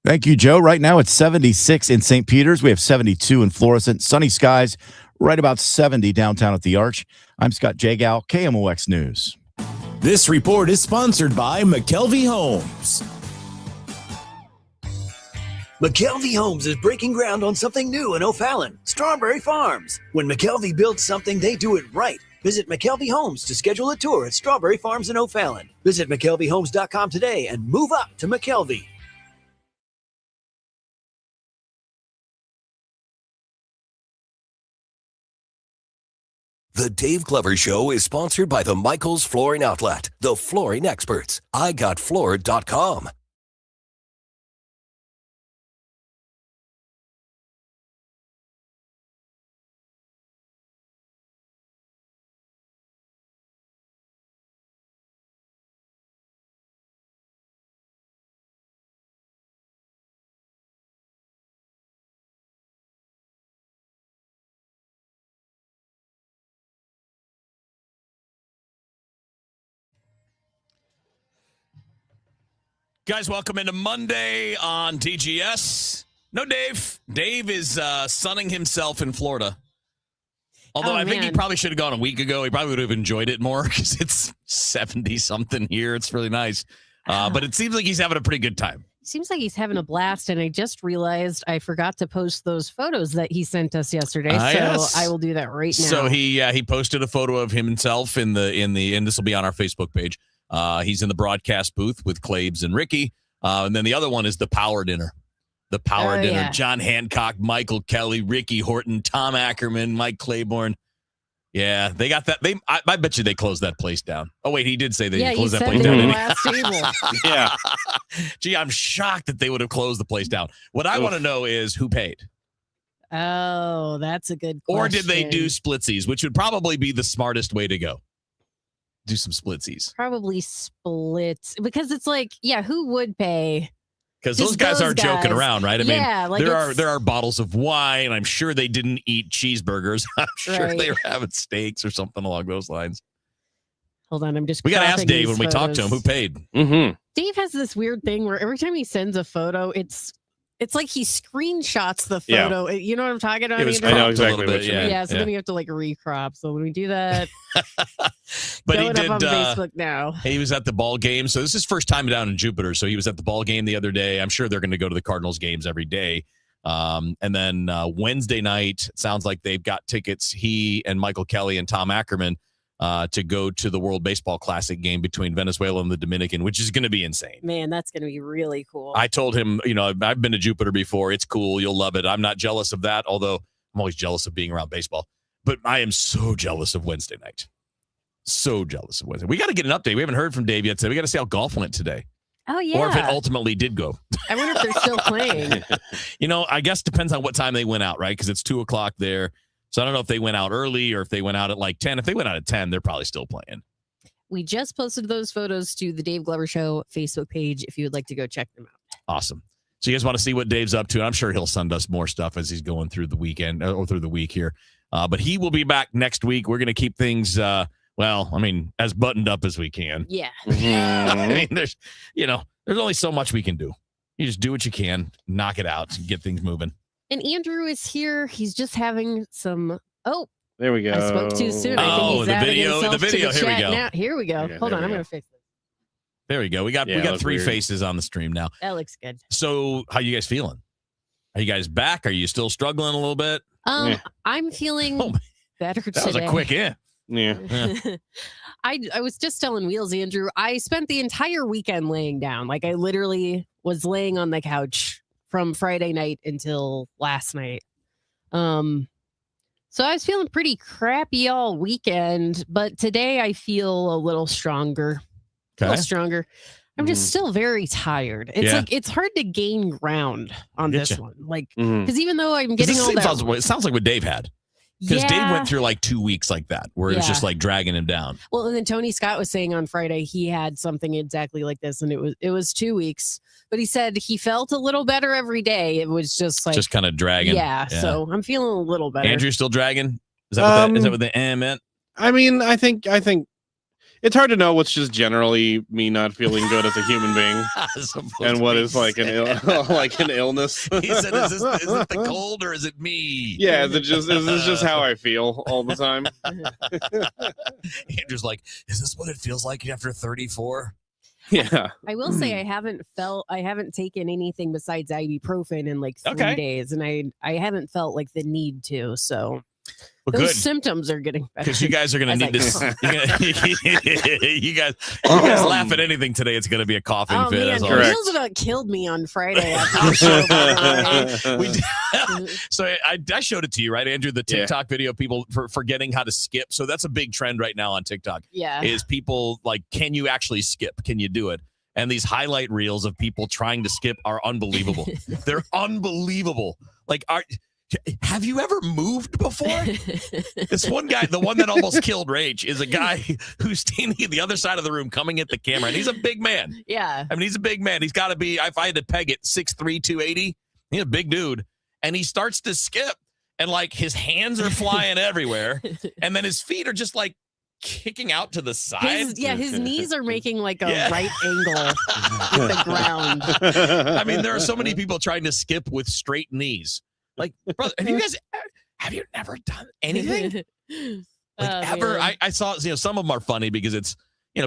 Thank you, Joe. Right now it's 76 in St. Peter's. We have 72 in Florissant. Sunny skies, right about 70 downtown at the Arch. I'm Scott Jagow, KMOX News. This report is sponsored by McKelvey Homes. McKelvey Homes is breaking ground on something new in O'Fallon, Strawberry Farms. When McKelvey builds something, they do it right. Visit McKelvey Homes to schedule a tour at Strawberry Farms in O'Fallon. Visit McKelveyHomes.com today and move up to McKelvey. The Dave Glover Show is sponsored by the Michaels Flooring Outlet, the flooring experts. IGotFloored.com. Guys, welcome into Monday on DGS. No Dave. Dave is sunning himself in Florida. Although I think he probably should have gone a week ago. He probably would have enjoyed it more because it's 70-something here. It's really nice. But it seems like he's having a pretty good time. Seems like he's having a blast, and I just realized I forgot to post those photos that he sent us yesterday. So yes. I will do that right now. So he posted a photo of himself in and this will be on our Facebook page. He's in the broadcast booth with Claves and Ricky. And then the other one is the power dinner. The power dinner. Yeah. John Hancock, Michael Kelly, Ricky Horton, Tom Ackerman, Mike Claiborne. Yeah, they got that. I bet you they closed that place down. Oh, wait, he did say they closed that place down. The last table. Yeah. Gee, I'm shocked that they would have closed the place down. What I want to know is who paid. Oh, that's a good question. Or did they do splitsies, which would probably be the smartest way to go. Do some splitsies. Probably splits. Because it's like, yeah, who would pay? Because those guys aren't joking around, right? I mean, like there are bottles of wine. I'm sure they didn't eat cheeseburgers. I'm sure they were having steaks or something along those lines. Hold on, we got to ask Dave when we talk to him who paid. Mm-hmm. Dave has this weird thing where every time he sends a photo, it's like he screenshots the photo. Yeah. You know what I'm talking about? I know exactly what you mean. Yeah, so then you have to like recrop. So when we do that, but he did up on Facebook now. He was at the ball game. So this is his first time down in Jupiter. So he was at the ball game the other day. I'm sure they're going to go to the Cardinals games every day. And then Wednesday night, it sounds like they've got tickets. He and Michael Kelly and Tom Ackerman to go to the World Baseball Classic game between Venezuela and the Dominican, which is going to be insane. Man, that's going to be really cool. I told him, I've been to Jupiter before. It's cool. You'll love it. I'm not jealous of that, although I'm always jealous of being around baseball. But I am so jealous of Wednesday night. So jealous of Wednesday. We got to get an update. We haven't heard from Dave yet. So we got to see how golf went today. Oh, yeah. Or if it ultimately did go. I wonder if they're still playing. I guess depends on what time they went out, right? Because it's 2:00 there. So I don't know if they went out early or if they went out at like 10. If they went out at 10, they're probably still playing. We just posted those photos to the Dave Glover Show Facebook page if you would like to go check them out. Awesome. So you guys want to see what Dave's up to? I'm sure he'll send us more stuff as he's going through the weekend or through the week here. But he will be back next week. We're going to keep things, as buttoned up as we can. Yeah. There's only so much we can do. You just do what you can, knock it out, and get things moving. And Andrew is here. He's just having some. Oh, there we go. I spoke too soon. The video. Here we go. Now, here we go. Hold on. I'm going to fix this. There we go. We got three faces on the stream now. That looks good. So how you guys feeling? Are you guys back? Are you still struggling a little bit? I'm feeling better today. That was a quick in. Yeah. I was just telling Wheels, Andrew, I spent the entire weekend laying down. Like I literally was laying on the couch from Friday night until last night. So I was feeling pretty crappy all weekend, but today I feel a little stronger. Okay. A little stronger. I'm just still very tired. It's like it's hard to gain ground on this one. Like because even though I'm getting all that, it sounds like what Dave had. Because Dave went through like 2 weeks like that, where it was just like dragging him down. Well, and then Tony Scott was saying on Friday he had something exactly like this, and it was 2 weeks. But he said he felt a little better every day. It was just like kind of dragging. Yeah, so I'm feeling a little better. Andrew still dragging? Is that what the M meant? I mean, I think It's hard to know what's just generally me not feeling good as a human being, and what is like an illness. He said, "Is it the cold or is it me?" Yeah, is this just how I feel all the time? Andrew's like, "Is this what it feels like after 34?" Yeah. I will say I haven't taken anything besides ibuprofen in like 3 days, and I haven't felt like the need to. So Well, those good. symptoms are getting better. Because you guys are going to need As this. You guys laugh at anything today. It's going to be a coughing Oh fit. man, As always. Wheels about killed me on Friday after the show. by the way. So I showed it to you, right, Andrew? The TikTok video of people for forgetting how to skip. So that's a big trend right now on TikTok. Yeah. Is people like, can you actually skip? Can you do it? And these highlight reels of people trying to skip are unbelievable. They're unbelievable. Like, have you ever moved before? This one guy, the one that almost killed Rach, is a guy who's standing at the other side of the room coming at the camera. And he's a big man. Yeah. I mean, he's a big man. He's got to be, if I had to peg it, 6'3", 280. He's a big dude. And he starts to skip. And like his hands are flying everywhere. And then his feet are just like kicking out to the side. His knees are making like a right angle with the ground. I mean, there are so many people trying to skip with straight knees. Like, brother, have you never done anything? Ever? I saw, some of them are funny because it's,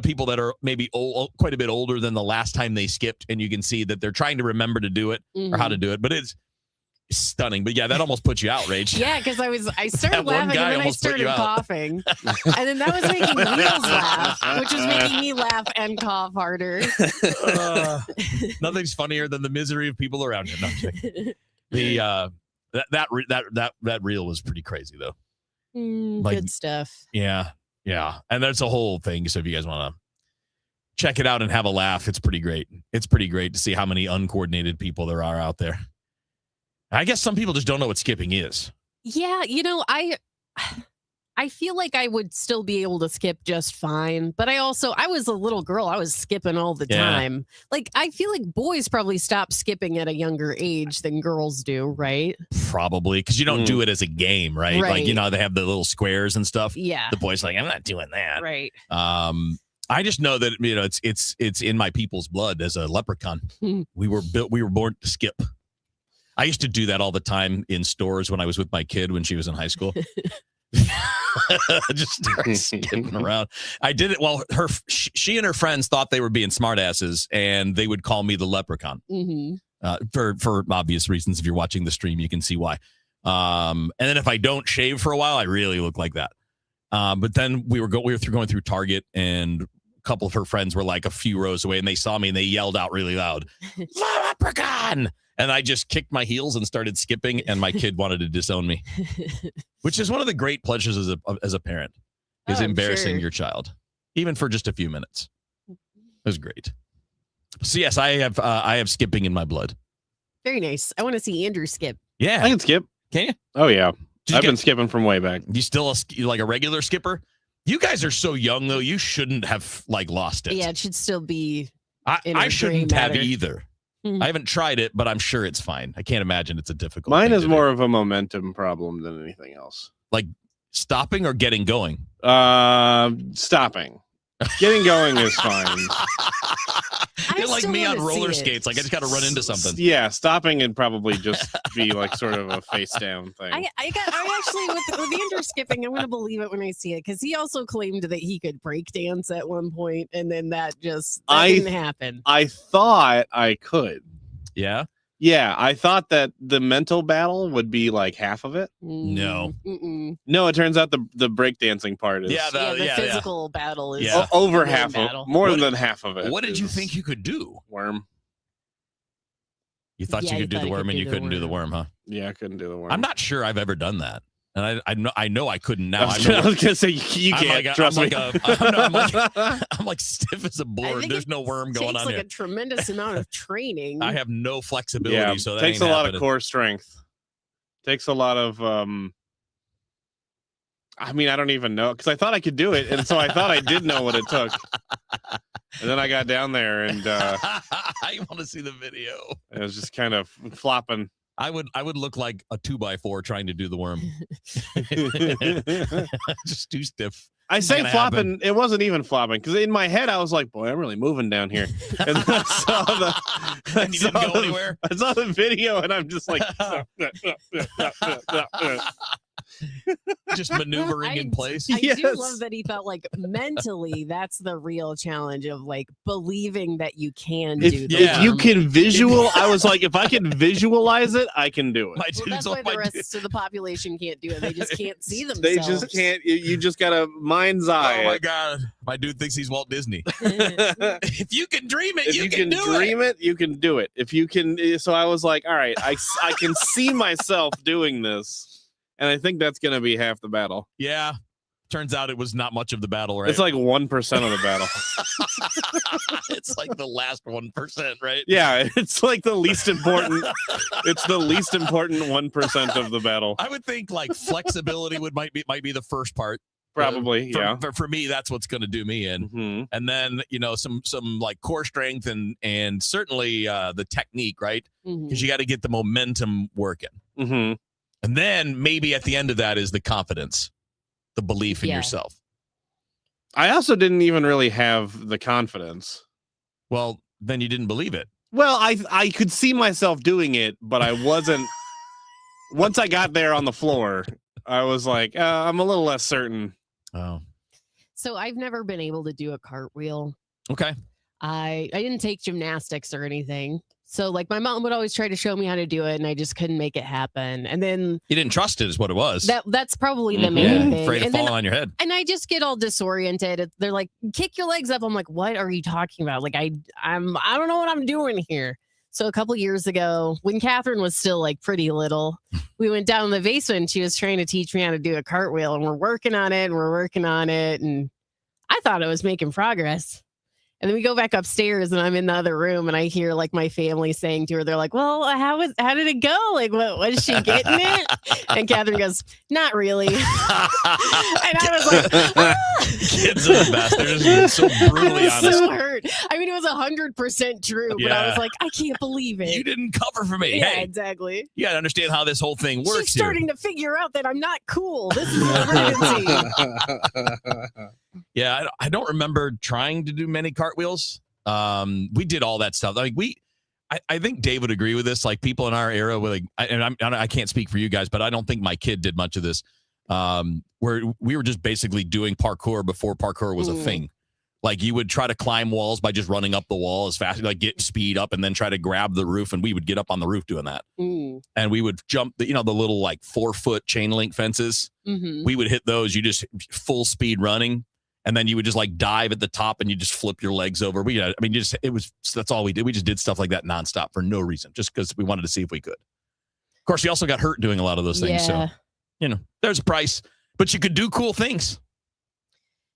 people that are maybe quite a bit older than the last time they skipped, and you can see that they're trying to remember to do it or how to do it, but it's stunning. But yeah, that almost put you outraged. Yeah, because I started laughing and then I started coughing. And then that was making Wheels laugh, which was making me laugh and cough harder. Nothing's funnier than the misery of people around you. No, I'm kidding. That reel was pretty crazy though. Good stuff. Yeah. And there's a whole thing. So if you guys want to check it out and have a laugh, it's pretty great. It's pretty great to see how many uncoordinated people there are out there. I guess some people just don't know what skipping is. Yeah, I feel like I would still be able to skip just fine, but I was a little girl. I was skipping all the time. Like, I feel like boys probably stop skipping at a younger age than girls do, right? Probably, because you don't do it as a game, right? Like, they have the little squares and stuff. Yeah. The boys like, I'm not doing that. Right. I just know that, it's in my people's blood as a leprechaun. We were born to skip. I used to do that all the time in stores when I was with my kid when she was in high school. Just start skipping around. I did it while she and her friends thought they were being smartasses, and they would call me the leprechaun. For obvious reasons. If you're watching the stream, you can see why. And then if I don't shave for a while, I really look like that. But then we were going through Target, and a couple of her friends were like a few rows away, and they saw me and they yelled out really loud, "Leprechaun!" And I just kicked my heels and started skipping, and my kid wanted to disown me, which is one of the great pleasures as a parent, is embarrassing your child, even for just a few minutes. It was great. So yes, I have skipping in my blood. Very nice. I want to see Andrew skip. Yeah, I can skip. Can you? Oh yeah, I've been skipping from way back. You still like a regular skipper? You guys are so young though. You shouldn't have lost it. Yeah, it should still be. I shouldn't have either. I haven't tried it, but I'm sure it's fine. I can't imagine it's a difficult. Mine is more of a momentum problem than anything else. Like stopping or getting going? Stopping. Getting going is fine. You're like me on roller skates. Like I just got to run into something. Yeah, stopping and probably just be like sort of a face down thing. I actually with Andrew skipping, I'm gonna believe it when I see it, because he also claimed that he could break dance at one point, and then that didn't happen. I thought I could. Yeah. Yeah, I thought that the mental battle would be like half of it. No. No, it turns out the breakdancing part is the physical battle is over half of more than half of it. What did you think you could do? Worm. You thought you could do the worm and you couldn't do the worm, huh? Yeah, I couldn't do the worm. I'm not sure I've ever done that. And I know I couldn't now. I was gonna say you can't. Trust me. I'm like stiff as a board. There's no worm going on here. Here. A tremendous amount of training. I have no flexibility, Yeah, so that takes ain't a lot happening. of core strength. Takes a lot of. I mean, I don't even know, because I thought I could do it, and so I thought I did know what it took. And then I got down there, and I want to see the video. It was just kind of flopping. I would look like a 2x4 trying to do the worm. Just too stiff. I say gonna flopping. happen. It wasn't even flopping because in my head I was like, "Boy, I'm really moving down here." And then I saw the. And you didn't go anywhere. I saw the video, and I'm just like, just maneuvering in place. I Yes. do love that he felt like mentally that's the real challenge of like believing that you can do the if you worm. can I was like, if I can visualize it, I can do it. My Well, dudes that's on why my the dude- rest of the population can't do it. They just can't see themselves. They just can't. You just got a mind's eye. Oh my god, my dude thinks he's Walt Disney. can't. If you can dream it, If you can dream it, you can do it. If you can, so I was like, all right, I can see myself doing this, and I think that's gonna be half the battle. Yeah. Turns out it was not much of the battle, right? It's like 1% of the battle. It's like the last 1%, right? Yeah, it's like the least important. It's the least important 1% of the battle. I would think like flexibility might be the first part. Probably, yeah. For me, that's what's going to do me in. Mm-hmm. And then some like core strength and certainly the technique, right? Mhm. Because you got to get the momentum working. Mm-hmm. And then maybe at the end of that is the confidence, the belief in Yeah. yourself. I also didn't even really have the confidence. Well, then you didn't believe it. Well, I could see myself doing it, but I wasn't. Once I got there on the floor, I was like, I'm a little less certain. Oh, So I've never been able to do a cartwheel. okay. I didn't take gymnastics or anything. So like my mom would always try to show me how to do it and I just couldn't make it happen. And then You didn't trust it is what it was. that's probably the Mhm. main thing. Afraid of And then falling on your head. and I just get all disoriented. They're like, kick your legs up. I'm like, what are you talking about? Like I don't know what I'm doing here. So a couple years ago, when Catherine was still like pretty little, we went down in the basement and she was trying to teach me how to do a cartwheel and we're working on it and I thought I was making progress. And then we go back upstairs and I'm in the other room and I hear like my family saying to her, they're like, well, how did it go? Like, what was she getting it? And Catherine goes, not really. And I was like, ah! Kids are the best. They're just so brutally I was honest. so hurt. I mean, it was 100% true, but I was Yeah. like, I can't believe it. You didn't cover for me. Yeah, Hey, exactly. you got to understand how this whole thing works She's here. starting to figure out that I'm not cool. This is an emergency. Yeah, I don't remember trying to do many cartwheels. We did all that stuff. Like I think Dave would agree with this. Like people in our era, were like, I can't speak for you guys, but I don't think my kid did much of this. Where we were just basically doing parkour before parkour was a thing. Like you would try to climb walls by just running up the wall as fast, like get speed up, and then try to grab the roof. And we would get up on the roof doing that. And we would jump the little like 4-foot chain link fences. Mhm. We would hit those. You just full speed running. And then you would just like dive at the top and you just flip your legs over. That's all we did. We just did stuff like that nonstop for no reason, just because we wanted to see if we could. Of course, we also got hurt doing a lot of those things. Yeah. So, there's a price, but you could do cool things.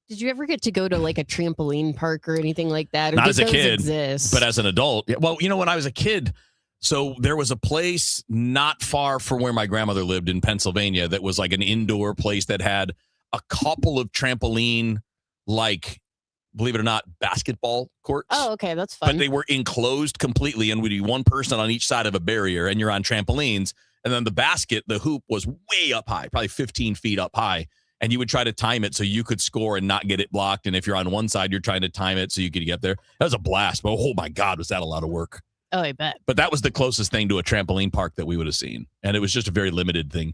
Did you ever get to go to like a trampoline park or anything like that? Or Not did as a those kid, exist? but as an adult. Yeah, well, when I was a kid, so there was a place not far from where my grandmother lived in Pennsylvania that was like an indoor place that had a couple of trampoline, like, believe it or not, basketball courts. Oh, okay, that's fun. But they were enclosed completely and would be one person on each side of a barrier and you're on trampolines. And then the hoop was way up high, probably 15 feet up high. And you would try to time it so you could score and not get it blocked. And if you're on one side, you're trying to time it so you could get there. That was a blast. But oh my God, was that a lot of work. Oh, I bet. But that was the closest thing to a trampoline park that we would have seen. And it was just a very limited thing.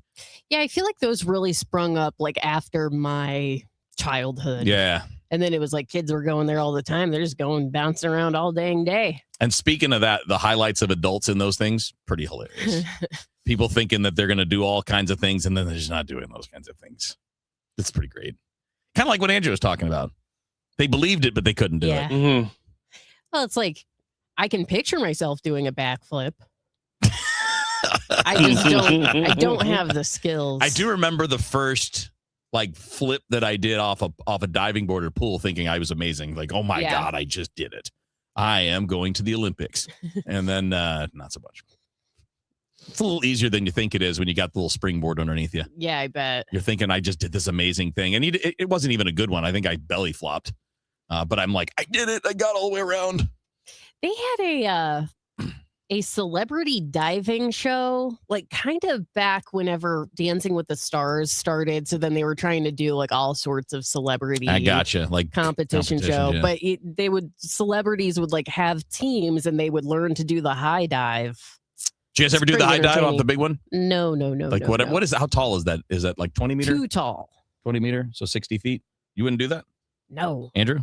Yeah, I feel like those really sprung up like after my childhood. Yeah. And then it was like kids were going there all the time. They're just going bouncing around all dang day. And speaking of that, the highlights of adults in those things, pretty hilarious. People thinking that they're going to do all kinds of things and then they're just not doing those kinds of things. It's pretty great. Kind of like what Andrew was talking about. They believed it, but they couldn't do Yeah. it. Mm-hmm. Well, it's like I can picture myself doing a backflip. I don't have the skills. I do remember the first like flip that I did off a diving board or pool thinking I was amazing. Like, oh my God, I just did it. I am going to the Olympics. And then not so much. It's a little easier than you think it is when you got the little springboard underneath you. Yeah, I bet. You're thinking I just did this amazing thing. And it wasn't even a good one. I think I belly flopped. But I'm like, I did it. I got all the way around. They had a celebrity diving show, like kind of back whenever Dancing with the Stars started. So then they were trying to do like all sorts of celebrity I gotcha. Like competition show. yeah. But celebrities would like have teams and they would learn to do the high dive. Did you guys ever do the high dive off the big one? No. Like no, what? no. What is? How tall is that? Is that like 20 meters? Too tall. 20 meter, so 60 feet. You wouldn't do that, No. Andrew?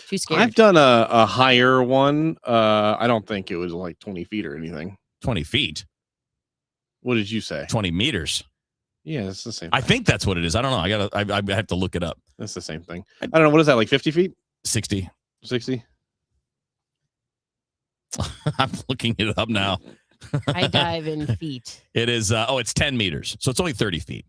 Too scared. I've done a higher one. I don't think it was like 20 feet or anything. 20 feet. What did you say? 20 meters. Yeah, it's the same. I think that's what it is. I don't know. I have to look it up. That's the same thing. I don't know. What is that? Like 50 feet? 60. 60? I'm looking it up now. I dive in feet. It is. It's 10 meters, so it's only 30 feet.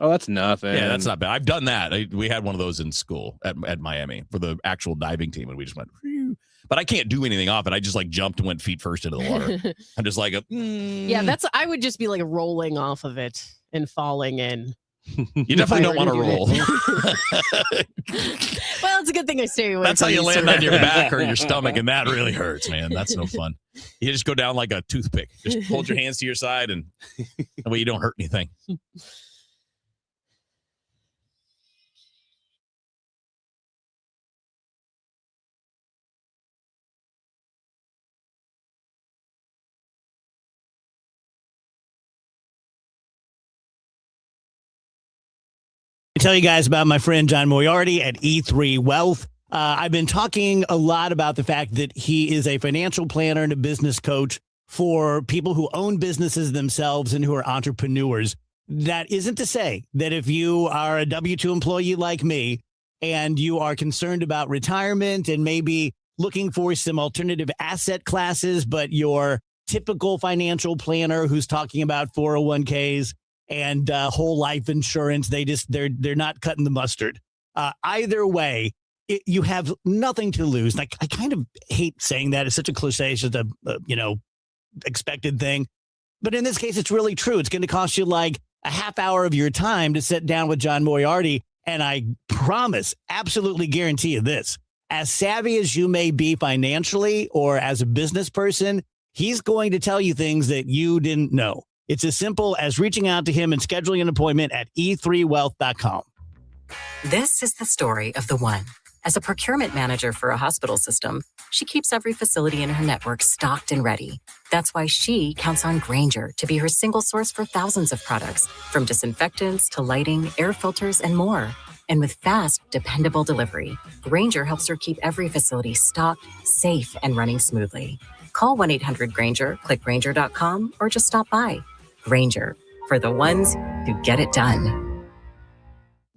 Oh, that's nothing. Yeah, that's not bad. I've done that. We had one of those in school at Miami for the actual diving team, and we just went. Phew. But I can't do anything off it. I just like jumped and went feet first into the water. I'm just like Yeah, I would just be like rolling off of it and falling in. You definitely don't want to roll. Well, it's a good thing I stay away. That's how you land on your back or your stomach, and that really hurts, man. That's no fun. You just go down like a toothpick. Just hold your hands to your side, and that way you don't hurt anything. Tell you guys about my friend John Moriarty at E3 Wealth. I've been talking a lot about the fact that he is a financial planner and a business coach for people who own businesses themselves and who are entrepreneurs. That isn't to say that if you are a W-2 employee like me and you are concerned about retirement and maybe looking for some alternative asset classes, but your typical financial planner who's talking about 401ks and whole life insurance, they're not cutting the mustard. Either way, you have nothing to lose. Like, I kind of hate saying that. It's such a cliche, it's just a expected thing. But in this case, it's really true. It's going to cost you like a half hour of your time to sit down with John Moriarty. And I promise, absolutely guarantee you this, as savvy as you may be financially or as a business person, he's going to tell you things that you didn't know. It's as simple as reaching out to him and scheduling an appointment at e3wealth.com. This is the story of the one. As a procurement manager for a hospital system, she keeps every facility in her network stocked and ready. That's why she counts on Grainger to be her single source for thousands of products, from disinfectants to lighting, air filters, and more. And with fast, dependable delivery, Grainger helps her keep every facility stocked, safe, and running smoothly. Call 1-800-GRAINGER, click Grainger.com, or just stop by. Grainger, for the ones who get it done.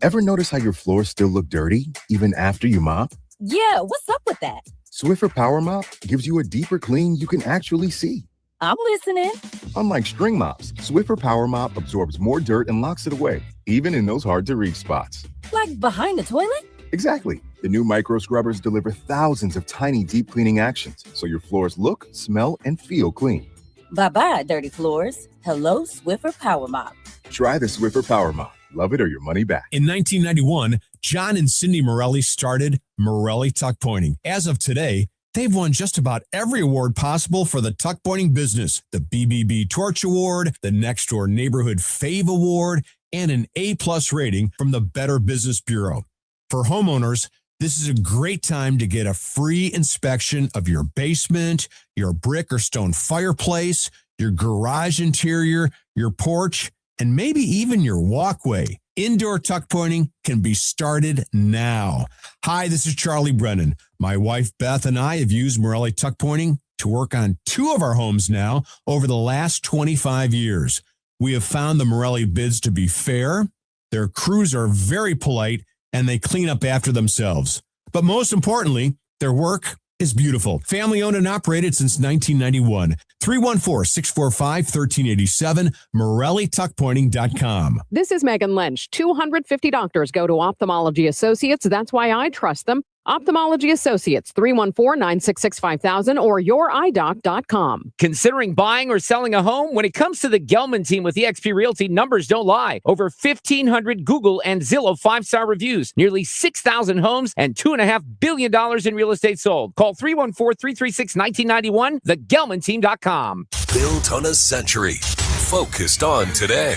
Ever notice how your floors still look dirty, even after you mop? Yeah, what's up with that? Swiffer Power Mop gives you a deeper clean you can actually see. I'm listening. Unlike string mops, Swiffer Power Mop absorbs more dirt and locks it away, even in those hard-to-reach spots. Like behind the toilet? Exactly. The new micro scrubbers deliver thousands of tiny deep cleaning actions, so your floors look, smell, and feel clean. Bye-bye, dirty floors. Hello, Swiffer Power Mop. Try the Swiffer Power Mop. Love it or your money back. In 1991, John and Cindy Morelli started Morelli Tuck Pointing. As of today, they've won just about every award possible for the tuck pointing business. The BBB Torch Award, the Next Door Neighborhood Fave Award, and an A+ rating from the Better Business Bureau. For homeowners, this is a great time to get a free inspection of your basement, your brick or stone fireplace, your garage interior, your porch, and maybe even your walkway. Indoor tuck pointing can be started now. Hi, this is Charlie Brennan. My wife Beth and I have used Morelli Tuck Pointing to work on 2 of our homes now over the last 25 years. We have found the Morelli bids to be fair. Their crews are very polite, and they clean up after themselves. But most importantly, their work is beautiful. Family owned and operated since 1991. 314-645-1387, MorelliTuckPointing.com. This is Megan Lynch. 250 doctors go to Ophthalmology Associates. That's why I trust them. Ophthalmology Associates, 314-966-5000 or yourEyeDoc.com. Considering buying or selling a home? When it comes to the Gelman team with eXp Realty, numbers don't lie. Over 1,500 Google and Zillow 5-star reviews, nearly 6,000 homes, and $2.5 billion in real estate sold. Call 314-336-1991, thegelmanteam.com. Built on a century, focused on today.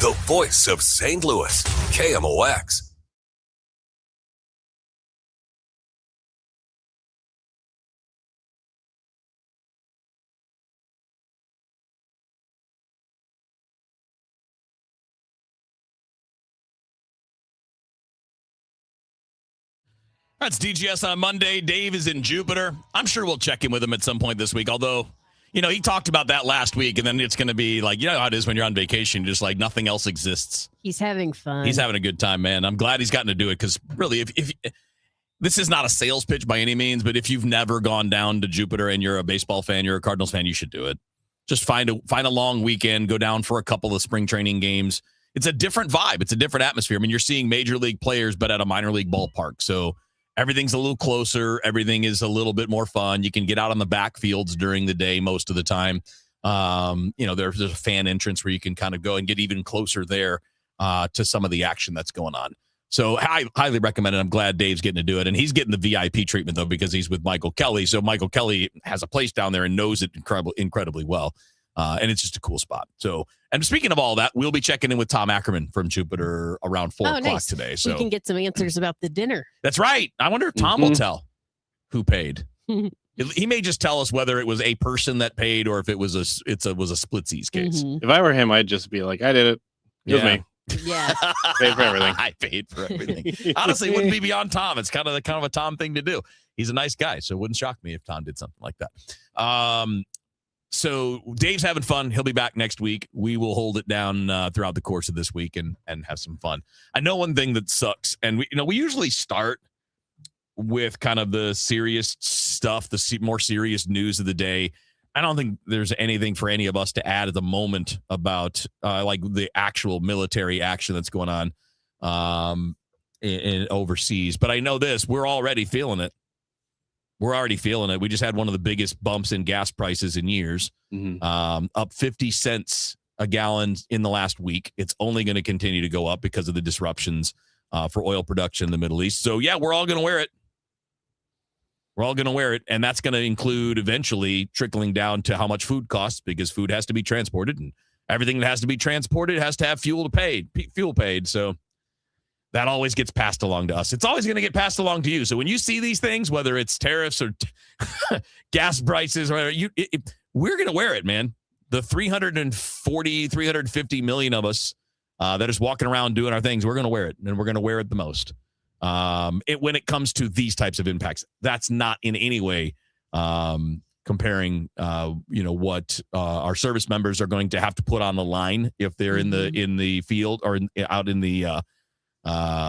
The voice of St. Louis, KMOX. That's DGS on Monday. Dave is in Jupiter. I'm sure we'll check in with him at some point this week, although, he talked about that last week, and then it's going to be like, how it is when you're on vacation, just like nothing else exists. He's having fun. He's having a good time, man. I'm glad he's gotten to do it because really, if this is not a sales pitch by any means, but if you've never gone down to Jupiter and you're a baseball fan, you're a Cardinals fan, you should do it. Just find a long weekend, go down for a couple of spring training games. It's a different vibe. It's a different atmosphere. I mean, you're seeing major league players, but at a minor league ballpark. So everything's a little closer. Everything is a little bit more fun. You can get out on the backfields during the day most of the time. There's a fan entrance where you can kind of go and get even closer there to some of the action that's going on. So I highly recommend it. I'm glad Dave's getting to do it. And he's getting the VIP treatment, though, because he's with Michael Kelly. So Michael Kelly has a place down there and knows it incredibly well. And it's just a cool spot. So, and speaking of all that, we'll be checking in with Tom Ackerman from Jupiter around 4 o'clock today. So we can get some answers about the dinner. That's right. I wonder if Tom will tell who paid. He may just tell us whether it was a person that paid or if it was a splitsies case. If I were him, I'd just be like, I did it. It was me. Yeah. Paid for everything. I paid for everything. Honestly, it wouldn't be beyond Tom. It's kind of a Tom thing to do. He's a nice guy, so it wouldn't shock me if Tom did something like that. So Dave's having fun. He'll be back next week. We will hold it down throughout the course of this week and have some fun. I know one thing that sucks, and we usually start with kind of the serious stuff, the more serious news of the day. I don't think there's anything for any of us to add at the moment about like the actual military action that's going on in overseas. But I know this: we're already feeling it. We're already feeling it. We just had one of the biggest bumps in gas prices in years, up 50 cents a gallon in the last week. It's only going to continue to go up because of the disruptions for oil production in the Middle East. So, yeah, we're all going to wear it. We're all going to wear it. And that's going to include eventually trickling down to how much food costs, because food has to be transported, and everything that has to be transported has to have fuel paid. So that always gets passed along to us. It's always going to get passed along to you. So when you see these things, whether it's tariffs or gas prices, or whatever, we're going to wear it, man. The 350 million of us that is walking around doing our things, we're going to wear it, and we're going to wear it the most. When it comes to these types of impacts, that's not in any way comparing, what our service members are going to have to put on the line if they're in the field or out in the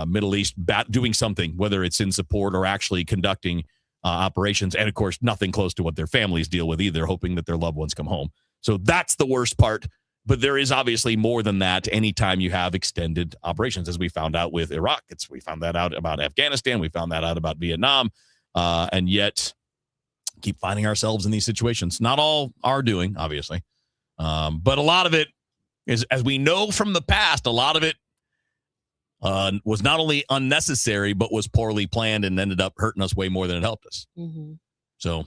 Middle East doing something, whether it's in support or actually conducting operations. And of course, nothing close to what their families deal with either, hoping that their loved ones come home. So that's the worst part. But there is obviously more than that anytime you have extended operations, as we found out with Iraq. We found that out about Afghanistan. We found that out about Vietnam. And yet keep finding ourselves in these situations. Not all are doing, obviously. But a lot of it is, as we know from the past, a lot of it was not only unnecessary, but was poorly planned and ended up hurting us way more than it helped us. So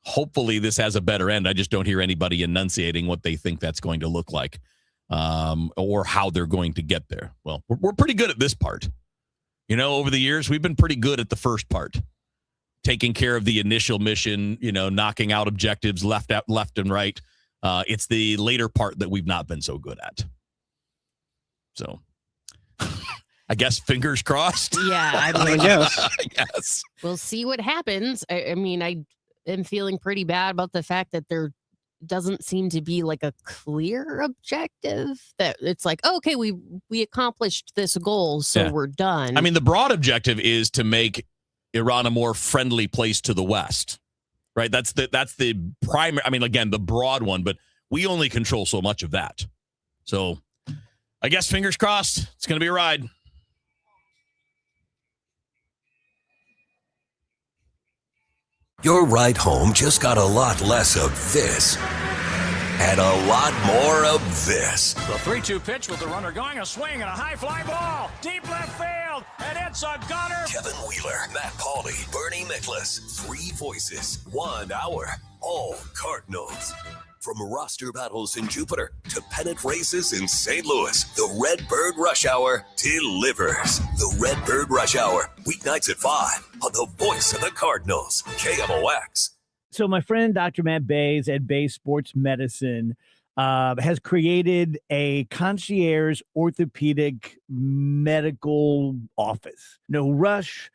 hopefully this has a better end. I just don't hear anybody enunciating what they think that's going to look like or how they're going to get there. Well, we're pretty good at this part. Over the years, we've been pretty good at the first part, taking care of the initial mission, knocking out objectives left and right. It's the later part that we've not been so good at. So I guess fingers crossed. Yeah, I guess. Yes. We'll see what happens. I mean, I am feeling pretty bad about the fact that there doesn't seem to be like a clear objective, that it's like, okay, we accomplished this goal, so we're done. I mean, the broad objective is to make Iran a more friendly place to the West, right? That's the primary. I mean, again, the broad one, but we only control so much of that. So I guess fingers crossed, it's going to be a ride. Your ride home just got a lot less of this and a lot more of this. The 3-2 pitch with the runner going, a swing and a high fly ball. Deep left field, and it's a gunner. Kevin Wheeler, Matt Pauley, Bernie Nicholas. 3 voices, 1 hour, all Cardinals. From roster battles in Jupiter to pennant races in St. Louis, the Redbird Rush Hour delivers. The Redbird Rush Hour, weeknights at 5 on the voice of the Cardinals, KMOX. So my friend, Dr. Matt Bays at Bays Sports Medicine, has created a concierge orthopedic medical office. No rush.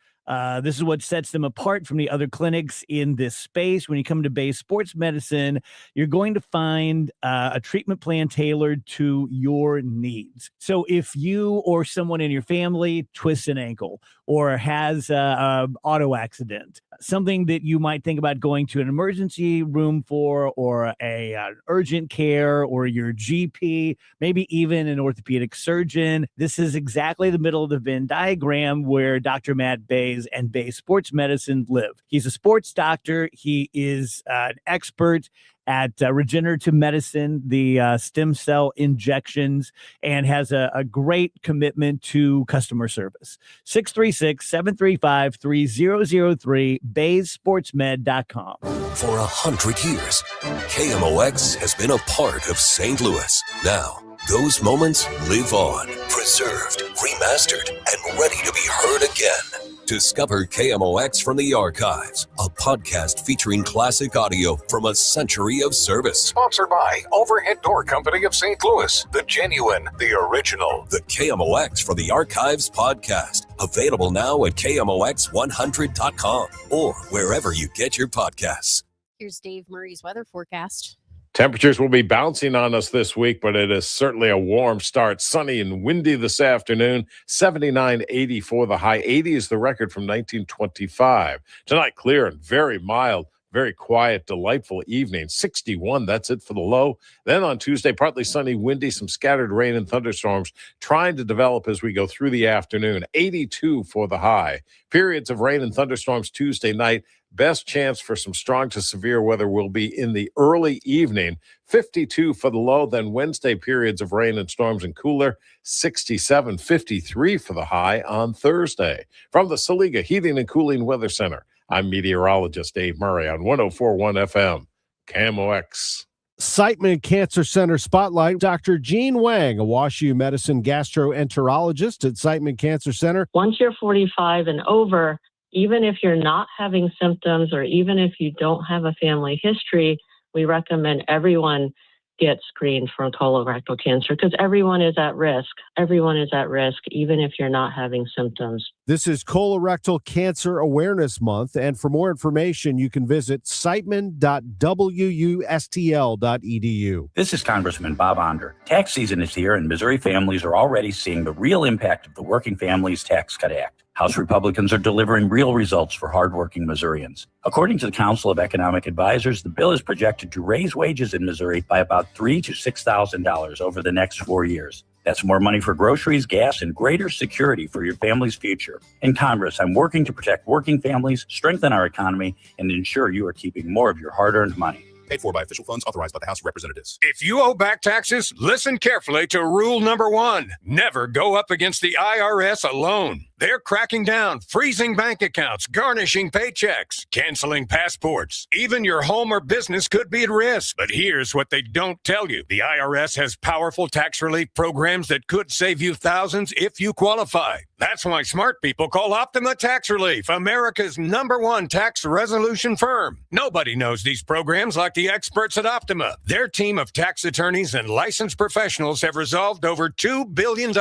This is what sets them apart from the other clinics in this space. When you come to Bays Sports Medicine, you're going to find a treatment plan tailored to your needs. So if you or someone in your family twists an ankle or has an auto accident, something that you might think about going to an emergency room for, or an urgent care, or your GP, maybe even an orthopedic surgeon, this is exactly the middle of the Venn diagram where Dr. Matt Bays and Bays Sports Medicine live. He's a sports doctor. He is an expert at regenerative medicine, the stem cell injections, and has a great commitment to customer service. 636-735-3003, BaysSportsMed.com. For 100 years, KMOX has been a part of St. Louis. Now, those moments live on, preserved, remastered, and ready to be heard again. Discover KMOX from the Archives, a podcast featuring classic audio from a century of service. Sponsored by Overhead Door Company of St. Louis, the genuine, the original. The KMOX from the Archives podcast, available now at KMOX100.com or wherever you get your podcasts. Here's Dave Murray's weather forecast. Temperatures will be bouncing on us this week, but it is certainly a warm start. Sunny and windy this afternoon. 79, 80 for the high. 80 is the record from 1925. Tonight, clear and very mild. Very quiet, delightful evening. 61, that's it for the low. Then on Tuesday, partly sunny, windy, some scattered rain and thunderstorms trying to develop as we go through the afternoon. 82 for the high. Periods of rain and thunderstorms Tuesday night. Best chance for some strong to severe weather will be in the early evening. 52 for the low. Then Wednesday, periods of rain and storms and cooler. 67, 53 for the high on Thursday. From the Saliga Heating and Cooling Weather Center, I'm meteorologist Dave Murray on 104.1 FM, KMOX. Siteman Cancer Center Spotlight. Dr. Jean Wang, a WashU medicine gastroenterologist at Siteman Cancer Center. Once you're 45 and over, even if you're not having symptoms or even if you don't have a family history, we recommend everyone get screened for colorectal cancer because everyone is at risk. Everyone is at risk, even if you're not having symptoms. This is Colorectal Cancer Awareness Month, and for more information, you can visit siteman.wustl.edu. This is Congressman Bob Onder. Tax season is here, and Missouri families are already seeing the real impact of the Working Families Tax Cut Act. House Republicans are delivering real results for hardworking Missourians. According to the Council of Economic Advisors, the bill is projected to raise wages in Missouri by about $3,000 to $6,000 over the next 4 years. That's more money for groceries, gas, and greater security for your family's future. In Congress, I'm working to protect working families, strengthen our economy, and ensure you are keeping more of your hard-earned money. Paid for by official funds authorized by the House of Representatives. If you owe back taxes, listen carefully to rule number 1. Never go up against the IRS alone. They're cracking down, freezing bank accounts, garnishing paychecks, canceling passports. Even your home or business could be at risk. But here's what they don't tell you. The IRS has powerful tax relief programs that could save you thousands if you qualify. That's why smart people call Optima Tax Relief, America's #1 tax resolution firm. Nobody knows these programs like the experts at Optima. Their team of tax attorneys and licensed professionals have resolved over $2 billion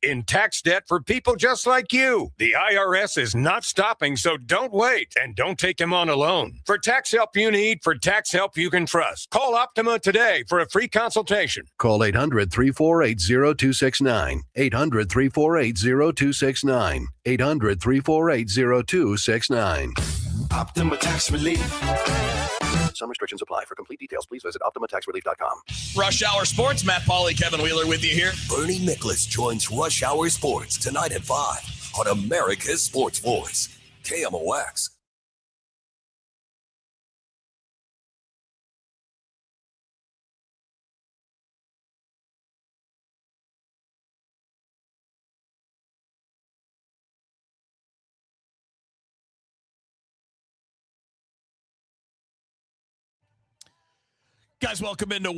in tax debt for people just like you. The IRS is not stopping, so don't wait and don't take them on alone. For tax help you need, for tax help you can trust, call Optima today for a free consultation. Call 800-348-0269. 800-348-0269. 800-348-0269. Optima Tax Relief. Some restrictions apply. For complete details, please visit OptimaTaxRelief.com. Rush Hour Sports, Matt Pauley, Kevin Wheeler with you here. Bernie Nicholas joins Rush Hour Sports tonight at 5 on America's Sports Voice, KMOX. Guys, welcome into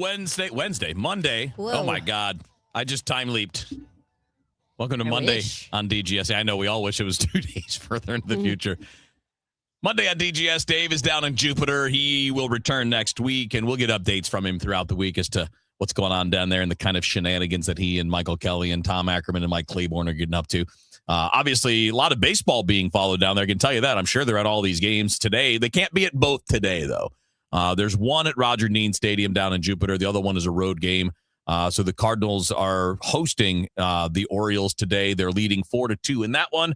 Monday. Whoa. Oh, my God. I just time leaped. Welcome to Monday on DGS. I know we all wish it was 2 days further into the future. Monday on DGS, Dave is down in Jupiter. He will return next week, and we'll get updates from him throughout the week as to what's going on down there and the kind of shenanigans that he and Michael Kelly and Tom Ackerman and Mike Claiborne are getting up to. Obviously, a lot of baseball being followed down there. I can tell you that. I'm sure they're at all these games today. They can't be at both today, though. There's one at Roger Dean Stadium down in Jupiter. The other one is a road game. So the Cardinals are hosting the Orioles today. They're leading 4-2 in that one.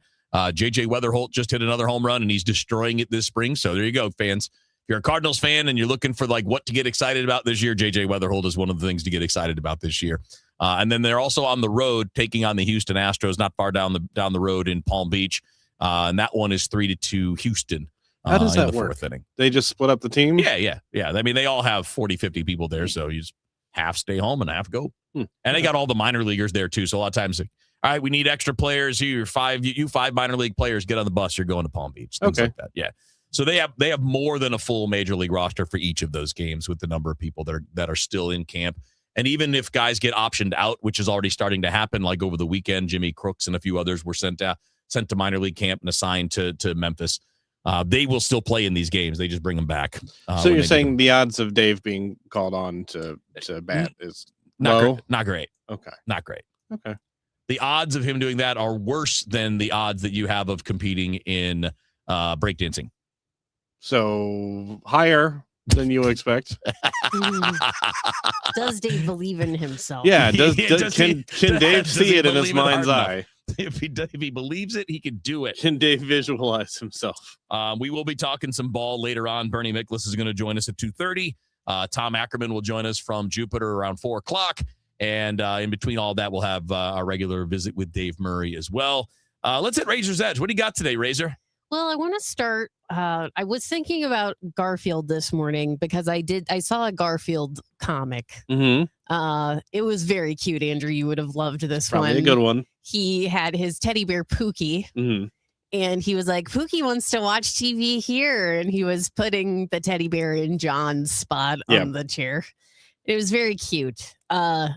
J.J. Weatherholt just hit another home run, and he's destroying it this spring. So there you go, fans. If you're a Cardinals fan and you're looking for like what to get excited about this year, J.J. Weatherholt is one of the things to get excited about this year. And then they're also on the road taking on the Houston Astros, not far down the road in Palm Beach. And that one is 3-2 Houston. How does that work? Fourth inning. They just split up the team? Yeah. I mean, they all have 40, 50 people there, so you just half stay home and half go. And they got all the minor leaguers there, too. So a lot of times, all right, we need extra players. You five minor league players, get on the bus. You're going to Palm Beach. Things like that. Yeah. So they have more than a full major league roster for each of those games with the number of people that are still in camp. And even if guys get optioned out, which is already starting to happen, like over the weekend, Jimmy Crooks and a few others were sent to minor league camp and assigned to Memphis. They will still play in these games. They just bring them back. So you're saying the odds of Dave being called on to bat is low? Not great. Okay. Not great. Okay. The odds of him doing that are worse than the odds that you have of competing in breakdancing. So higher than you expect. Does Dave believe in himself? Yeah. Can Dave see it in his mind's eye? If he believes it, he can do it. Can Dave visualize himself? We will be talking some ball later on. Bernie Miklas is going to join us at 2:30. Tom Ackerman will join us from Jupiter around 4 o'clock. And in between all that, we'll have our regular visit with Dave Murray as well. Let's hit Razor's Edge. What do you got today, Razor? Well, I want to start. I was thinking about Garfield this morning because I saw a Garfield comic. Mm-hmm. It was very cute, Andrew. You would have loved this Probably one. a good one. He had his teddy bear Pookie. Mm-hmm. And he was like, Pookie wants to watch TV here. And he was putting the teddy bear in John's spot on the chair. It was very cute. And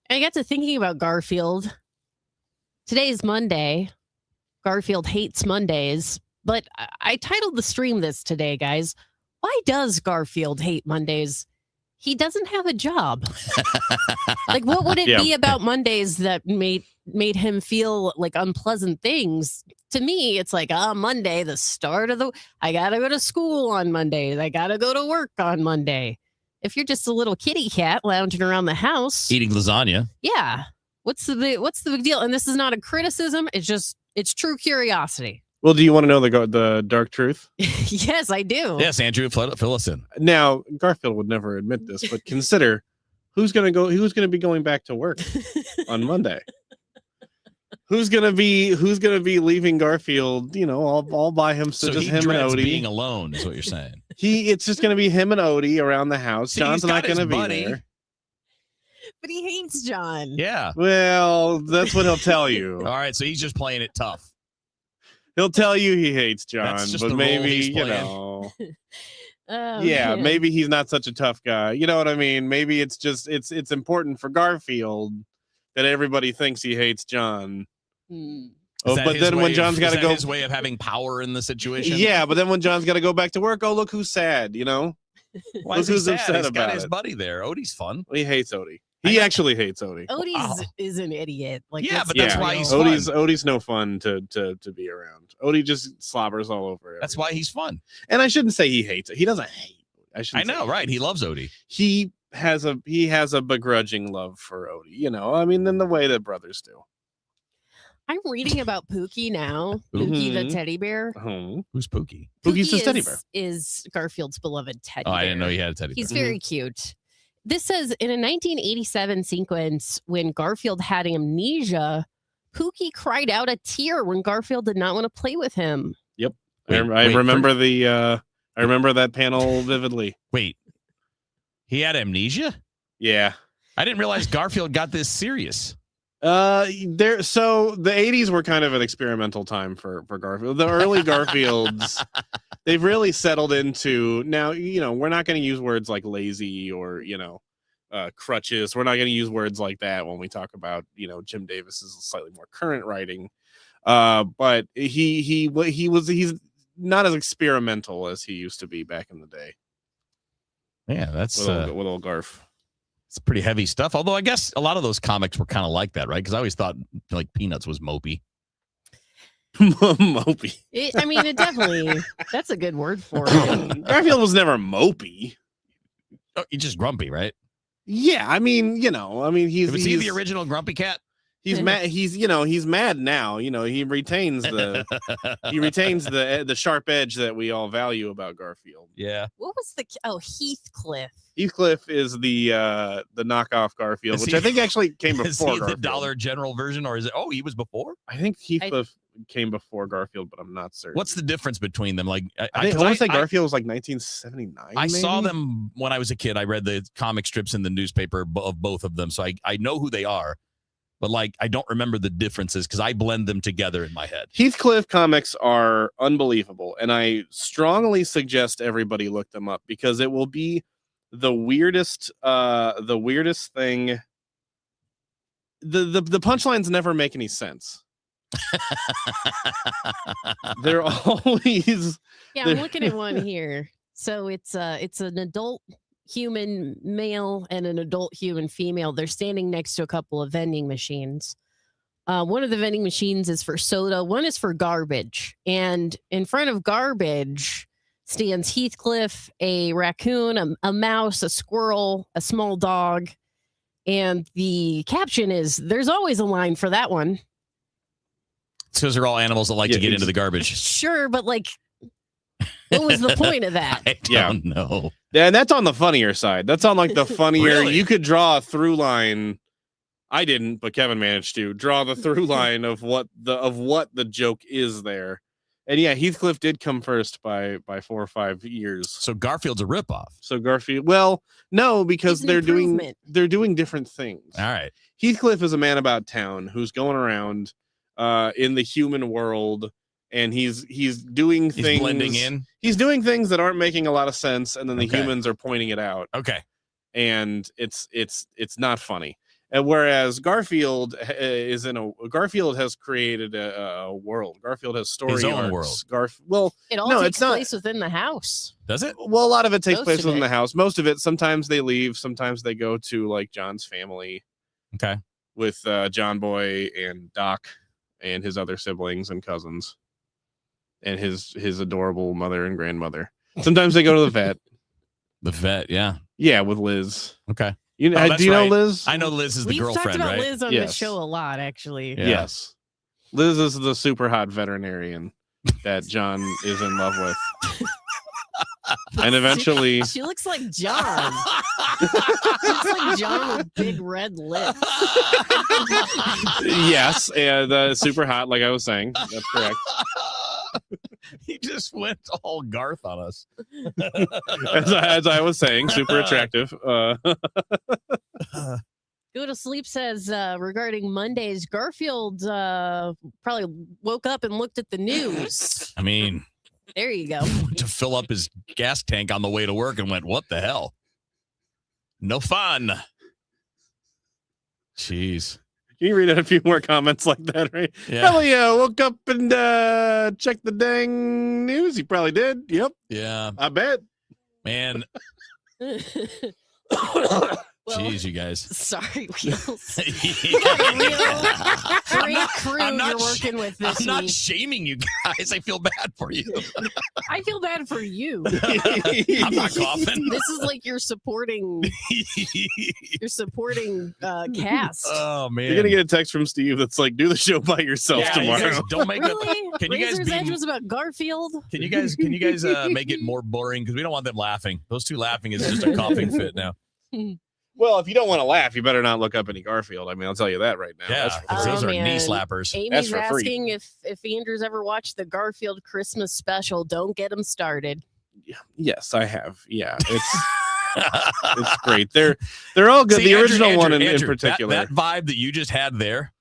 I got to thinking about Garfield. Today is Monday. Garfield hates Mondays. But I titled the stream this today, guys. Why does Garfield hate Mondays? He doesn't have a job. Like, what would it be about Mondays that made him feel like unpleasant things? To me, it's like, Monday, the start of I got to go to school on Mondays. I got to go to work on Monday. If you're just a little kitty cat lounging around the house. Eating lasagna. Yeah. What's the big deal? And this is not a criticism. It's true curiosity. Well, do you want to know the dark truth? Yes, I do. Yes, Andrew, fill us in. Now, Garfield would never admit this, but consider who's going to be going back to work on Monday. Who's gonna be leaving Garfield? All by himself. So just he him and Odie being alone is what you're saying. It's just gonna be him and Odie around the house. See, John's not gonna be buddy there. But he hates John. Yeah. Well, that's what he'll tell you. All right, so he's just playing it tough. He'll tell you he hates John, That's just but the role maybe he's Oh, man. maybe he's not such a tough guy. You know what I mean? Maybe it's just it's important for Garfield that everybody thinks he hates John. But then when John's got to go, his way of having power in the situation. Yeah, but then when John's got to go back to work, look who's sad. Why look is he who's sad? upset He's got about his it. buddy there. Odie's fun. He hates Odie. He actually hates Odie. Odie is an idiot. Like, but that's why he's Odie's no fun to be around. Odie just slobbers all over it. That's why he's fun. And I shouldn't say he hates it. He doesn't hate. I know, right? He loves Odie. He has a begrudging love for Odie. I mean, in the way that brothers do. I'm reading about Pookie now. Pookie the teddy bear. Who's Pookie? Pookie's his teddy bear. Is Garfield's beloved teddy Oh, bear. I didn't know he had a teddy bear. He's very cute. This says in a 1987 sequence when Garfield had amnesia, Pookie cried out a tear when Garfield did not want to play with him. Yep. I remember I remember that panel vividly. Wait. He had amnesia? Yeah. I didn't realize Garfield got this serious. So the 80s were kind of an experimental time for Garfield. The early Garfields they've really settled into now. We're not going to use words like lazy or crutches. We're not going to use words like that when we talk about Jim Davis's slightly more current writing. But he's not as experimental as he used to be back in the day. Yeah, that's with old Garf. It's pretty heavy stuff. Although I guess a lot of those comics were kind of like that, right? Because I always thought like Peanuts was mopey. Mopey. It definitely. That's a good word for it. Garfield was never mopey. Oh, he's just grumpy, right? Yeah, he's Was he the original Grumpy Cat? He's mad. He's mad now. He retains the sharp edge that we all value about Garfield. Yeah. What was Heathcliff? Heathcliff is the knockoff Garfield, which I think actually came before. Is he Garfield. the Dollar General version, or is it? Oh, he was before. I think Heathcliff came before Garfield, but I'm not certain. What's the difference between them? Like, I want to say Garfield was like 1979. I saw them when I was a kid. I read the comic strips in the newspaper of both of them, so I know who they are. But I don't remember the differences because I blend them together in my head. Heathcliff comics are unbelievable, and I strongly suggest everybody look them up because it will be the weirdest thing. The punchlines never make any sense. They're always. Yeah, I'm looking at one here. So it's an adult human male and an adult human female. They're standing next to a couple of vending machines. One of the vending machines is for soda. One is for garbage. And in front of garbage stands Heathcliff, a raccoon, a mouse, a squirrel, a small dog. And the caption is, "There's always a line for that one." It's because they're all animals that like to get into the garbage. Sure, but what was the point of that? I don't know. Yeah, and that's on the funnier side. That's on the funnier. Really? You could draw a through line. I didn't, but Kevin managed to draw the through line of what the joke is there. And yeah, Heathcliff did come first by 4 or 5 years. So Garfield's a ripoff. So Garfield, well, no, because they're doing different things. All right. Heathcliff is a man about town who's going around in the human world. And he's doing things. He's blending in. He's doing things that aren't making a lot of sense, and then the humans are pointing it out. Okay, and it's not funny. And whereas Garfield Garfield has created a world. Garfield has story His own arcs. world. It all takes place within the house. Does it? Well, a lot of it takes place within of it. the house. Most of it. Sometimes they leave. Sometimes they go to like John's family. Okay. With John Boy and Doc and his other siblings and cousins. And his adorable mother and grandmother. Sometimes they go to the vet. The vet, yeah. Yeah, with Liz. Okay. Do you know Liz? I know Liz is the We've girlfriend, talked about right? Liz on the show a lot, actually. Yeah. Yes. Liz is the super hot veterinarian that John is in love with. And eventually She looks like John. She looks like John with big red lips. yes, and super hot, like I was saying. That's correct. He just went all Garth on us. as I was saying, super attractive. Go to Sleep says regarding Mondays, Garfield probably woke up and looked at the news. I mean, there you go. To fill up his gas tank on the way to work and went, what the hell? No fun. Jeez. Can you read a few more comments like that, right? Yeah. Probably woke up and checked the dang news. He probably did. Yep. Yeah. I bet. Man. Jeez, you guys. Sorry, Wheels. You got a real great crew you're working with this I'm not week. shaming you guys. I feel bad for you. I feel bad for you. I'm not coughing. This is like you're supporting cast. Oh man. You're gonna get a text from Steve that's like, do the show by yourself Yeah, he tomorrow. says, don't make Really? it. Can you guys Razor's Edge was about Garfield. Can you guys make it more boring? Because we don't want them laughing. Those two laughing is just a coughing fit now. Well, if you don't want to laugh, you better not look up any Garfield. I mean, I'll tell you that right now. Yeah, because those are knee slappers. Amy's for free. asking if Andrew's ever watched the Garfield Christmas special. Don't get him started. Yes, I have. Yeah, it's great. They're all good. See, the Andrew, original one in Andrew, particular. That vibe that you just had there,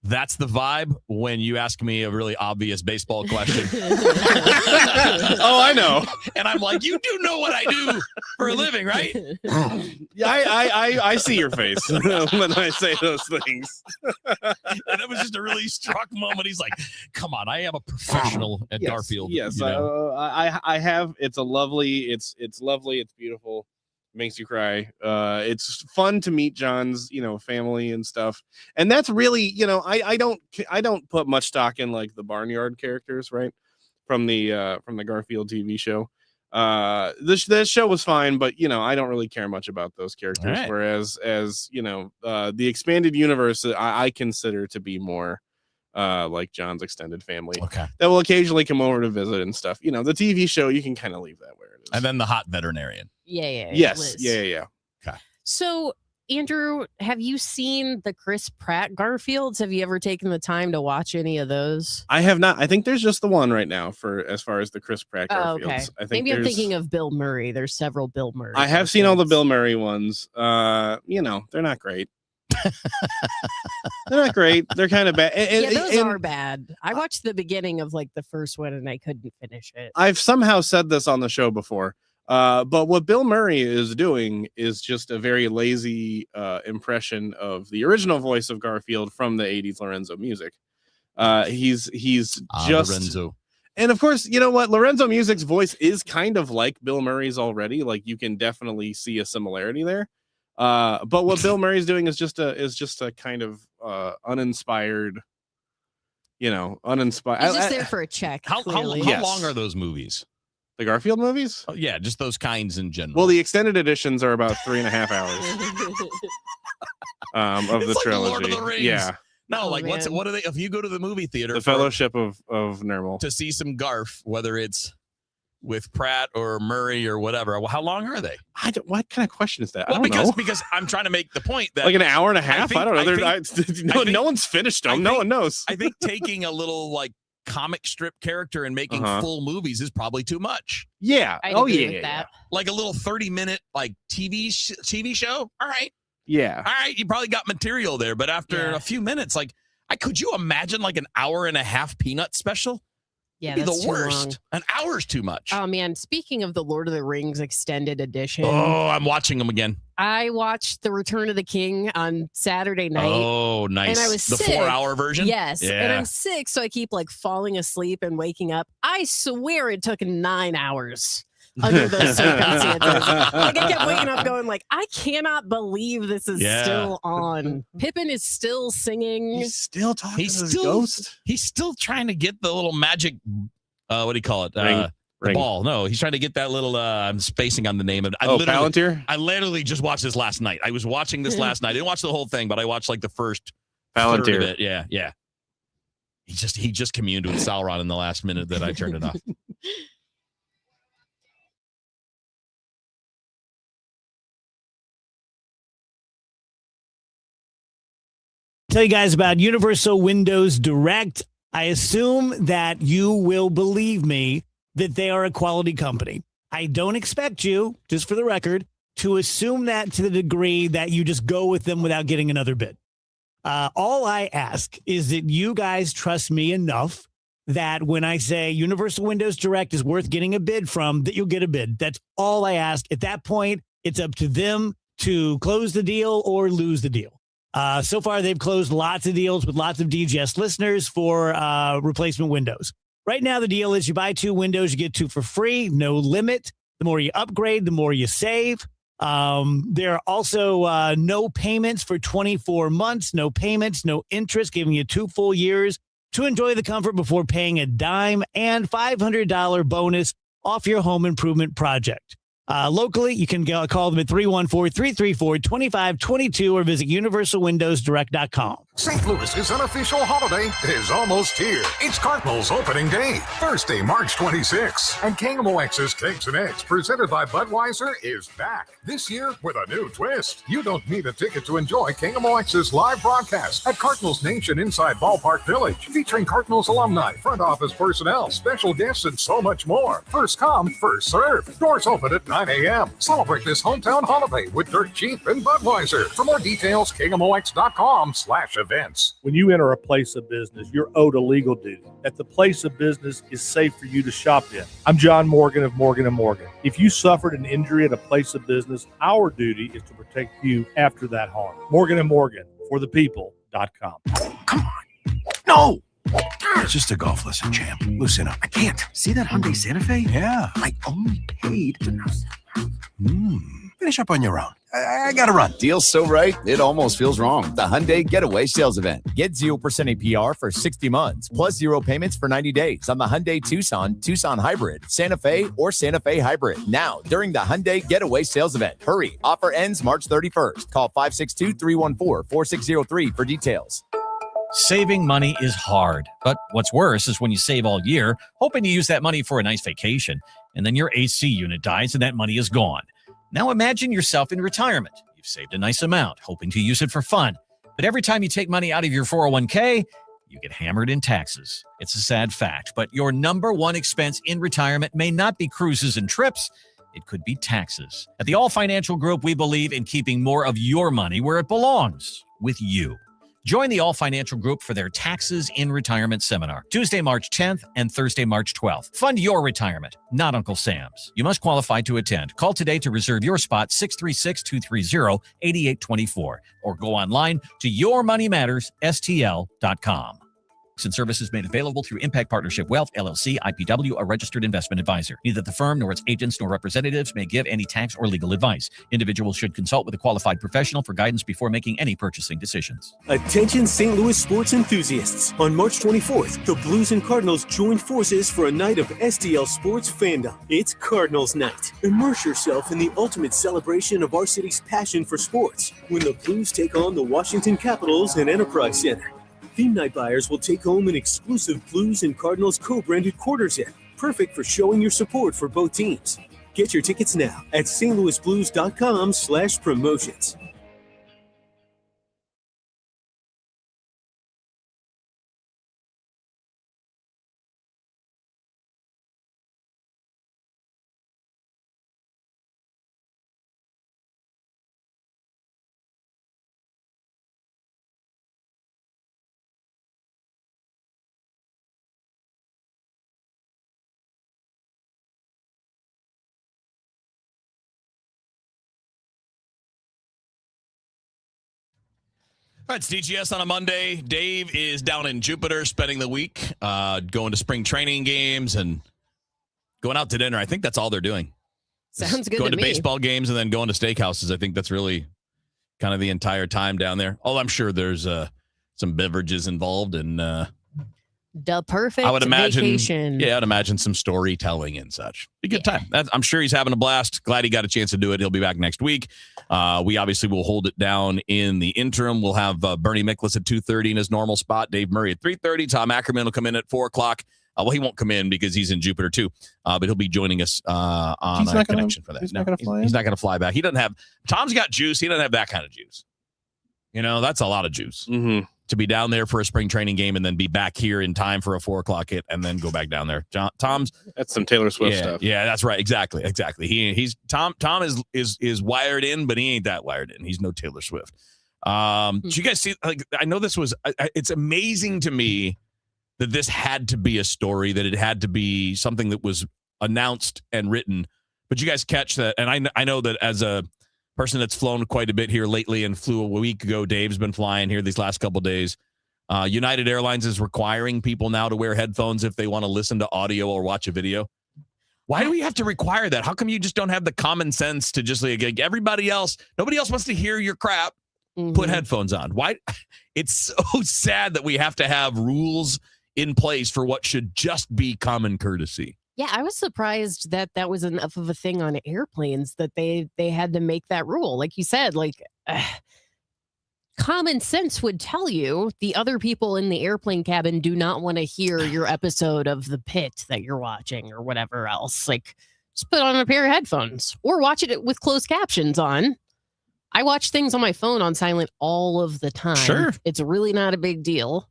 That's the vibe when you ask me a really obvious baseball question. Oh, I know. And I'm like, you do know what I do for a living, right? Yeah, I see your face when I say those things. And it was just a really struck moment. He's like, come on, I am a professional at Garfield. Yes, you know? I have. It's a lovely. It's lovely. It's beautiful. Makes you cry. It's fun to meet John's, family and stuff. And that's really, I don't put much stock in like the barnyard characters, right? From the Garfield TV show. This show was fine, but I don't really care much about those characters. Right. Whereas the expanded universe, I consider to be more like John's extended family. Okay. That will occasionally come over to visit and stuff. The TV show, you can kind of leave that where it is. And then the hot veterinarian. Yeah. Yes. Liz. Yeah. Okay. So, Andrew, have you seen the Chris Pratt Garfields? Have you ever taken the time to watch any of those? I have not. I think there's just the one right now as far as the Chris Pratt Garfields. Okay. I think Maybe I'm thinking of Bill Murray. There's several Bill Murray. I have seen all the Bill Murray ones. They're not great. They're not great. They're kind of bad. Those are bad. I watched the beginning of like the first one and I couldn't finish it. I've somehow said this on the show before. But what Bill Murray is doing is just a very lazy impression of the original voice of Garfield from the 80s Lorenzo music. He's just Lorenzo. And of course, you know what? Lorenzo Music's voice is kind of like Bill Murray's already. Like you can definitely see a similarity there. But what Bill Murray's doing is just a kind of uninspired, uninspired. He's just there for a check. How long are those movies? The Garfield movies? Oh, yeah, just those kinds in general. Well, the extended editions are about 3.5 hours of the trilogy. Lord of the Rings. Yeah. No, what are they? If you go to the movie theater, The Fellowship of Nermal, to see some Garf, whether it's with Pratt or Murray or whatever, how long are they? What kind of question is that? Well, I don't know. because I'm trying to make the point that like an hour and a half. I don't know. No one's finished them. No one knows. I think taking a little like comic strip character and making full movies is probably too much. Yeah. I'd agree with that. Like a little 30-minute like TV show. All right. Yeah. All right. You probably got material there, but after a few minutes, could you imagine like an hour and a half Peanut special? Yeah, It'd be that's the too worst. long. An hour's too much. Oh man, speaking of the Lord of the Rings extended edition. Oh, I'm watching them again. I watched The Return of the King on Saturday night. Oh, nice. And I was the sick. 4-hour version? Yes. Yeah. And I'm sick, so I keep like falling asleep and waking up. I swear it took 9 hours under those circumstances. Like I kept waking up going like, I cannot believe this is still on. Pippin is still singing. He's still talking He's to his still ghost. He's still trying to get the little magic what do you call it? Ring. The ball. No, he's trying to get that little I'm spacing on the name of it. Palantir? I literally just watched this last night. I was watching this last night. I didn't watch the whole thing, but I watched like the first third of Palantir. it. Yeah. He just communed with Sauron in the last minute that I turned it off. Tell you guys about Universal Windows Direct. I assume that you will believe me that they are a quality company. I don't expect you, just for the record, to assume that to the degree that you just go with them without getting another bid. All I ask is that you guys trust me enough that when I say Universal Windows Direct is worth getting a bid from, that you'll get a bid. That's all I ask. At that point, it's up to them to close the deal or lose the deal. So far, they've closed lots of deals with lots of DGS listeners for replacement windows. Right now, the deal is you buy 2 windows, you get 2 for free, no limit. The more you upgrade, the more you save. There are also no payments for 24 months, no payments, no interest, giving you 2 full years to enjoy the comfort before paying a dime, and $500 bonus off your home improvement project. Locally, you can call them at 314-334-2522 or visit universalwindowsdirect.com. St. Louis's unofficial holiday is almost here. It's Cardinals opening day, Thursday, March 26th. And KMOX's Cakes and Eggs, presented by Budweiser, is back. This year with a new twist. You don't need a ticket to enjoy KMOX's live broadcast at Cardinals Nation inside Ballpark Village, featuring Cardinals alumni, front office personnel, special guests, and so much more. First come, first serve. Doors open at 9 a.m. Celebrate this hometown holiday with Dirt Cheap and Budweiser. For more details, KMOX.com/events. events. When you enter a place of business, you're owed a legal duty that the place of business is safe for you to shop in. I'm John Morgan of Morgan & Morgan. If you suffered an injury at a place of business, our duty is to protect you after that harm. Morgan & Morgan, for the people.com. No! It's just a golf lesson, champ. Loosen up. I can't. See that Hyundai Santa Fe? Yeah. I only paid. Finish up on your own. I gotta run. Deal's so right, it almost feels wrong. The Hyundai Getaway Sales Event. Get 0% APR for 60 months, plus 0 payments for 90 days on the Hyundai Tucson, Tucson Hybrid, Santa Fe, or Santa Fe Hybrid. Now, during the Hyundai Getaway Sales Event. Hurry. Offer ends March 31st. Call 562-314-4603 for details. Saving money is hard, but what's worse is when you save all year, hoping to use that money for a nice vacation, and then your AC unit dies and that money is gone. Now imagine yourself in retirement. You've saved a nice amount, hoping to use it for fun. But every time you take money out of your 401k, you get hammered in taxes. It's a sad fact, but your number one expense in retirement may not be cruises and trips. It could be taxes. At the All Financial Group, we believe in keeping more of your money where it belongs, with you. Join the All Financial Group for their Taxes in Retirement Seminar, Tuesday, March 10th and Thursday, March 12th. Fund your retirement, not Uncle Sam's. You must qualify to attend. Call today to reserve your spot, 636-230-8824, or go online to yourmoneymattersstl.com. And services made available through Impact Partnership Wealth, LLC, IPW, a registered investment advisor. Neither the firm nor its agents nor representatives may give any tax or legal advice. Individuals should consult with a qualified professional for guidance before making any purchasing decisions. Attention St. Louis sports enthusiasts. On March 24th, the Blues and Cardinals join forces for a night of STL sports fandom. It's Cardinals night. Immerse yourself in the ultimate celebration of our city's passion for sports when the Blues take on the Washington Capitals and Enterprise Center. Theme night buyers will take home an exclusive Blues and Cardinals co-branded quarter set, perfect for showing your support for both teams. Get your tickets now at stlouisblues.com/promotions. All right, it's DGS on a Monday. Dave is down in Jupiter spending the week, going to spring training games and going out to dinner. I think that's all they're doing. Sounds good going to to me. baseball games and then going to steakhouses. I think that's really kind of the entire time down there. Oh, I'm sure there's some beverages involved and The perfect I would imagine, vacation. yeah, I'd imagine some storytelling and such. Be a good time. I'm sure he's having a blast. Glad he got a chance to do it. He'll be back next week. We obviously will hold it down in the interim. We'll have Bernie Miklas at 2:30 in his normal spot. Dave Murray at 3:30. Tom Ackerman will come in at 4 o'clock. Well, he won't come in because he's in Jupiter too, but he'll be joining us on a connection for that. He's not going to fly. He's not going to fly back. He doesn't have. Tom's got juice. He doesn't have that kind of juice. You know, that's a lot of juice. Mm-hmm. To be down there for a spring training game and then be back here in time for a 4 o'clock hit and then go back down there. Tom's that's some Taylor Swift yeah, stuff. Yeah, that's right. Exactly. He's Tom is wired in, but he ain't that wired in. He's no Taylor Swift. Did you guys see? Like, I know this was. It's amazing to me that this had to be a story. That it had to be something that was announced and written. But you guys catch that? And I know that as a person that's flown quite a bit here lately and flew a week ago. Dave's been flying here these last couple of days. United Airlines is requiring people now to wear headphones if they want to listen to audio or watch a video. Why do we have to require that? How come you just don't have the common sense to just like everybody else? Nobody else wants to hear your crap. Put headphones on. Why? It's so sad that we have to have rules in place for what should just be common courtesy. Yeah, I was surprised that that was enough of a thing on airplanes that they had to make that rule. Like you said, like common sense would tell you the other people in the airplane cabin do not want to hear your episode of The Pit that you're watching or whatever else. Like, just put on a pair of headphones or watch it with closed captions on. I watch things on my phone on silent all of the time. Sure. It's really not a big deal.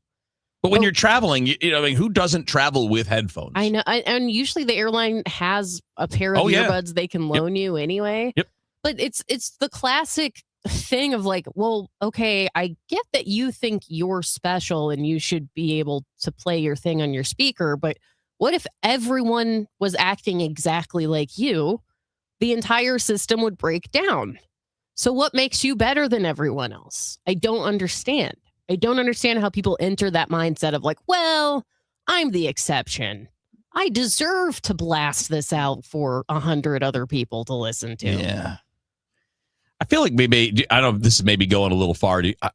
But when you're traveling, you know, I mean, who doesn't travel with headphones? I know. And usually the airline has a pair of earbuds they can loan you anyway. Yep. But it's the classic thing of like, well, okay, I get that you think you're special and you should be able to play your thing on your speaker, but what if everyone was acting exactly like you? The entire system would break down. So what makes you better than everyone else? I don't understand. I don't understand how people enter that mindset of like, well, I'm the exception. I deserve to blast this out for 100 other people to listen to. Yeah. I feel like maybe, I don't know, this is maybe going a little far. I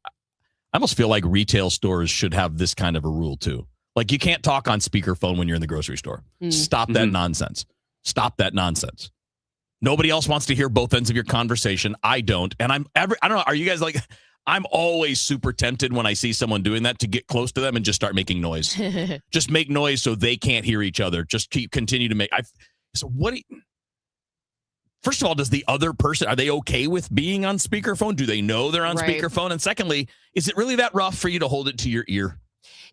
almost feel like retail stores should have this kind of a rule too. Like, you can't talk on speakerphone when you're in the grocery store. Stop that nonsense. Stop that nonsense. Nobody else wants to hear both ends of your conversation. I don't. And I don't know. Are you guys like, I'm always super tempted when I see someone doing that to get close to them and just start making noise. Just make noise so they can't hear each other. Just continue to make. So what? First of all, does the other person, are they okay with being on speakerphone? Do they know they're on speakerphone? And secondly, is it really that rough for you to hold it to your ear?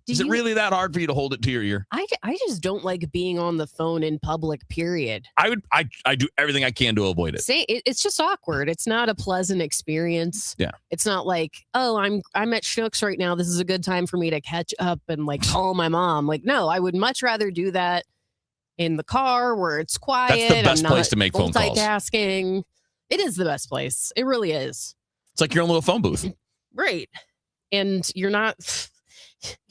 Is it really that hard for you to hold it to your ear? I just don't like being on the phone in public, period. I do everything I can to avoid it. It's just awkward. It's not a pleasant experience. Yeah. It's not like, oh, I'm at Schnucks right now. This is a good time for me to catch up and like call my mom. Like, no, I would much rather do that in the car where it's quiet. That's the best place to make phone calls. Multitasking. It is the best place. It really is. It's like your own little phone booth. Right. And you're not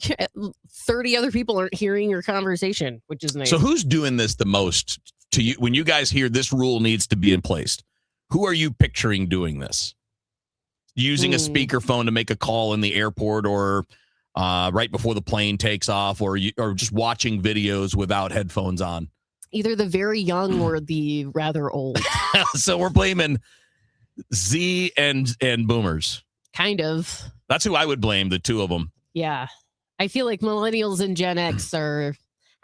30 other people aren't hearing your conversation, which is nice. So who's doing this the most to you when you guys hear this rule needs to be in place? Who are you picturing doing this? Using a speakerphone to make a call in the airport or right before the plane takes off, or just watching videos without headphones on? Either the very young or the rather old. So we're blaming Z and boomers. Kind of. That's who I would blame, the two of them. Yeah. I feel like millennials and Gen X are,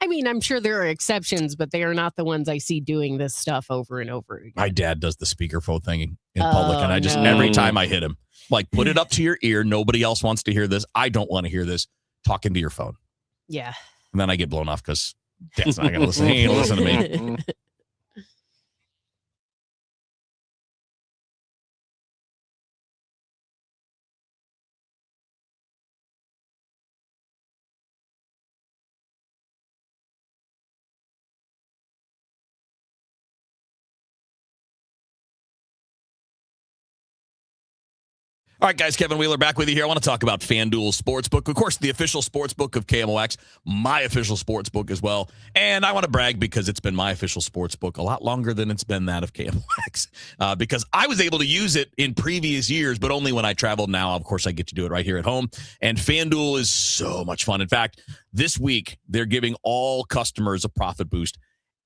I mean, I'm sure there are exceptions, but they are not the ones I see doing this stuff over and over again. My dad does the speakerphone thing in public, and I just, every time I hit him, like, put it up to your ear. Nobody else wants to hear this. I don't want to hear this. Talking to your phone. Yeah. And then I get blown off because Dad's not going to listen. He ain't listen to me. All right, guys, Kevin Wheeler back with you here. I want to talk about FanDuel Sportsbook. Of course, the official sportsbook of KMOX, my official sportsbook as well. And I want to brag because it's been my official sportsbook a lot longer than it's been that of KMOX. Because I was able to use it in previous years, but only when I traveled. Now, of course, I get to do it right here at home. And FanDuel is so much fun. In fact, this week, they're giving all customers a profit boost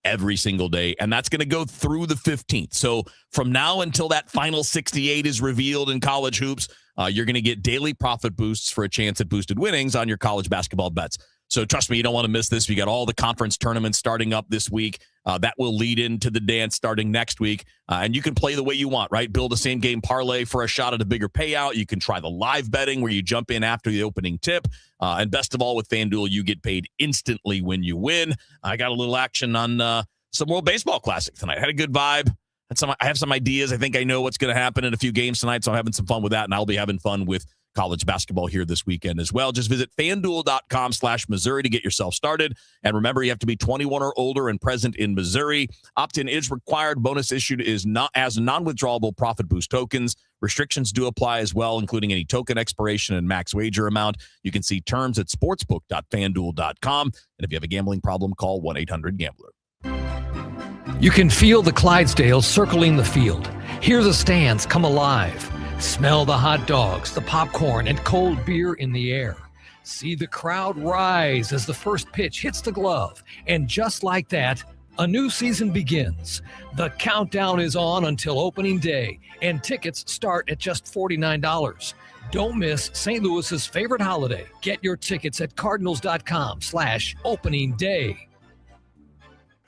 every single day, and that's going to go through the 15th. So from now until that final 68 is revealed in college hoops, you're going to get daily profit boosts for a chance at boosted winnings on your college basketball bets. So trust me, you don't want to miss this. We got all the conference tournaments starting up this week. That will lead into the dance starting next week. And you can play the way you want, right? Build a same-game parlay for a shot at a bigger payout. You can try the live betting where you jump in after the opening tip. And best of all, with FanDuel, you get paid instantly when you win. I got a little action on some World Baseball Classic tonight. Had a good vibe. I have some ideas. I think I know what's going to happen in a few games tonight, so I'm having some fun with that, and I'll be having fun with college basketball here this weekend as well. Just visit FanDuel.com/Missouri to get yourself started. And remember, you have to be 21 or older and present in Missouri. Opt-in is required. Bonus issued is not as non-withdrawable profit boost tokens. Restrictions do apply as well, including any token expiration and max wager amount. You can see terms at sportsbook.fanduel.com. And if you have a gambling problem, call 1-800-GAMBLER. You can feel the Clydesdales circling the field. Hear the stands come alive. Smell the hot dogs, the popcorn, and cold beer in the air. See the crowd rise as the first pitch hits the glove. And just like that, a new season begins. The countdown is on until opening day, and tickets start at just $49. Don't miss St. Louis's favorite holiday. Get your tickets at cardinals.com/opening day.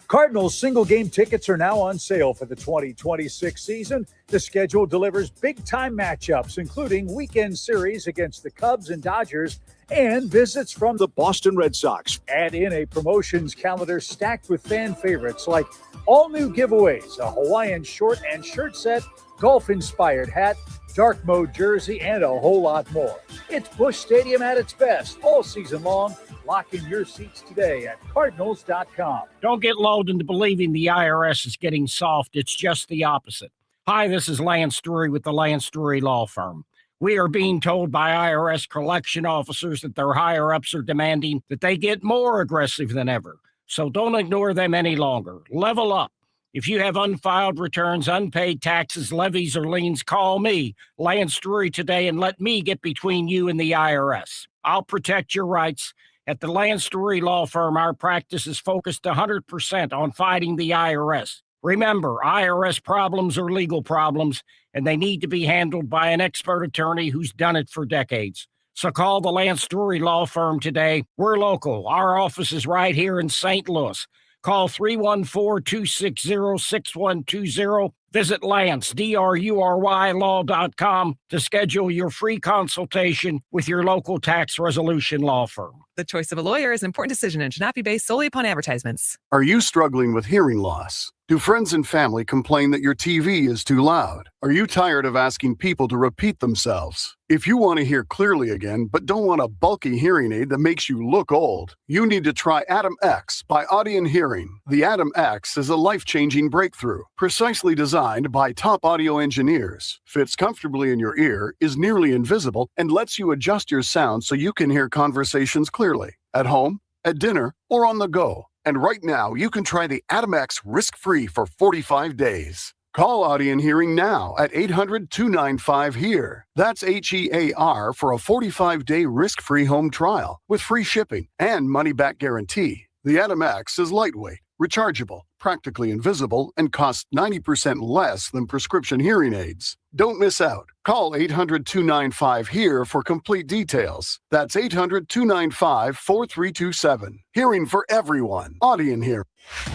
Cardinals single-game tickets are now on sale for the 2026 season. The schedule delivers big-time matchups, including weekend series against the Cubs and Dodgers, and visits from the Boston Red Sox. Add in a promotions calendar stacked with fan favorites like all-new giveaways, a Hawaiian short and shirt set, golf-inspired hat, dark mode jersey, and a whole lot more. It's Busch Stadium at its best all season long. Lock in your seats today at Cardinals.com. Don't get lulled into believing the IRS is getting soft. It's just the opposite. Hi, this is Lance Drury with the Lance Drury Law Firm. We are being told by IRS collection officers that their higher-ups are demanding that they get more aggressive than ever. So don't ignore them any longer. Level up. If you have unfiled returns, unpaid taxes, levies, or liens, call me, Lance Drury, today and let me get between you and the IRS. I'll protect your rights. At the Lance Drury Law Firm, our practice is focused 100% on fighting the IRS. Remember, IRS problems are legal problems, and they need to be handled by an expert attorney who's done it for decades. So call the Lance Drury Law Firm today. We're local. Our office is right here in St. Louis. Call 314-260-6120. Visit Lance, DRURY law.com to schedule your free consultation with your local tax resolution law firm. The choice of a lawyer is an important decision and should not be based solely upon advertisements. Are you struggling with hearing loss? Do friends and family complain that your TV is too loud? Are you tired of asking people to repeat themselves? If you want to hear clearly again, but don't want a bulky hearing aid that makes you look old, you need to try Atom X by Audion Hearing. The Atom X is a life-changing breakthrough, precisely designed by top audio engineers, fits comfortably in your ear, is nearly invisible, and lets you adjust your sound so you can hear conversations clearly, at home, at dinner, or on the go. And right now, you can try the Atom X risk-free for 45 days. Call Audion Hearing now at 800-295-HEAR. That's HEAR for a 45-day risk-free home trial with free shipping and money-back guarantee. The Atom X is lightweight, rechargeable, practically invisible, and costs 90% less than prescription hearing aids. Don't miss out. Call 800-295-HEAR for complete details. That's 800-295-4327. Hearing for everyone. Audion Hearing.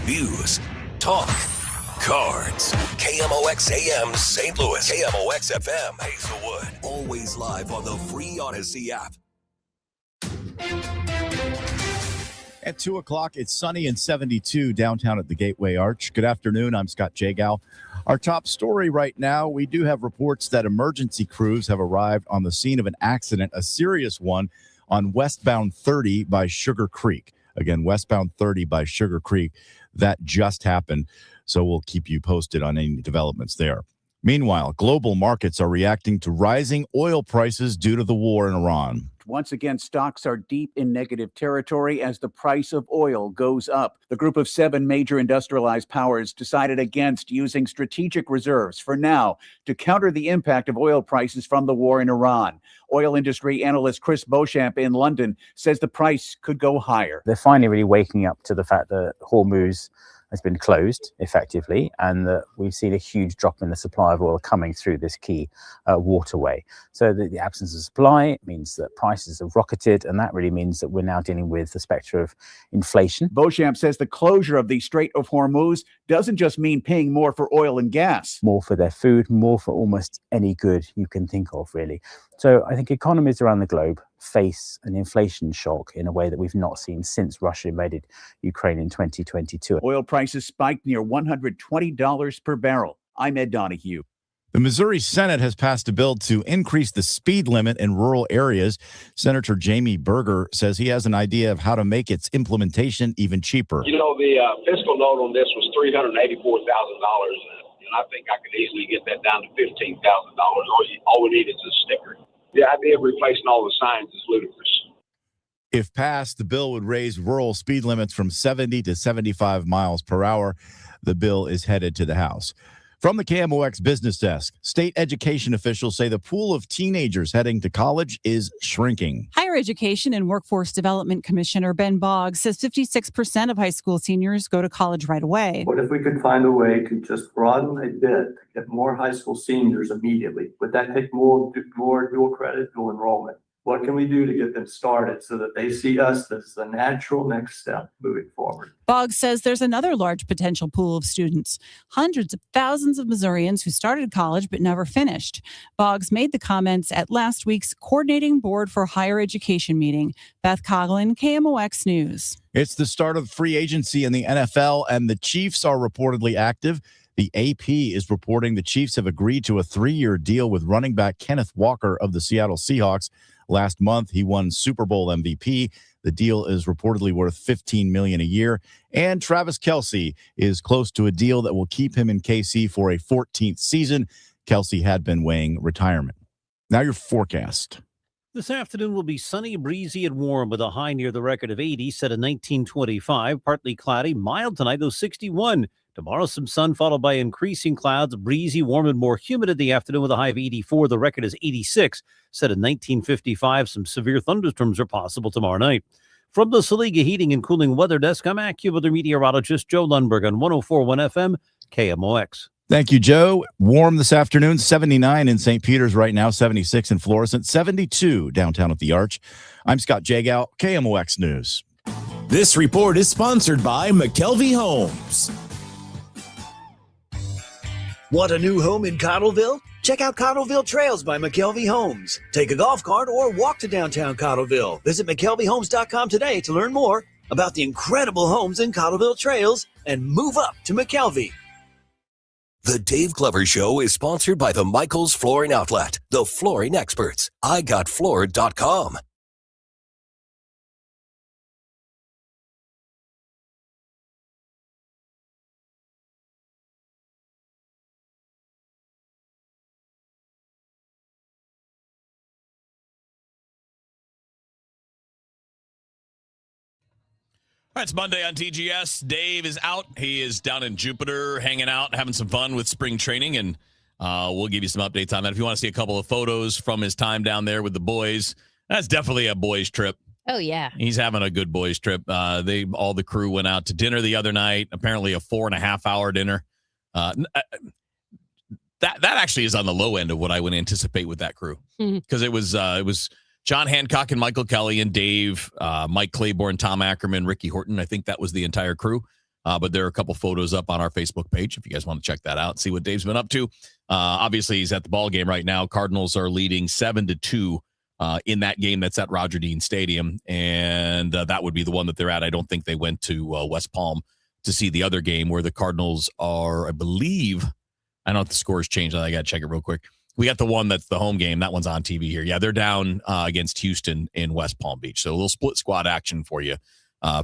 News, talk, cards. KMOX AM St. Louis. KMOX FM Hazelwood. Always live on the free Odyssey app. At 2 o'clock, it's sunny and 72 downtown at the Gateway Arch. Good afternoon. I'm Scott Jagow. Our top story right now, we do have reports that emergency crews have arrived on the scene of an accident, a serious one, on westbound 30 by Sugar Creek. Again, westbound 30 by Sugar Creek. That just happened, so we'll keep you posted on any developments there. Meanwhile, global markets are reacting to rising oil prices due to the war in Iran. Once again, stocks are deep in negative territory as the price of oil goes up. The group of 7 major industrialized powers decided against using strategic reserves for now to counter the impact of oil prices from the war in Iran. Oil industry analyst Chris Beauchamp in London says the price could go higher. They're finally really waking up to the fact that Hormuz has been closed effectively, and that we've seen a huge drop in the supply of oil coming through this key waterway. So the absence of supply means that prices have rocketed, and that really means that we're now dealing with the specter of inflation. Beauchamp says the closure of the Strait of Hormuz doesn't just mean paying more for oil and gas. More for their food, more for almost any good you can think of, really. So I think economies around the globe face an inflation shock in a way that we've not seen since Russia invaded Ukraine in 2022. Oil prices spiked near $120 per barrel. I'm Ed Donahue. The Missouri Senate has passed a bill to increase the speed limit in rural areas. Senator Jamie Berger says he has an idea of how to make its implementation even cheaper. You know, the fiscal note on this was $384,000, and I think I could easily get that down to $15,000. All we need is a sticker. The idea of replacing all the signs is ludicrous. If passed, the bill would raise rural speed limits from 70 to 75 miles per hour. The bill is headed to the House. From the KMOX Business Desk, state education officials say the pool of teenagers heading to college is shrinking. Higher Education and Workforce Development Commissioner Ben Boggs says 56% of high school seniors go to college right away. What if we could find a way to just broaden a bit, to get more high school seniors immediately? Would that take more dual credit, dual enrollment? What can we do to get them started so that they see us as the natural next step moving forward? Boggs says there's another large potential pool of students, hundreds of thousands of Missourians who started college but never finished. Boggs made the comments at last week's Coordinating Board for Higher Education meeting. Beth Coughlin, KMOX News. It's the start of free agency in the NFL, and the Chiefs are reportedly active. The AP is reporting the Chiefs have agreed to a 3-year deal with running back Kenneth Walker of the Seattle Seahawks. Last month, he won Super Bowl MVP. The deal is reportedly worth $15 million a year. And Travis Kelce is close to a deal that will keep him in KC for a 14th season. Kelce had been weighing retirement. Now your forecast. This afternoon will be sunny, breezy, and warm with a high near the record of 80 set at 1925. Partly cloudy, mild tonight, though 61. Tomorrow, some sun followed by increasing clouds, breezy, warm, and more humid in the afternoon with a high of 84. The record is 86 set at 1955. Some severe thunderstorms are possible tomorrow night. From the Saliga Heating and Cooling Weather Desk, I'm AccuWeather meteorologist Joe Lundberg on 104.1 FM KMOX. Thank you, Joe. Warm this afternoon, 79 in St. Peter's right now, 76 in Florissant, 72 downtown at the Arch. I'm Scott Jagow, KMOX News. This report is sponsored by McKelvey Homes. Want a new home in Cottleville? Check out Cottleville Trails by McKelvey Homes. Take a golf cart or walk to downtown Cottleville. Visit McKelveyHomes.com today to learn more about the incredible homes in Cottleville Trails and move up to McKelvey. The Dave Glover Show is sponsored by the Michaels Flooring Outlet, the flooring experts. IGotFloored.com. All right, it's Monday on TGS. Dave is out. He is down in Jupiter, hanging out, having some fun with spring training, and we'll give you some updates on that. If you want to see a couple of photos from his time down there with the boys, that's definitely a boys' trip. Oh, yeah. He's having a good boys' trip. All the crew went out to dinner the other night, apparently a 4.5-hour dinner. That actually is on the low end of what I would anticipate with that crew, because it was John Hancock and Michael Kelly and Dave, Mike Claiborne, Tom Ackerman, Ricky Horton. I think that was the entire crew. But there are a couple photos up on our Facebook page if you guys want to check that out, see what Dave's been up to. Obviously, he's at the ball game right now. Cardinals are leading 7-2 in that game that's at Roger Dean Stadium, and that would be the one that they're at. I don't think they went to West Palm to see the other game where the Cardinals are, I believe. I don't know if the scores changed. I got to check it real quick. We got the one that's the home game. That one's on TV here. Yeah, they're down against Houston in West Palm Beach. So a little split squad action for you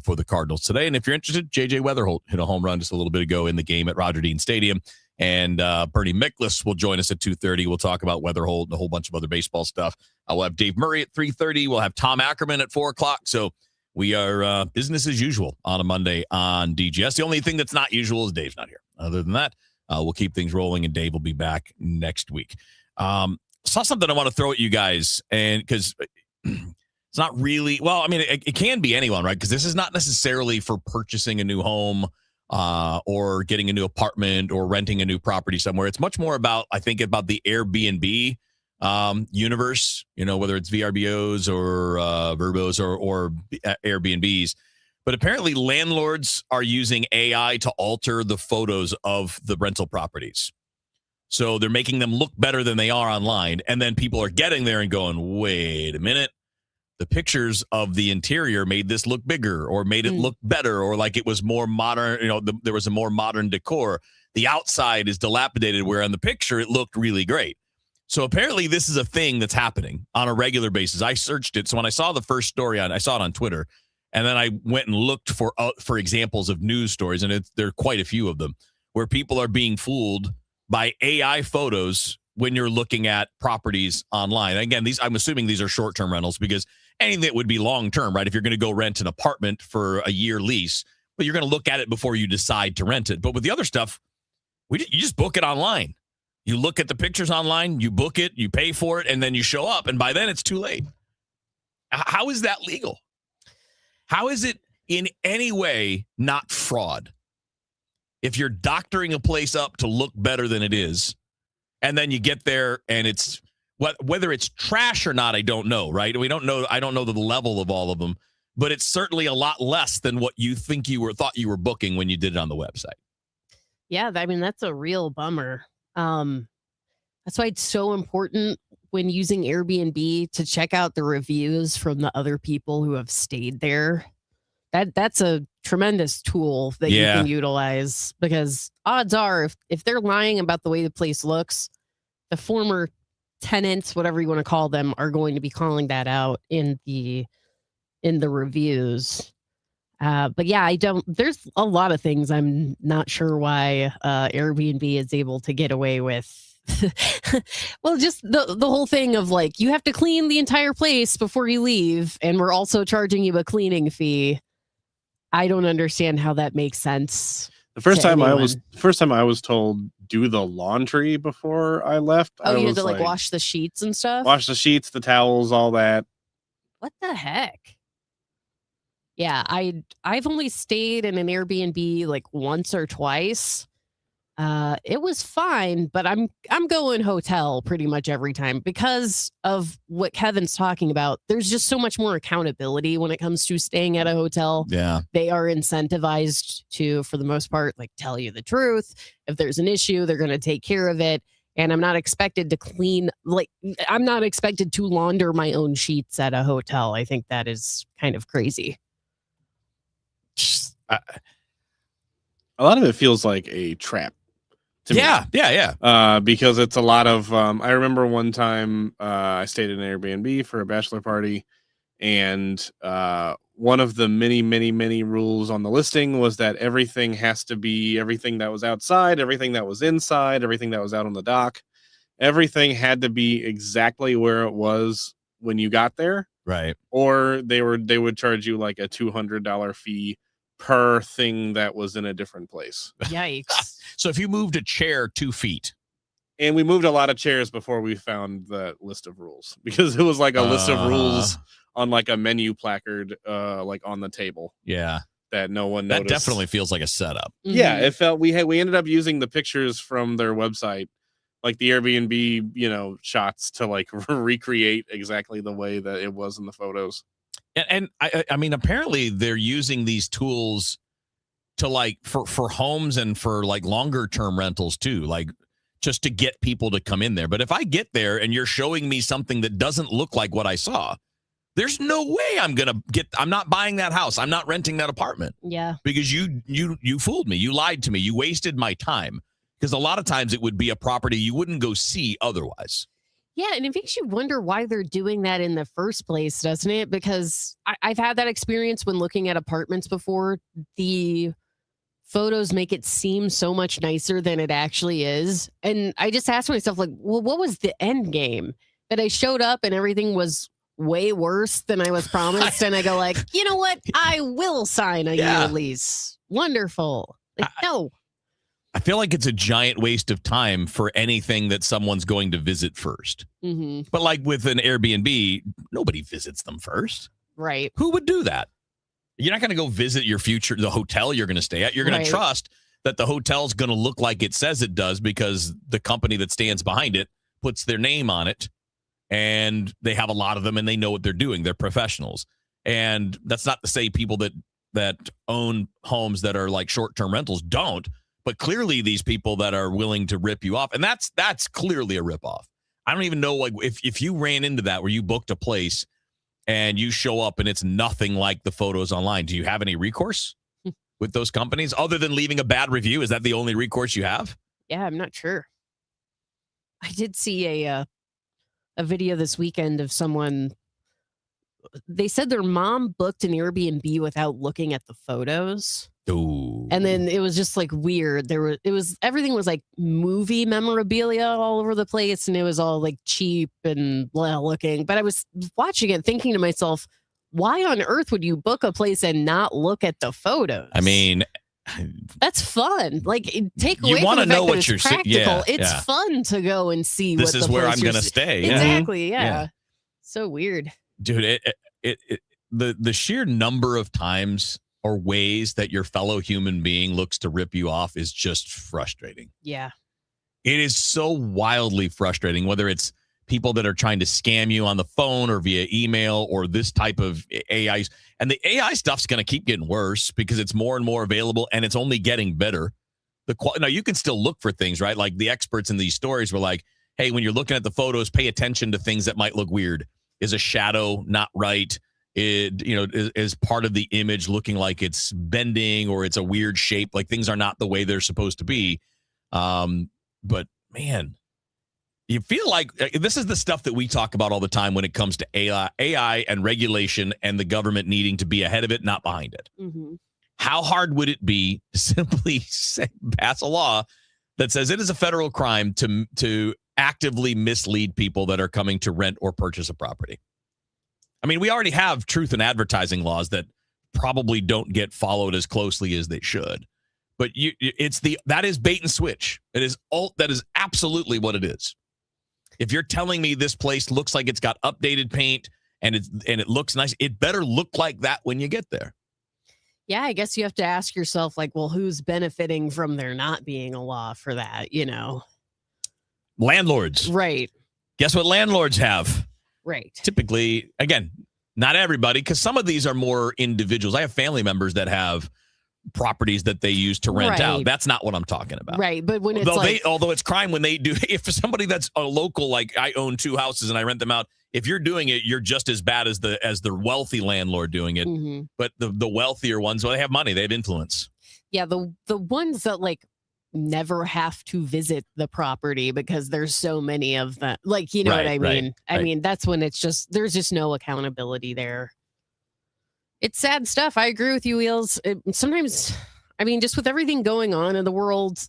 for the Cardinals today. And if you're interested, J.J. Weatherholt hit a home run just a little bit ago in the game at Roger Dean Stadium. And Bernie Miklas will join us at 2:30. We'll talk about Weatherholt and a whole bunch of other baseball stuff. We'll have Dave Murray at 3:30. We'll have Tom Ackerman at 4 o'clock. So we are business as usual on a Monday on DGS. The only thing that's not usual is Dave's not here. Other than that, we'll keep things rolling, and Dave will be back next week. Saw something I want to throw at you guys, and because it's not really, well, I mean, it can be anyone, right? Because this is not necessarily for purchasing a new home or getting a new apartment or renting a new property somewhere. It's much more about, I think, about the Airbnb universe, whether it's VRBOs or Verbos or Airbnbs. But apparently landlords are using AI to alter the photos of the rental properties. So they're making them look better than they are online. And then people are getting there and going, wait a minute. The pictures of the interior made this look bigger or made it look better, or like it was more modern. There was a more modern decor. The outside is dilapidated, where on the picture it looked really great. So apparently this is a thing that's happening on a regular basis. I searched it. So when I saw the first story, I saw it on Twitter, and then I went and looked for examples of news stories, and there are quite a few of them where people are being fooled by AI photos when you're looking at properties online. Again, I'm assuming these are short-term rentals, because anything that would be long-term, right? If you're going to go rent an apartment for a year lease, but you're going to look at it before you decide to rent it. But with the other stuff, you just book it online. You look at the pictures online, you book it, you pay for it, and then you show up. And by then it's too late. How is that legal? How is it in any way not fraud? If you're doctoring a place up to look better than it is, and then you get there and it's whether it's trash or not, I don't know, right? We don't know. I don't know the level of all of them, but it's certainly a lot less than what you thought you were booking when you did it on the website. Yeah, I mean, that's a real bummer. That's why it's so important when using Airbnb to check out the reviews from the other people who have stayed there. That's a tremendous tool that you Yeah. can utilize, because odds are if they're lying about the way the place looks, the former tenants, whatever you want to call them, are going to be calling that out in the reviews. But yeah, there's a lot of things I'm not sure why Airbnb is able to get away with. Well, just the whole thing of like, you have to clean the entire place before you leave, and we're also charging you a cleaning fee. I don't understand how that makes sense. The first to time anyone. I was told do the laundry before I left. Oh, I you had was to like wash the sheets and stuff? wash the sheets, the towels, all that. What the heck? Yeah, I've only stayed in an Airbnb like once or twice. It was fine, but I'm going hotel pretty much every time because of what Kevin's talking about. There's just so much more accountability when it comes to staying at a hotel. Yeah. They are incentivized to, for the most part, like tell you the truth. If there's an issue, they're going to take care of it. And I'm not expected to I'm not expected to launder my own sheets at a hotel. I think that is kind of crazy. A lot of it feels like a trap. To me. Yeah. Because it's a lot of. I remember one time I stayed in an Airbnb for a bachelor party, and one of the many rules on the listing was that everything has to be everything that was outside, everything that was inside, everything that was out on the dock. Everything had to be exactly where it was when you got there, right? Or they would charge you like a $200 fee per thing that was in a different place. Yikes. So if you moved a chair 2 feet. And we moved a lot of chairs before we found the list of rules, because it was like a list of rules on like a menu placard, like on the table. Yeah. That no one That noticed. definitely feels like a setup. Yeah, it felt we ended up using the pictures from their website, like the Airbnb, shots to like recreate exactly the way that it was in the photos. And I mean, apparently they're using these tools to like for homes and for like longer term rentals too, like just to get people to come in there. But if I get there and you're showing me something that doesn't look like what I saw, there's no way I'm not buying that house. I'm not renting that apartment. Yeah. Because you fooled me. You lied to me. You wasted my time. Because a lot of times it would be a property you wouldn't go see otherwise. Yeah, and it makes you wonder why they're doing that in the first place, doesn't it? Because I've had that experience when looking at apartments before. The photos make it seem so much nicer than it actually is. And I just asked myself, like, well, what was the end game? That I showed up and everything was way worse than I was promised. And I go like, you know what? I will sign a year lease. Wonderful. Like, no. I feel like it's a giant waste of time for anything that someone's going to visit first. Mm-hmm. But like with an Airbnb, nobody visits them first. Right. Who would do that? You're not going to go visit the hotel you're going to stay at. You're going to trust that the hotel's going to look like it says it does because the company that stands behind it puts their name on it, and they have a lot of them and they know what they're doing. They're professionals. And that's not to say people that own homes that are like short-term rentals don't. But clearly these people that are willing to rip you off, and that's clearly a ripoff. I don't even know, like, if you ran into that where you booked a place and you show up and it's nothing like the photos online, do you have any recourse with those companies other than leaving a bad review? Is that the only recourse you have? Yeah, I'm not sure. I did see a video this weekend of someone. They said their mom booked an Airbnb without looking at the photos. Ooh. And then it was just like weird. Everything was like movie memorabilia all over the place, and it was all like cheap and blah looking. But I was watching it thinking to myself, why on earth would you book a place and not look at the photos? I mean, that's fun. Like, take you away want to from the know fact what that you're it's seeing. practical. Yeah, It's fun to go and see this what is the where place I'm you're going to stay. Exactly. Yeah. So weird. Dude, the sheer number of times or ways that your fellow human being looks to rip you off is just frustrating. Yeah. It is so wildly frustrating, whether it's people that are trying to scam you on the phone or via email or this type of AI. And the AI stuff's going to keep getting worse because it's more and more available and it's only getting better. Now, you can still look for things, right? Like the experts in these stories were like, hey, when you're looking at the photos, pay attention to things that might look weird. Is a shadow not right? is part of the image looking like it's bending or it's a weird shape, like things are not the way they're supposed to be. But man, you feel like this is the stuff that we talk about all the time when it comes to AI and regulation and the government needing to be ahead of it, not behind it. Mm-hmm. How hard would it be to simply pass a law that says it is a federal crime to actively mislead people that are coming to rent or purchase a property? I mean, we already have truth in advertising laws that probably don't get followed as closely as they should. But that is bait and switch. That is absolutely what it is. If you're telling me this place looks like it's got updated paint and it looks nice, it better look like that when you get there. Yeah, I guess you have to ask yourself, like, well, who's benefiting from there not being a law for that, Landlords. Right. Guess what landlords have? Right. Typically, again, not everybody, because some of these are more individuals. I have family members that have properties that they use to rent out. That's not what I'm talking about. Right. But when it's although it's crime when they do, if somebody that's a local, like I own 2 houses and I rent them out, if you're doing it, you're just as bad as the wealthy landlord doing it. Mm-hmm. But the wealthier ones, well, they have money, they have influence. Yeah, the ones that never have to visit the property because there's so many of them. Like, you know what I mean? I mean, that's when there's just no accountability there. It's sad stuff. I agree with you, Wheels. Sometimes, I mean, just with everything going on in the world,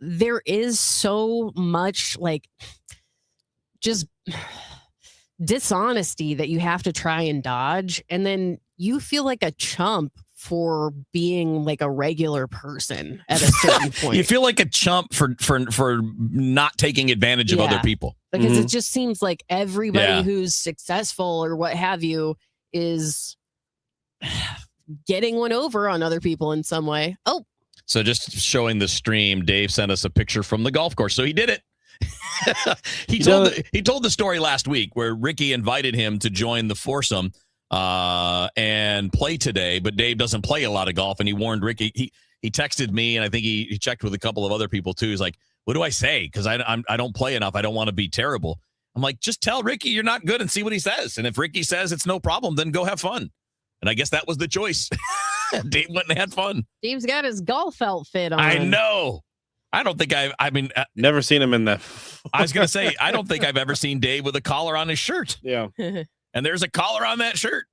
there is so much just dishonesty that you have to try and dodge. And then you feel like a chump for being like a regular person at a certain point. You feel like a chump for not taking advantage of other people. Because it just seems like everybody who's successful or what have you is getting one over on other people in some way. Oh. So just showing the stream, Dave sent us a picture from the golf course. So he did it. He told the story last week where Ricky invited him to join the foursome and play today, but Dave doesn't play a lot of golf, and he warned Ricky. He texted me, and I think he checked with a couple of other people too. He's like, "What do I say? Because I don't play enough. I don't want to be terrible." I'm like, "Just tell Ricky you're not good and see what he says. And if Ricky says it's no problem, then go have fun." And I guess that was the choice. Dave went and had fun. Dave's got his golf outfit on. I know. I don't think never seen him in that. I was going to say, I don't think I've ever seen Dave with a collar on his shirt. Yeah. And there's a collar on that shirt.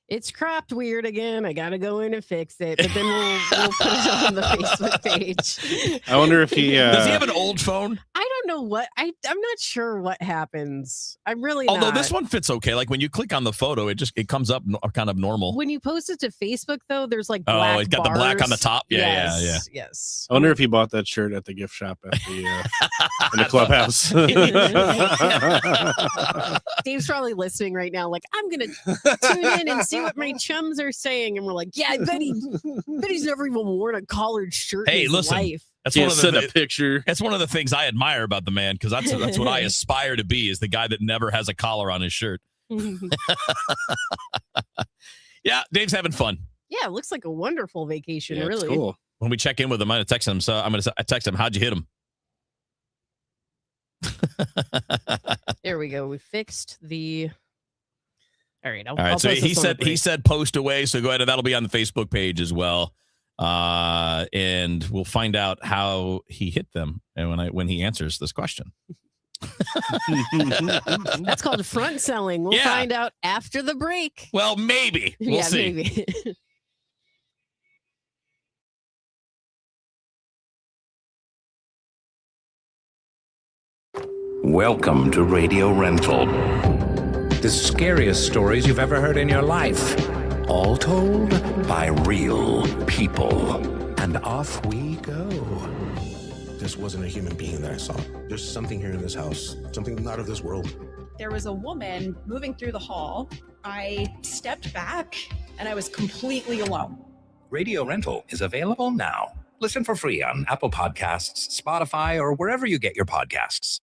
It's cropped weird again. I got to go in and fix it. But then we'll put it on the Facebook page. I wonder if he... Does he have an old phone? I don't know what... I'm not sure what happens. I'm really Although not. This one fits okay. Like when you click on the photo, it comes up kind of normal. When you post it to Facebook, though, there's like black it's got bars. the black on the top. Yeah, Yes. I wonder if he bought that shirt at the gift shop at the in the clubhouse. Dave's probably listening right now. Like, I'm gonna tune in and see what my chums are saying, and we're like, yeah, I bet he's never even worn a collared shirt. Hey, in his listen, life. that's a picture. That's one of the things I admire about the man, because that's what I aspire to be, is the guy that never has a collar on his shirt. Yeah, Dave's having fun. Yeah, it looks like a wonderful vacation. Yeah, really it's cool. When we check in with him, I'm gonna text him. So I'm gonna text him. How'd you hit him? There we go. We fixed the. All right. All right. So he said post away. So go ahead, and that'll be on the Facebook page as well. And we'll find out how he hit them, and when he answers this question. That's called front selling. We'll find out after the break. Well, maybe. We'll see. Maybe. Welcome to Radio Rental. The scariest stories you've ever heard in your life. All told by real people. And off we go. This wasn't a human being that I saw. There's something here in this house, something not of this world. There was a woman moving through the hall. I stepped back and I was completely alone. Radio Rental is available now. Listen for free on Apple Podcasts, Spotify, or wherever you get your podcasts.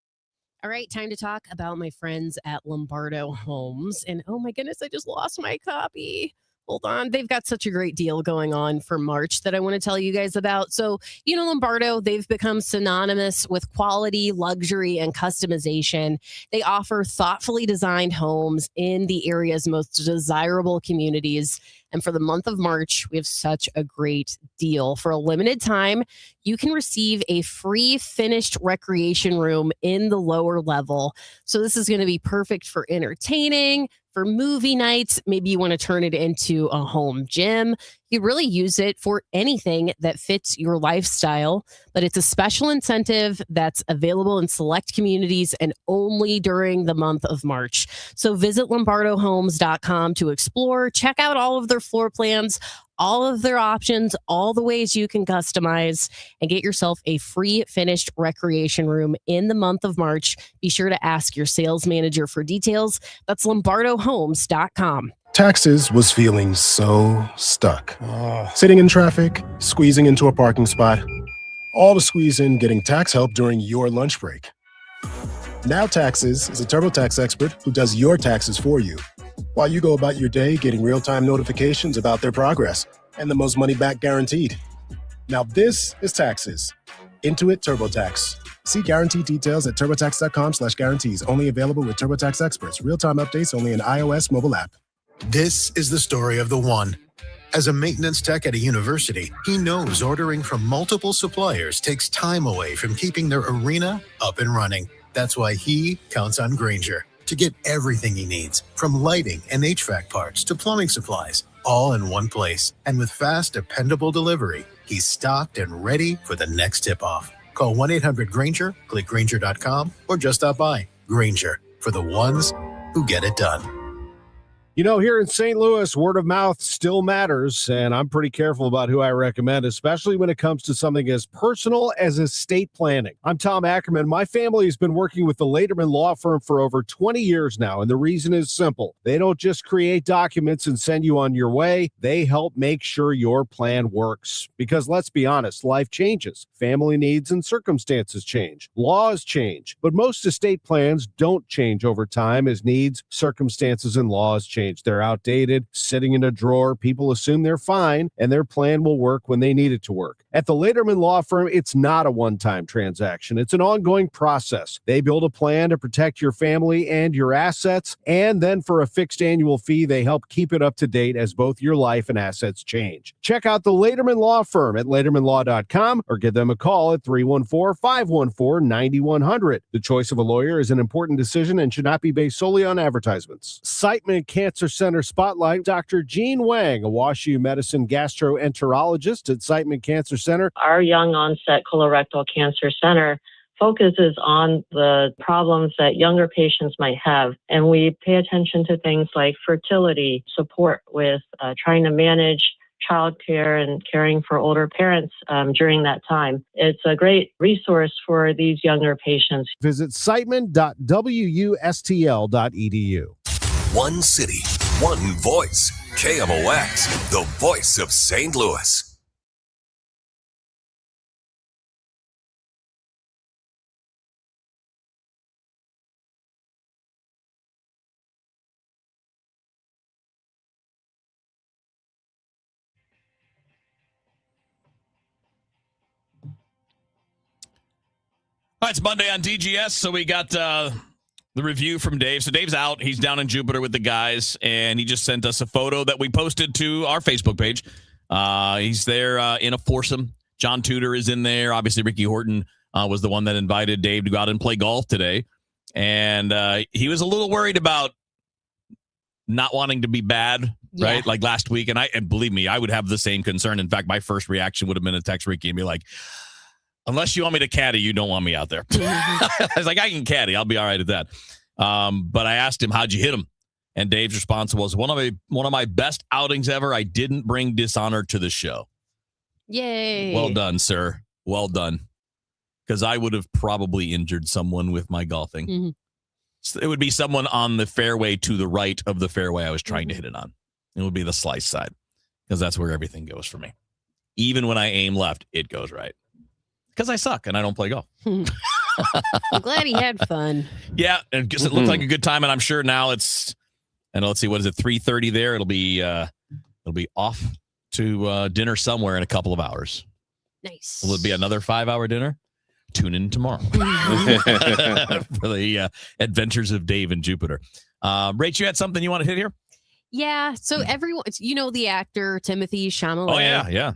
All right, time to talk about my friends at Lombardo Homes. And oh my goodness, I just lost my copy. Hold on. They've got such a great deal going on for March that I want to tell you guys about. So, Lombardo, they've become synonymous with quality, luxury, and customization. They offer thoughtfully designed homes in the area's most desirable communities. And for the month of March, we have such a great deal. For a limited time, you can receive a free finished recreation room in the lower level. So this is going to be perfect for entertaining, for movie nights. Maybe you want to turn it into a home gym. You really use it for anything that fits your lifestyle, but it's a special incentive that's available in select communities and only during the month of March. So visit lombardohomes.com to explore, check out all of their floor plans, all of their options, all the ways you can customize, and get yourself a free finished recreation room in the month of March. Be sure to ask your sales manager for details. That's lombardohomes.com. Taxes was feeling so stuck. Sitting in traffic, squeezing into a parking spot, all to squeeze in getting tax help during your lunch break. Now Taxes is a TurboTax expert who does your taxes for you, while you go about your day getting real-time notifications about their progress and the most money back guaranteed. Now this is Taxes. Intuit TurboTax. See guarantee details at turbotax.com/guarantees. Only available with TurboTax experts. Real-time updates only in iOS mobile app. This is the story of the one. As a maintenance tech at a university, he knows ordering from multiple suppliers takes time away from keeping their arena up and running. That's why he counts on Grainger to get everything he needs, from lighting and HVAC parts to plumbing supplies, all in one place. And with fast, dependable delivery, he's stocked and ready for the next tip-off. Call 1-800-GRAINGER, click Grainger.com, or just stop by. Grainger, for the ones who get it done. Here in St. Louis, word of mouth still matters, and I'm pretty careful about who I recommend, especially when it comes to something as personal as estate planning. I'm Tom Ackerman. My family has been working with the Lederman Law Firm for over 20 years now, and the reason is simple. They don't just create documents and send you on your way. They help make sure your plan works. Because let's be honest, life changes. Family needs and circumstances change. Laws change. But most estate plans don't change over time as needs, circumstances, and laws change. They're outdated, sitting in a drawer. People assume they're fine and their plan will work when they need it to work. At the Lederman Law Firm, it's not a one-time transaction. It's an ongoing process. They build a plan to protect your family and your assets, and then for a fixed annual fee, they help keep it up to date as both your life and assets change. Check out the Lederman Law Firm at ledermanlaw.com or give them a call at 314-514-9100. The choice of a lawyer is an important decision and should not be based solely on advertisements. Siteman Cancer Center Spotlight, Dr. Jean Wang, a WashU medicine gastroenterologist at Siteman Cancer Center. Our young onset colorectal cancer center focuses on the problems that younger patients might have. And we pay attention to things like fertility, support with trying to manage childcare and caring for older parents during that time. It's a great resource for these younger patients. Visit siteman.wustl.edu. One city, one voice. KMOX, the voice of St. Louis. All right, it's Monday on DGS, so we got the review from Dave. So Dave's out. He's down in Jupiter with the guys, and he just sent us a photo that we posted to our Facebook page. He's there in a foursome. John Tudor is in there. Obviously, Ricky Horton was the one that invited Dave to go out and play golf today. And he was a little worried about not wanting to be bad, right? Like last week. And believe me, I would have the same concern. In fact, my first reaction would have been to text Ricky and be like, unless you want me to caddy, you don't want me out there. I was like, I can caddy. I'll be all right at that. But I asked him, how'd you hit him? And Dave's response was, one of my best outings ever. I didn't bring dishonor to the show. Yay. Well done, sir. Well done. Because I would have probably injured someone with my golfing. Mm-hmm. So it would be someone on the fairway to the right of the fairway I was trying to hit it on. It would be the slice side, because that's where everything goes for me. Even when I aim left, it goes right. Because I suck and I don't play golf. I'm glad he had fun. Yeah, and it looked like a good time, and I'm sure now it's, and let's see, what is it, 3:30 there? It'll be It'll be off to dinner somewhere in a couple of hours. Nice. Will it be another 5-hour dinner? Tune in tomorrow for the adventures of Dave and Jupiter. Rach, you had something you want to hit here? Yeah. So everyone, the actor Timothy Chalamet. Oh, yeah.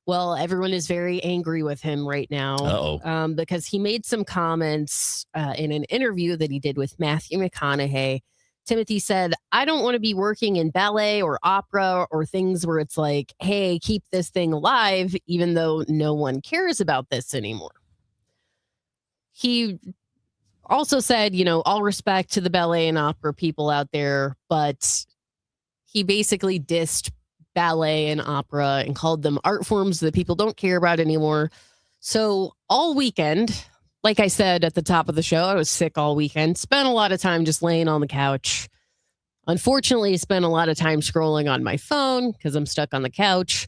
Well, everyone is very angry with him right now. Uh-oh. Because he made some comments in an interview that he did with Matthew McConaughey. Timothy said, I don't want to be working in ballet or opera or things where it's like, hey, keep this thing alive, even though no one cares about this anymore. He also said, all respect to the ballet and opera people out there, but he basically dissed ballet and opera and called them art forms that people don't care about anymore. So all weekend, like I said at the top of the show, I was sick all weekend, spent a lot of time just laying on the couch. Unfortunately, spent a lot of time scrolling on my phone because I'm stuck on the couch.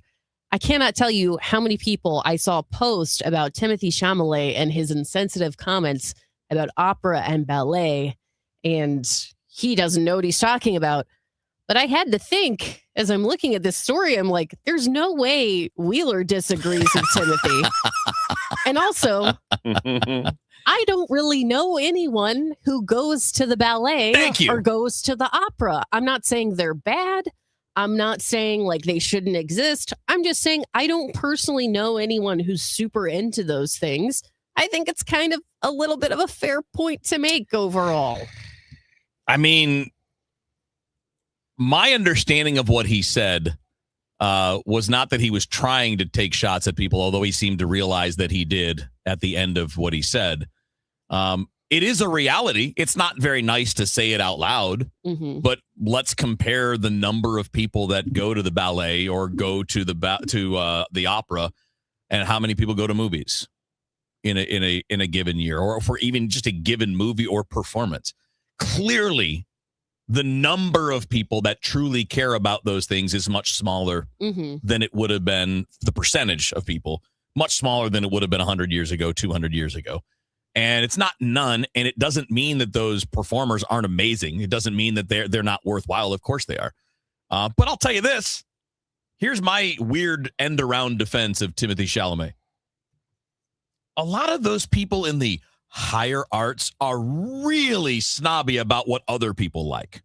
I cannot tell you how many people I saw post about Timothy Chalamet and his insensitive comments about opera and ballet, and he doesn't know what he's talking about. But I had to think, as I'm looking at this story, I'm like, there's no way Wheeler disagrees with Timothy. And also, I don't really know anyone who goes to the ballet or goes to the opera. I'm not saying they're bad. I'm not saying like they shouldn't exist. I'm just saying I don't personally know anyone who's super into those things. I think it's kind of a little bit of a fair point to make overall. I mean, my understanding of what he said was not that he was trying to take shots at people, although he seemed to realize that he did at the end of what he said. It is a reality. It's not very nice to say it out loud, but let's compare the number of people that go to the ballet or go to the opera, and how many people go to movies in a given year, or for even just a given movie or performance. Clearly, the number of people that truly care about those things is much smaller than it would have been. The percentage of people much smaller than it would have been 100 years ago, 200 years ago. And it's not none, and it doesn't mean that those performers aren't amazing. It doesn't mean that they're not worthwhile. Of course they are. But I'll tell you this. Here's my weird end-around defense of Timothy Chalamet. A lot of those people in the higher arts are really snobby about what other people like.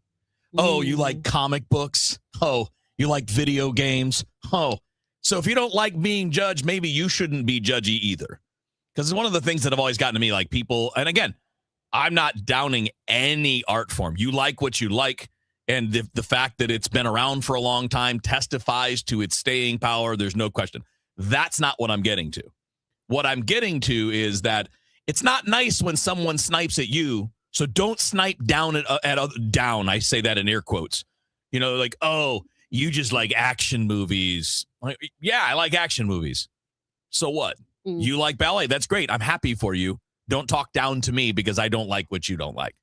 Oh, you like comic books? Oh, you like video games? Oh, so if you don't like being judged, maybe you shouldn't be judgy either. Because it's one of the things that have always gotten to me, like people, and again, I'm not downing any art form. You like what you like, and the fact that it's been around for a long time testifies to its staying power. There's no question. That's not what I'm getting to. What I'm getting to is that it's not nice when someone snipes at you, so don't snipe down at down. I say that in air quotes. Like, oh, you just like action movies. Like, yeah, I like action movies. So what? You like ballet. That's great. I'm happy for you. Don't talk down to me because I don't like what you don't like.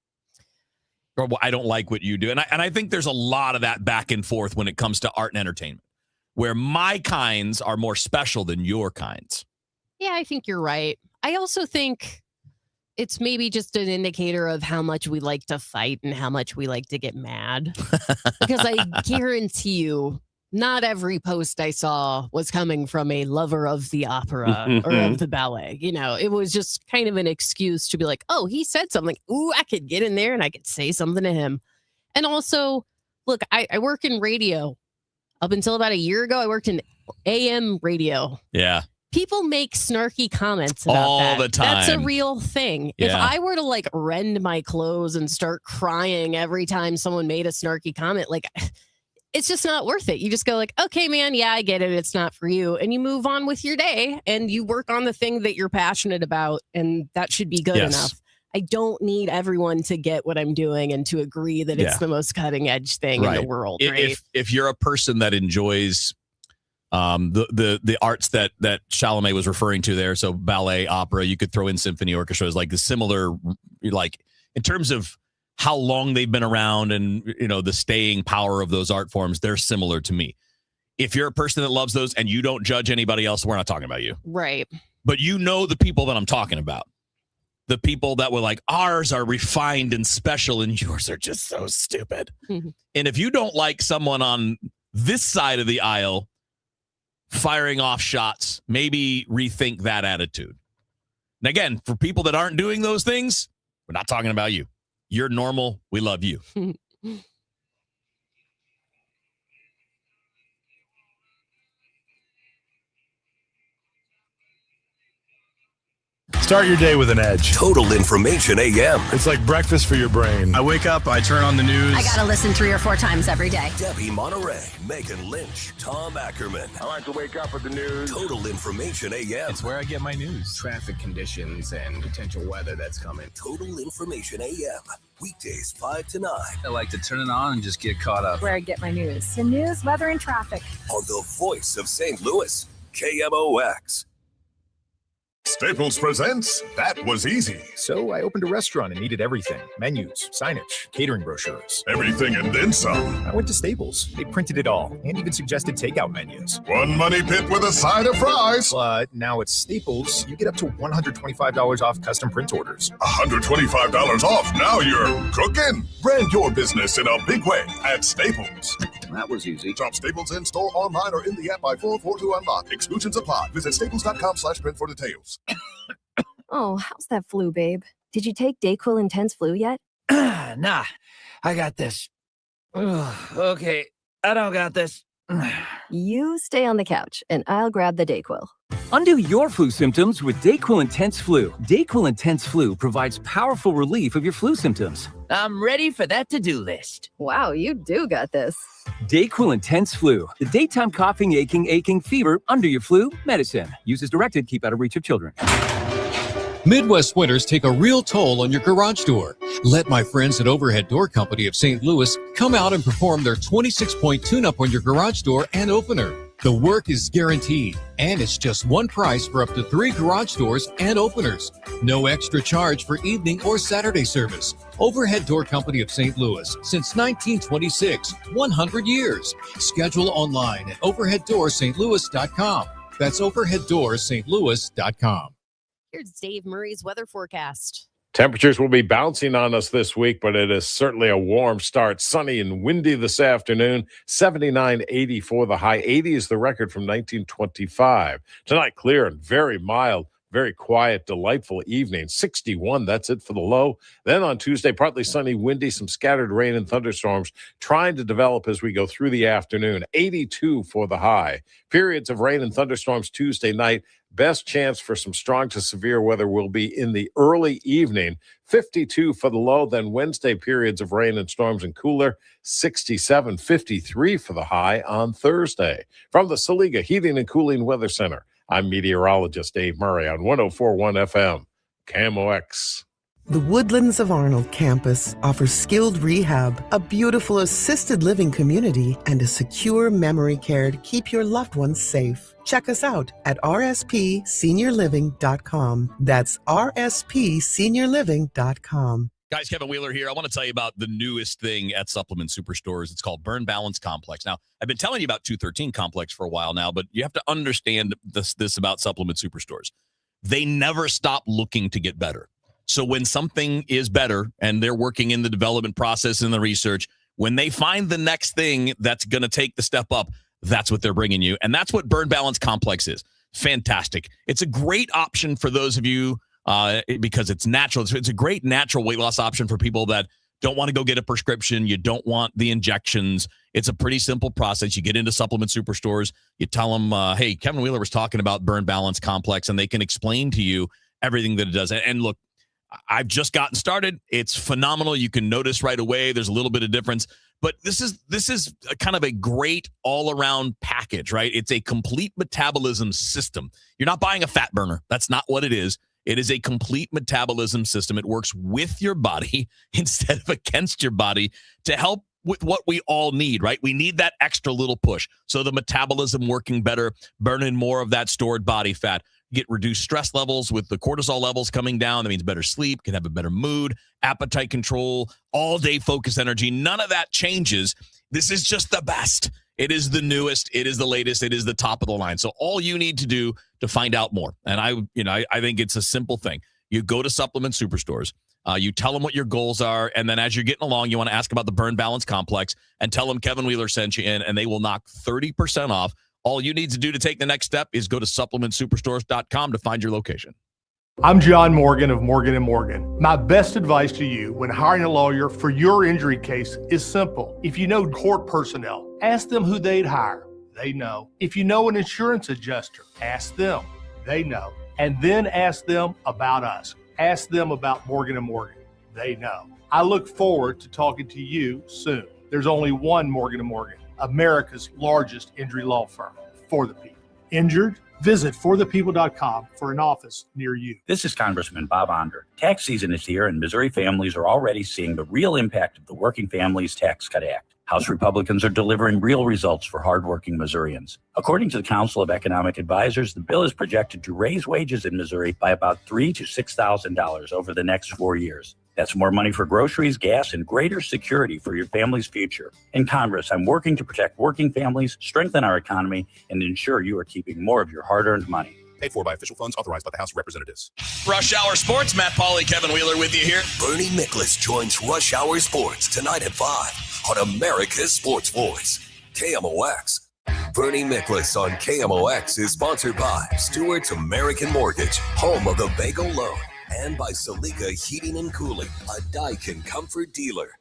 Or I don't like what you do. And I think there's a lot of that back and forth when it comes to art and entertainment, where my kinds are more special than your kinds. Yeah, I think you're right. I also think it's maybe just an indicator of how much we like to fight and how much we like to get mad. Because I guarantee you, not every post I saw was coming from a lover of the opera or of the ballet. It was just kind of an excuse to be like, oh, he said something. Ooh, I could get in there and I could say something to him. And also, look, I work in radio. Up until about a year ago, I worked in AM radio. Yeah. People make snarky comments about all that. The time. That's a real thing. Yeah. If I were to rend my clothes and start crying every time someone made a snarky comment, it's just not worth it. You just go okay, man, yeah, I get it. It's not for you. And you move on with your day and you work on the thing that you're passionate about. And that should be good enough. I don't need everyone to get what I'm doing and to agree that it's the most cutting edge thing in the world. Right? If you're a person that enjoys the arts that Chalamet was referring to there, so ballet, opera, you could throw in symphony orchestras, like the similar, like in terms of how long they've been around and the staying power of those art forms, they're similar to me. If you're a person that loves those and you don't judge anybody else, we're not talking about you. Right. But the people that I'm talking about. The people that were like, ours are refined and special and yours are just so stupid. And if you don't like someone on this side of the aisle firing off shots, maybe rethink that attitude. And again, for people that aren't doing those things, we're not talking about you. You're normal. We love you. Start your day with an edge. Total Information AM. It's like breakfast for your brain. I wake up, I turn on the news. I gotta listen 3 or 4 times every day. Debbie Monterey, Megan Lynch, Tom Ackerman. I like to wake up with the news. Total Information AM. It's where I get my news. Traffic conditions and potential weather that's coming. Total Information AM. Weekdays 5 to 9. I like to turn it on and just get caught up. Where I get my news. The news, weather, and traffic. On the voice of St. Louis, KMOX. Staples presents That Was Easy. So I opened a restaurant and needed everything. Menus, signage, catering brochures. Everything and then some. I went to Staples. They printed it all and even suggested takeout menus. One money pit with a side of fries. But now at Staples, you get up to $125 off custom print orders. $125 off. Now you're cooking. Brand your business in a big way at Staples. That was easy. Shop Staples in store, online, or in the app by 4/4 to unlock. Exclusions apply. Visit staples.com/print for details. Oh, how's that flu, babe? Did you take Dayquil Intense Flu yet? Nah, I got this. Ugh, okay, I don't got this. You stay on the couch, and I'll grab the Dayquil. Undo your flu symptoms with Dayquil Intense Flu. Dayquil Intense Flu provides powerful relief of your flu symptoms. I'm ready for that to-do list. Wow, you do got this. Dayquil Intense Flu. The daytime coughing, aching fever under your flu medicine. Use as directed. Keep out of reach of children. Midwest winters take a real toll on your garage door. Let my friends at Overhead Door Company of St. Louis come out and perform their 26-point tune-up on your garage door and opener. The work is guaranteed, and it's just one price for up to 3 garage doors and openers. No extra charge for evening or Saturday service. Overhead Door Company of St. Louis, since 1926, 100 years. Schedule online at overheaddoorsstlouis.com. That's overheaddoorsstlouis.com. Here's Dave Murray's weather forecast. Temperatures will be bouncing on us this week, but it is certainly a warm start. Sunny and windy this afternoon. 79, 80 for the high. 80 is the record from 1925. Tonight, clear and very mild. Very quiet, delightful evening. 61, that's it for the low. Then on Tuesday, partly sunny, windy, some scattered rain and thunderstorms trying to develop as we go through the afternoon. 82 for the high. Periods of rain and thunderstorms Tuesday night. Best chance for some strong to severe weather will be in the early evening. 52 for the low. Then Wednesday, periods of rain and storms and cooler. 67, 53 for the high on Thursday. From the Saliga Heating and Cooling Weather Center, I'm meteorologist Dave Murray on 104.1 FM, KMOX. The Woodlands of Arnold campus offers skilled rehab, a beautiful assisted living community, and a secure memory care to keep your loved ones safe. Check us out at rspseniorliving.com. That's rspseniorliving.com. Guys, Kevin Wheeler here. I want to tell you about the newest thing at Supplement Superstores. It's called Burn Balance Complex. Now, I've been telling you about 213 Complex for a while now, but you have to understand this about Supplement Superstores. They never stop looking to get better. So when something is better and they're working in the development process and the research, when they find the next thing that's going to take the step up, that's what they're bringing you. And that's what Burn Balance Complex is. Fantastic. It's a great option for those of you because it's natural. It's a great natural weight loss option for people that don't want to go get a prescription. You don't want the injections. It's a pretty simple process. You get into Supplement Superstores. You tell them, hey, Kevin Wheeler was talking about Burn Balance Complex, and they can explain to you everything that it does. And look, I've just gotten started. It's phenomenal. You can notice right away there's a little bit of difference. But this is a kind of a great all-around package, right? It's a complete metabolism system. You're not buying a fat burner. That's not what it is. It is a complete metabolism system. It works with your body instead of against your body to help with what we all need, right? We need that extra little push. So the metabolism working better, burning more of that stored body fat. Get reduced stress levels with the cortisol levels coming down. That means better sleep, can have a better mood, appetite control, all-day focus energy. None of that changes. This is just the best. It is the newest. It is the latest. It is the top of the line. So all you need to do to find out more, and I think it's a simple thing. You go to Supplement Superstores. You tell them what your goals are, and then as you're getting along, you want to ask about the Burn Balance Complex and tell them Kevin Wheeler sent you in, and they will knock 30% off. All you need to do to take the next step is go to supplementsuperstores.com to find your location. I'm John Morgan of Morgan & Morgan. My best advice to you when hiring a lawyer for your injury case is simple. If you know court personnel, ask them who they'd hire. They know. If you know an insurance adjuster, ask them. They know. And then ask them about us. Ask them about Morgan & Morgan. They know. I look forward to talking to you soon. There's only one Morgan & Morgan, America's largest injury law firm, for the people. Injured? Visit forthepeople.com for an office near you. This is Congressman Bob Onder. Tax season is here, and Missouri families are already seeing the real impact of the Working Families Tax Cut Act. House Republicans are delivering real results for hardworking Missourians. According to the Council of Economic Advisors, the bill is projected to raise wages in Missouri by about $3,000 to $6,000 over the next 4 years. That's more money for groceries, gas, and greater security for your family's future. In Congress, I'm working to protect working families, strengthen our economy, and ensure you are keeping more of your hard-earned money. Paid for by official funds authorized by the House of Representatives. Rush Hour Sports, Matt Pauley, Kevin Wheeler with you here. Bernie Miklasz joins Rush Hour Sports tonight at 5 on America's Sports Voice, KMOX. Bernie Miklasz on KMOX is sponsored by Stewart's American Mortgage, home of the Bagel Loan, and by Salika Heating and Cooling, a Daikin comfort dealer.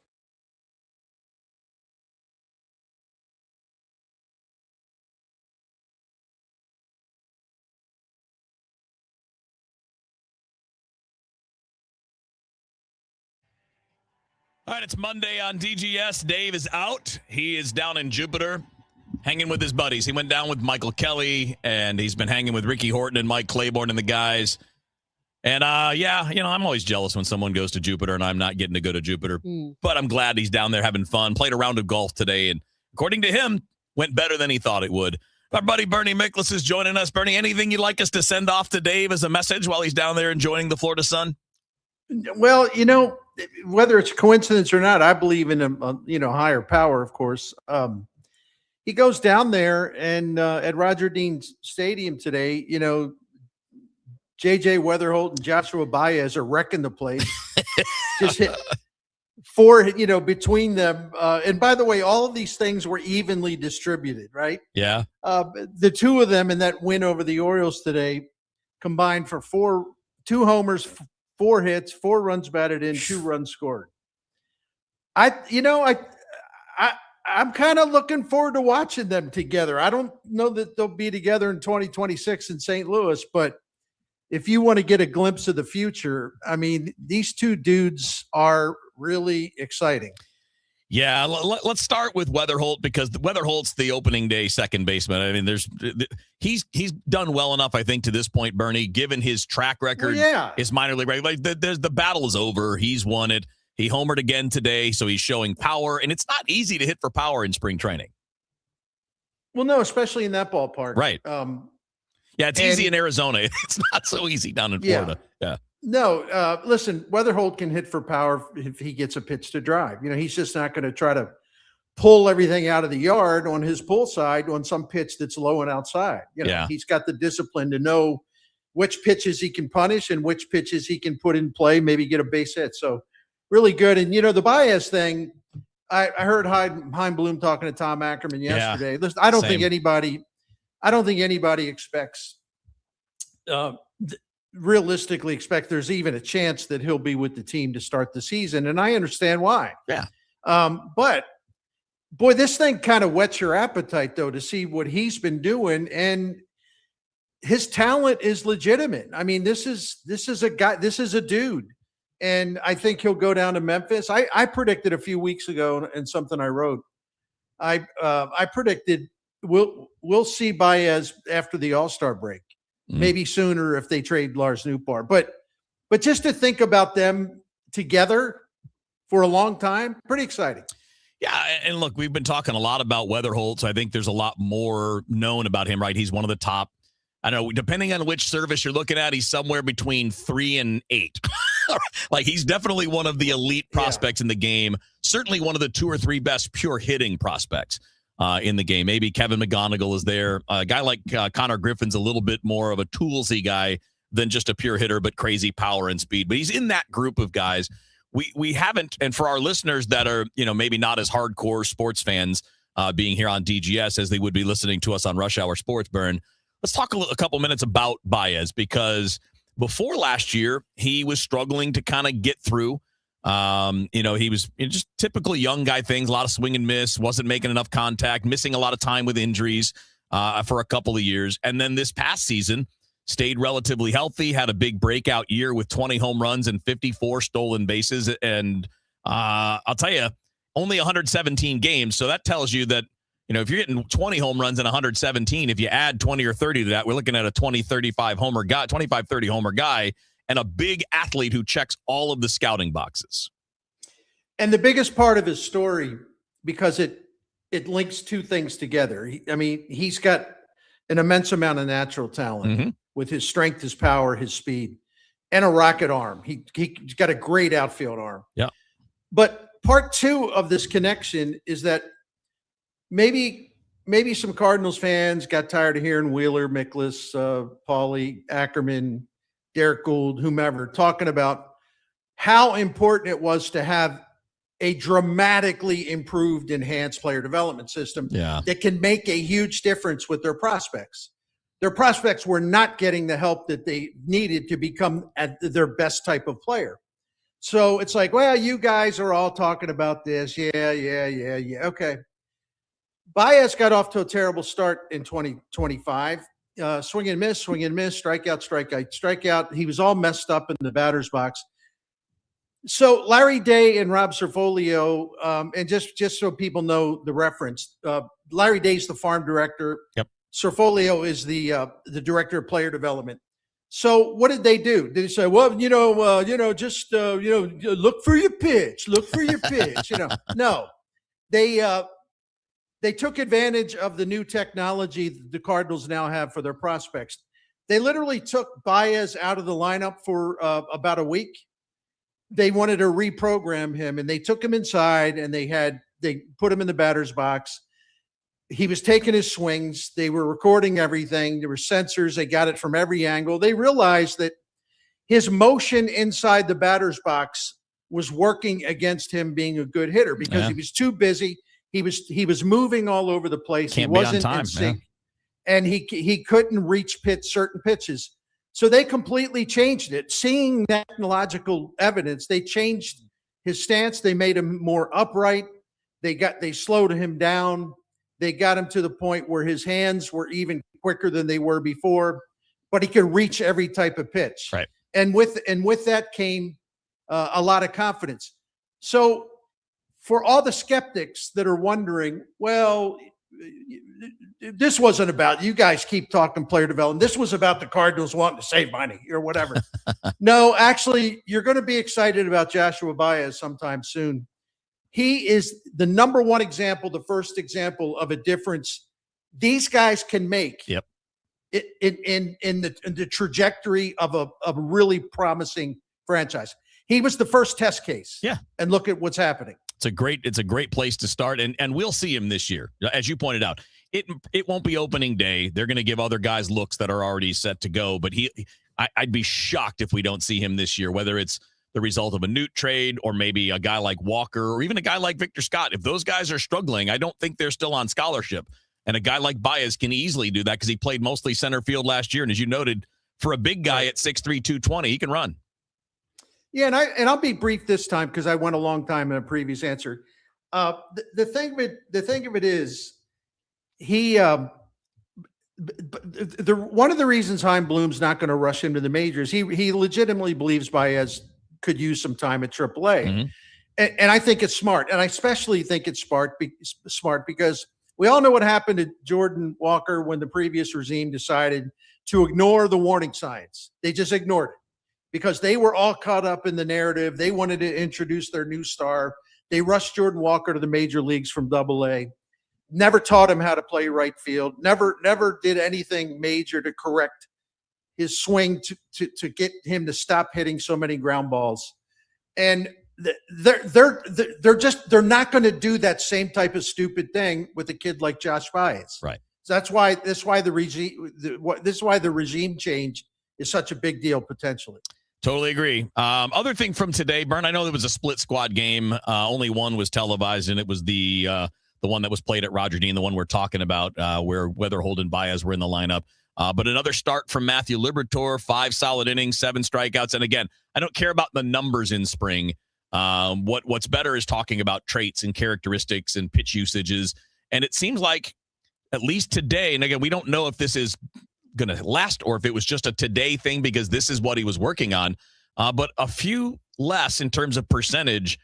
All right, it's Monday on DGS. Dave is out. He is down in Jupiter hanging with his buddies. He went down with Michael Kelly, and he's been hanging with Ricky Horton and Mike Claiborne and the guys. And, I'm always jealous when someone goes to Jupiter and I'm not getting to go to Jupiter. But I'm glad he's down there having fun. Played a round of golf today, and according to him, went better than he thought it would. Our buddy Bernie Miklasz is joining us. Bernie, anything you'd like us to send off to Dave as a message while he's down there enjoying the Florida sun? Well, whether it's a coincidence or not, I believe in a higher power, of course. He goes down there and at Roger Dean Stadium today, J.J. Weatherholt and Joshua Baez are wrecking the place. Just hit four, between them. And by the way, all of these things were evenly distributed, right? Yeah. The two of them in that win over the Orioles today combined for 2 homers, 4 hits, 4 runs batted in, 2 runs scored. I'm kind of looking forward to watching them together. I don't know that they'll be together in 2026 in St. Louis, but if you want to get a glimpse of the future, I mean, these two dudes are really exciting. Yeah, let's start with Weatherholt because Weatherholt's the opening day second baseman. I mean, he's done well enough, I think, to this point, Bernie, given his track record, his minor league record. Like the battle is over. He's won it. He homered again today, so he's showing power, and it's not easy to hit for power in spring training. Well, no, especially in that ballpark, right? Yeah, it's easy in Arizona. It's not so easy down in Florida. Yeah. No, listen, Weatherholt can hit for power if he gets a pitch to drive. He's just not going to try to pull everything out of the yard on his pull side on some pitch that's low and outside. He's got the discipline to know which pitches he can punish and which pitches he can put in play, maybe get a base hit. So really good. And, the Baez thing, I heard Chaim Bloom talking to Tom Ackerman yesterday. Yeah, listen, I don't think anybody expects realistically expect there's even a chance that he'll be with the team to start the season. And I understand why. Yeah. But boy, this thing kind of whets your appetite though, to see what he's been doing. And his talent is legitimate. I mean, this is a guy, this is a dude. And I think he'll go down to Memphis. I predicted a few weeks ago in something I wrote. I predicted we'll see Baez after the All-Star break. Maybe sooner if they trade Lars Nootbaar. But just to think about them together for a long time, pretty exciting. Yeah, and look, we've been talking a lot about Weatherholt, so I think there's a lot more known about him, right? He's one of the top, I don't know, depending on which service you're looking at, he's somewhere between 3 and 8. Like, he's definitely one of the elite prospects in the game, certainly one of the 2 or 3 best pure hitting prospects in the game. Maybe Kevin McGonigal is there. A guy like Connor Griffin's a little bit more of a toolsy guy. than just a pure hitter, but crazy power and speed. But he's in that group of guys. We haven't, and for our listeners that are, maybe not as hardcore sports fans being here on DGS as they would be listening to us on Rush Hour Sports Burn, let's talk a couple minutes about Baez, because before last year, he was struggling to kind of get through. He was just typical young guy things, a lot of swing and miss, wasn't making enough contact, missing a lot of time with injuries for a couple of years. And then this past season, stayed relatively healthy, had a big breakout year with 20 home runs and 54 stolen bases. And I'll tell you, only 117 games. So that tells you that, if you're getting 20 home runs and 117, if you add 20 or 30 to that, we're looking at a 25, 30 homer guy, and a big athlete who checks all of the scouting boxes. And the biggest part of his story, because it links two things together. He's got an immense amount of natural talent with his strength, his power, his speed, and a rocket arm. He's got a great outfield arm. Yeah. But part two of this connection is that maybe some Cardinals fans got tired of hearing Wheeler, Mikolas, Paulie, Ackerman, Derek Gould, whomever, talking about how important it was to have a dramatically improved, enhanced player development system that can make a huge difference with their prospects. Their prospects were not getting the help that they needed to become at their best type of player. So it's like, well, you guys are all talking about this. Yeah. Okay. Baez got off to a terrible start in 2025. Swing and miss, strikeout. He was all messed up in the batter's box. So Larry Day and Rob Cerfolio, and just so people know the reference, Larry Day's the farm director. Yep. Cerfolio is the director of player development. So what did they do? Did they say, well, just look for your pitch, No, they took advantage of the new technology that the Cardinals now have for their prospects. They literally took Baez out of the lineup for about a week. They wanted to reprogram him, and they took him inside, and they put him in the batter's box. He was taking his swings. They were recording everything. There were sensors. They got it from every angle. They realized that his motion inside the batter's box was working against him being a good hitter because he was too busy. He was moving all over the place. Can't he wasn't be on time, in sync, and he couldn't reach certain pitches. So they completely changed it. Seeing that technological evidence, they changed his stance. They made him more upright. They slowed him down. They got him to the point where his hands were even quicker than they were before, but he could reach every type of pitch. Right. And with that came a lot of confidence. So for all the skeptics that are wondering, well, this wasn't about, you guys keep talking player development. This was about the Cardinals wanting to save money or whatever. No, actually, you're going to be excited about Joshua Baez sometime soon. He is the number one example, the first example of a difference these guys can make in the trajectory of a really promising franchise. He was the first test case. Yeah. And look at what's happening. It's a great place to start, and we'll see him this year. As you pointed out, it won't be opening day. They're going to give other guys looks that are already set to go, but I'd be shocked if we don't see him this year, whether it's the result of a Newt trade or maybe a guy like Walker or even a guy like Victor Scott. If those guys are struggling, I don't think they're still on scholarship. And a guy like Baez can easily do that because he played mostly center field last year. And as you noted, for a big guy at 6'3", 220, he can run. Yeah, and I'll be brief this time because I went a long time in a previous answer. The thing of it is, he one of the reasons Chaim Bloom's not going to rush him to the majors, he legitimately believes Baez could use some time at AAA, Mm-hmm. and I think it's smart, and I especially think it's smart because we all know what happened to Jordan Walker when the previous regime decided to ignore the warning signs. They just ignored it because they were all caught up in the narrative. They wanted to introduce their new star. They rushed Jordan Walker to the major leagues from AA. Never taught him how to play right field. Never did anything major to correct his swing to get him to stop hitting so many ground balls. And they're not going to do that same type of stupid thing with a kid like Josh Baez. Right. So that's why the regime change is such a big deal potentially. Totally agree. Other thing from today, Bern, I know there was a split squad game. Only one was televised, and it was the one that was played at Roger Dean, the one we're talking about, where Weatherhold and Baez were in the lineup. But another start from Matthew Liberatore, 5 solid innings, 7 strikeouts. And again, I don't care about the numbers in spring. What's better is talking about traits and characteristics and pitch usages. And it seems like, at least today, and again, we don't know if this is going to last or if it was just a today thing because this is what he was working on, but a few less in terms of percentage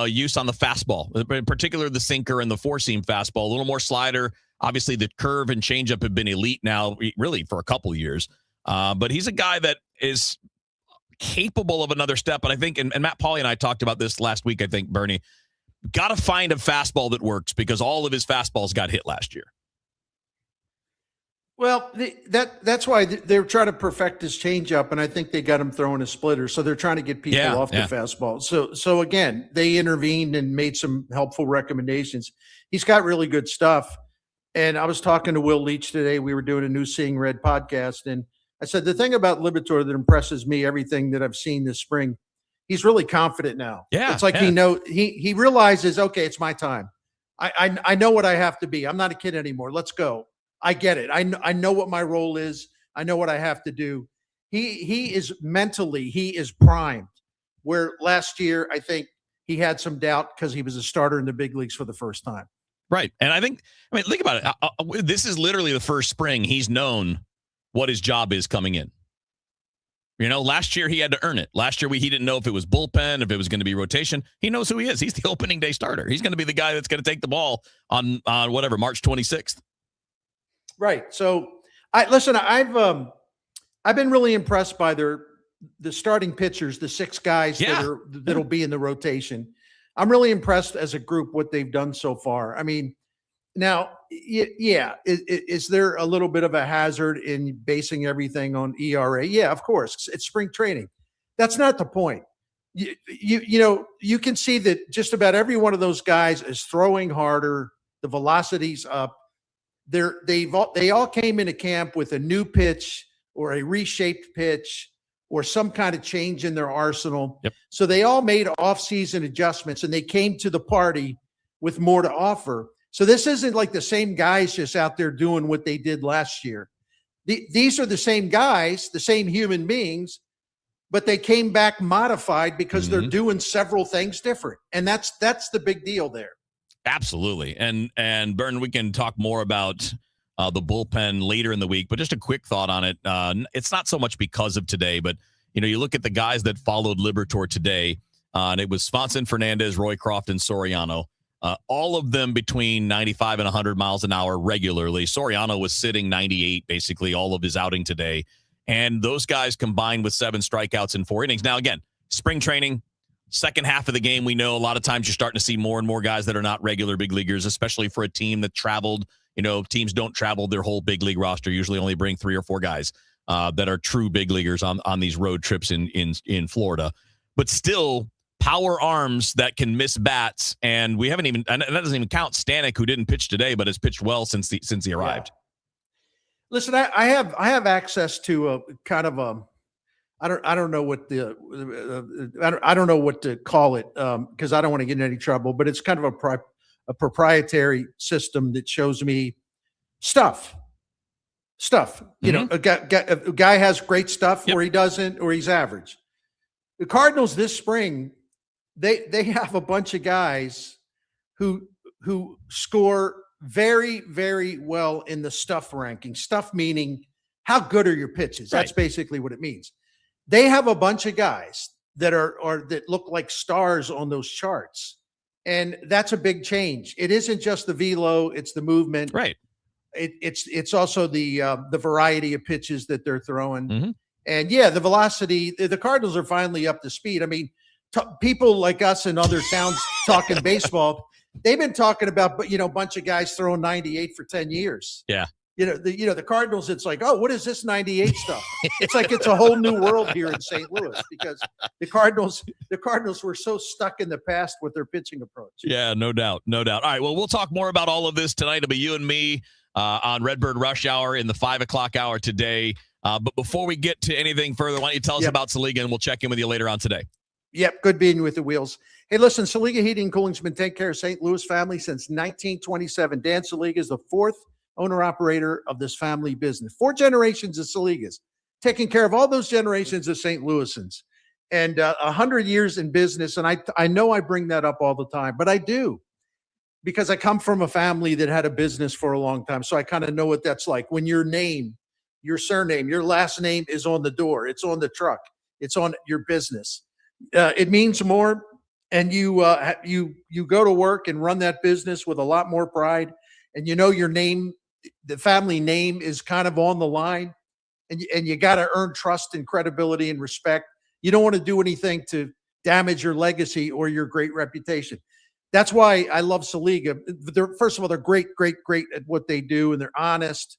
use on the fastball, in particular the sinker and the four-seam fastball, a little more slider. Obviously, the curve and changeup have been elite now, really, for a couple of years. But he's a guy that is capable of another step. And I think, and Matt Pauley and I talked about this last week, I think, Bernie, got to find a fastball that works because all of his fastballs got hit last year. Well, that's why they're trying to perfect his changeup, and I think they got him throwing a splitter. So they're trying to get people off the fastball. So again, they intervened and made some helpful recommendations. He's got really good stuff. And I was talking to Will Leach today. We were doing a new Seeing Red podcast, and I said the thing about Liberatore that impresses me, everything that I've seen this spring, he's really confident now. Yeah, it's like he realizes, okay, it's my time. I know what I have to be. I'm not a kid anymore. Let's go. I get it. I know what my role is. I know what I have to do. He is mentally, he is primed. Where last year, I think he had some doubt because he was a starter in the big leagues for the first time. Right. And I mean, think about it. This is literally the first spring he's known what his job is coming in. You know, last year he had to earn it. Last year he didn't know if it was bullpen, if it was going to be rotation. He knows who he is. He's the opening day starter. He's going to be the guy that's going to take the ball on whatever, March 26th. Right. So I've been really impressed by the starting pitchers, the 6 guys that'll be in the rotation. I'm really impressed as a group what they've done so far. I mean, now, is there a little bit of a hazard in basing everything on ERA? Yeah, of course. It's spring training. That's not the point. You can see that just about every one of those guys is throwing harder. The velocity's up. They all came into camp with a new pitch or a reshaped pitch or some kind of change in their arsenal. Yep. So they all made off-season adjustments and they came to the party with more to offer. So this isn't like the same guys just out there doing what they did last year. These are the same guys, the same human beings, but they came back modified because they're doing several things different. And that's the big deal there. Absolutely. And Burton, we can talk more about the bullpen later in the week, but just a quick thought on it. It's not so much because of today, but you look at the guys that followed Liberatore today, and it was Swanson, Fernandez, Roycroft, and Soriano. All of them between 95 and 100 miles an hour regularly. Soriano was sitting 98 basically all of his outing today. And those guys combined with 7 strikeouts in 4 innings. Now, again, spring training, second half of the game, we know a lot of times you're starting to see more and more guys that are not regular big leaguers, especially for a team that traveled. Teams don't travel their whole big league roster, usually only bring 3 or 4 guys that are true big leaguers on these road trips in Florida. But still, power arms that can miss bats, and we haven't even, and that doesn't even count Stanek, who didn't pitch today, but has pitched well since he arrived. Yeah. Listen, I have access to a kind of a, I don't know what I don't know what to call it because I don't want to get in any trouble, but it's kind of a proprietary system that shows me stuff. A guy has great stuff, or he doesn't, or he's average. The Cardinals this spring, they have a bunch of guys who score very, very well in the stuff ranking. Stuff meaning how good are your pitches? That's basically what it means. They have a bunch of guys that that look like stars on those charts. And that's a big change. It isn't just the velo, it's the movement. Right. It's also the variety of pitches that they're throwing. Mm-hmm. And the velocity, the Cardinals are finally up to speed. I mean, people like us in other towns talking baseball, they've been talking about, a bunch of guys throwing 98 for 10 years. Yeah. The Cardinals, it's like, oh, what is this 98 stuff? It's like it's a whole new world here in St. Louis because the Cardinals were so stuck in the past with their pitching approach. Yeah, no doubt. All right, well, we'll talk more about all of this tonight. It'll be you and me on Redbird Rush Hour in the 5 o'clock hour today. But before we get to anything further, why don't you tell us about Saliga, and we'll check in with you later on today. Yep, good being with the wheels. Hey, listen, Saliga Heating and Cooling's been taking care of St. Louis family since 1927. Dan Saliga is the fourth owner-operator of this family business. 4 generations of Saligas, taking care of all those generations of St. Louisans. And 100 years in business, and I know I bring that up all the time, but I do. Because I come from a family that had a business for a long time. So I kind of know what that's like. When your name, your surname, your last name is on the door, it's on the truck, it's on your business. It means more. And you go to work and run that business with a lot more pride. And you know your name, the family name is kind of on the line. And you got to earn trust and credibility and respect. You don't want to do anything to damage your legacy or your great reputation. That's why I love Saliga. First of all, they're great at what they do, and they're honest,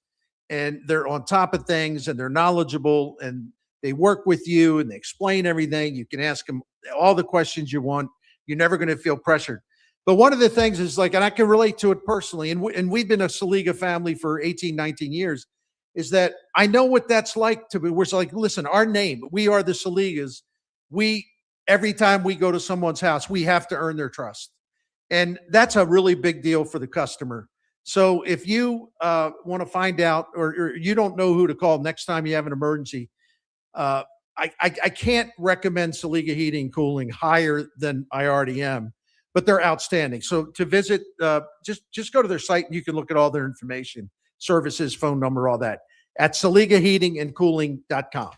and they're on top of things, and they're knowledgeable, and they work with you, and they explain everything. You can ask them all the questions you want. You're never going to feel pressured. But one of the things is and I can relate to it personally, and we've been a Saliga family for 18, 19 years, is that I know what that's like to be. We're like, listen, our name, we are the Saligas. Every time we go to someone's house, we have to earn their trust. And that's a really big deal for the customer. So if you want to find out or you don't know who to call next time you have an emergency, I can't recommend Saliga Heating and Cooling higher than I already am, but they're outstanding. So to visit, just go to their site and you can look at all their information, services, phone number, all that at SaligaHeatingandCooling.com.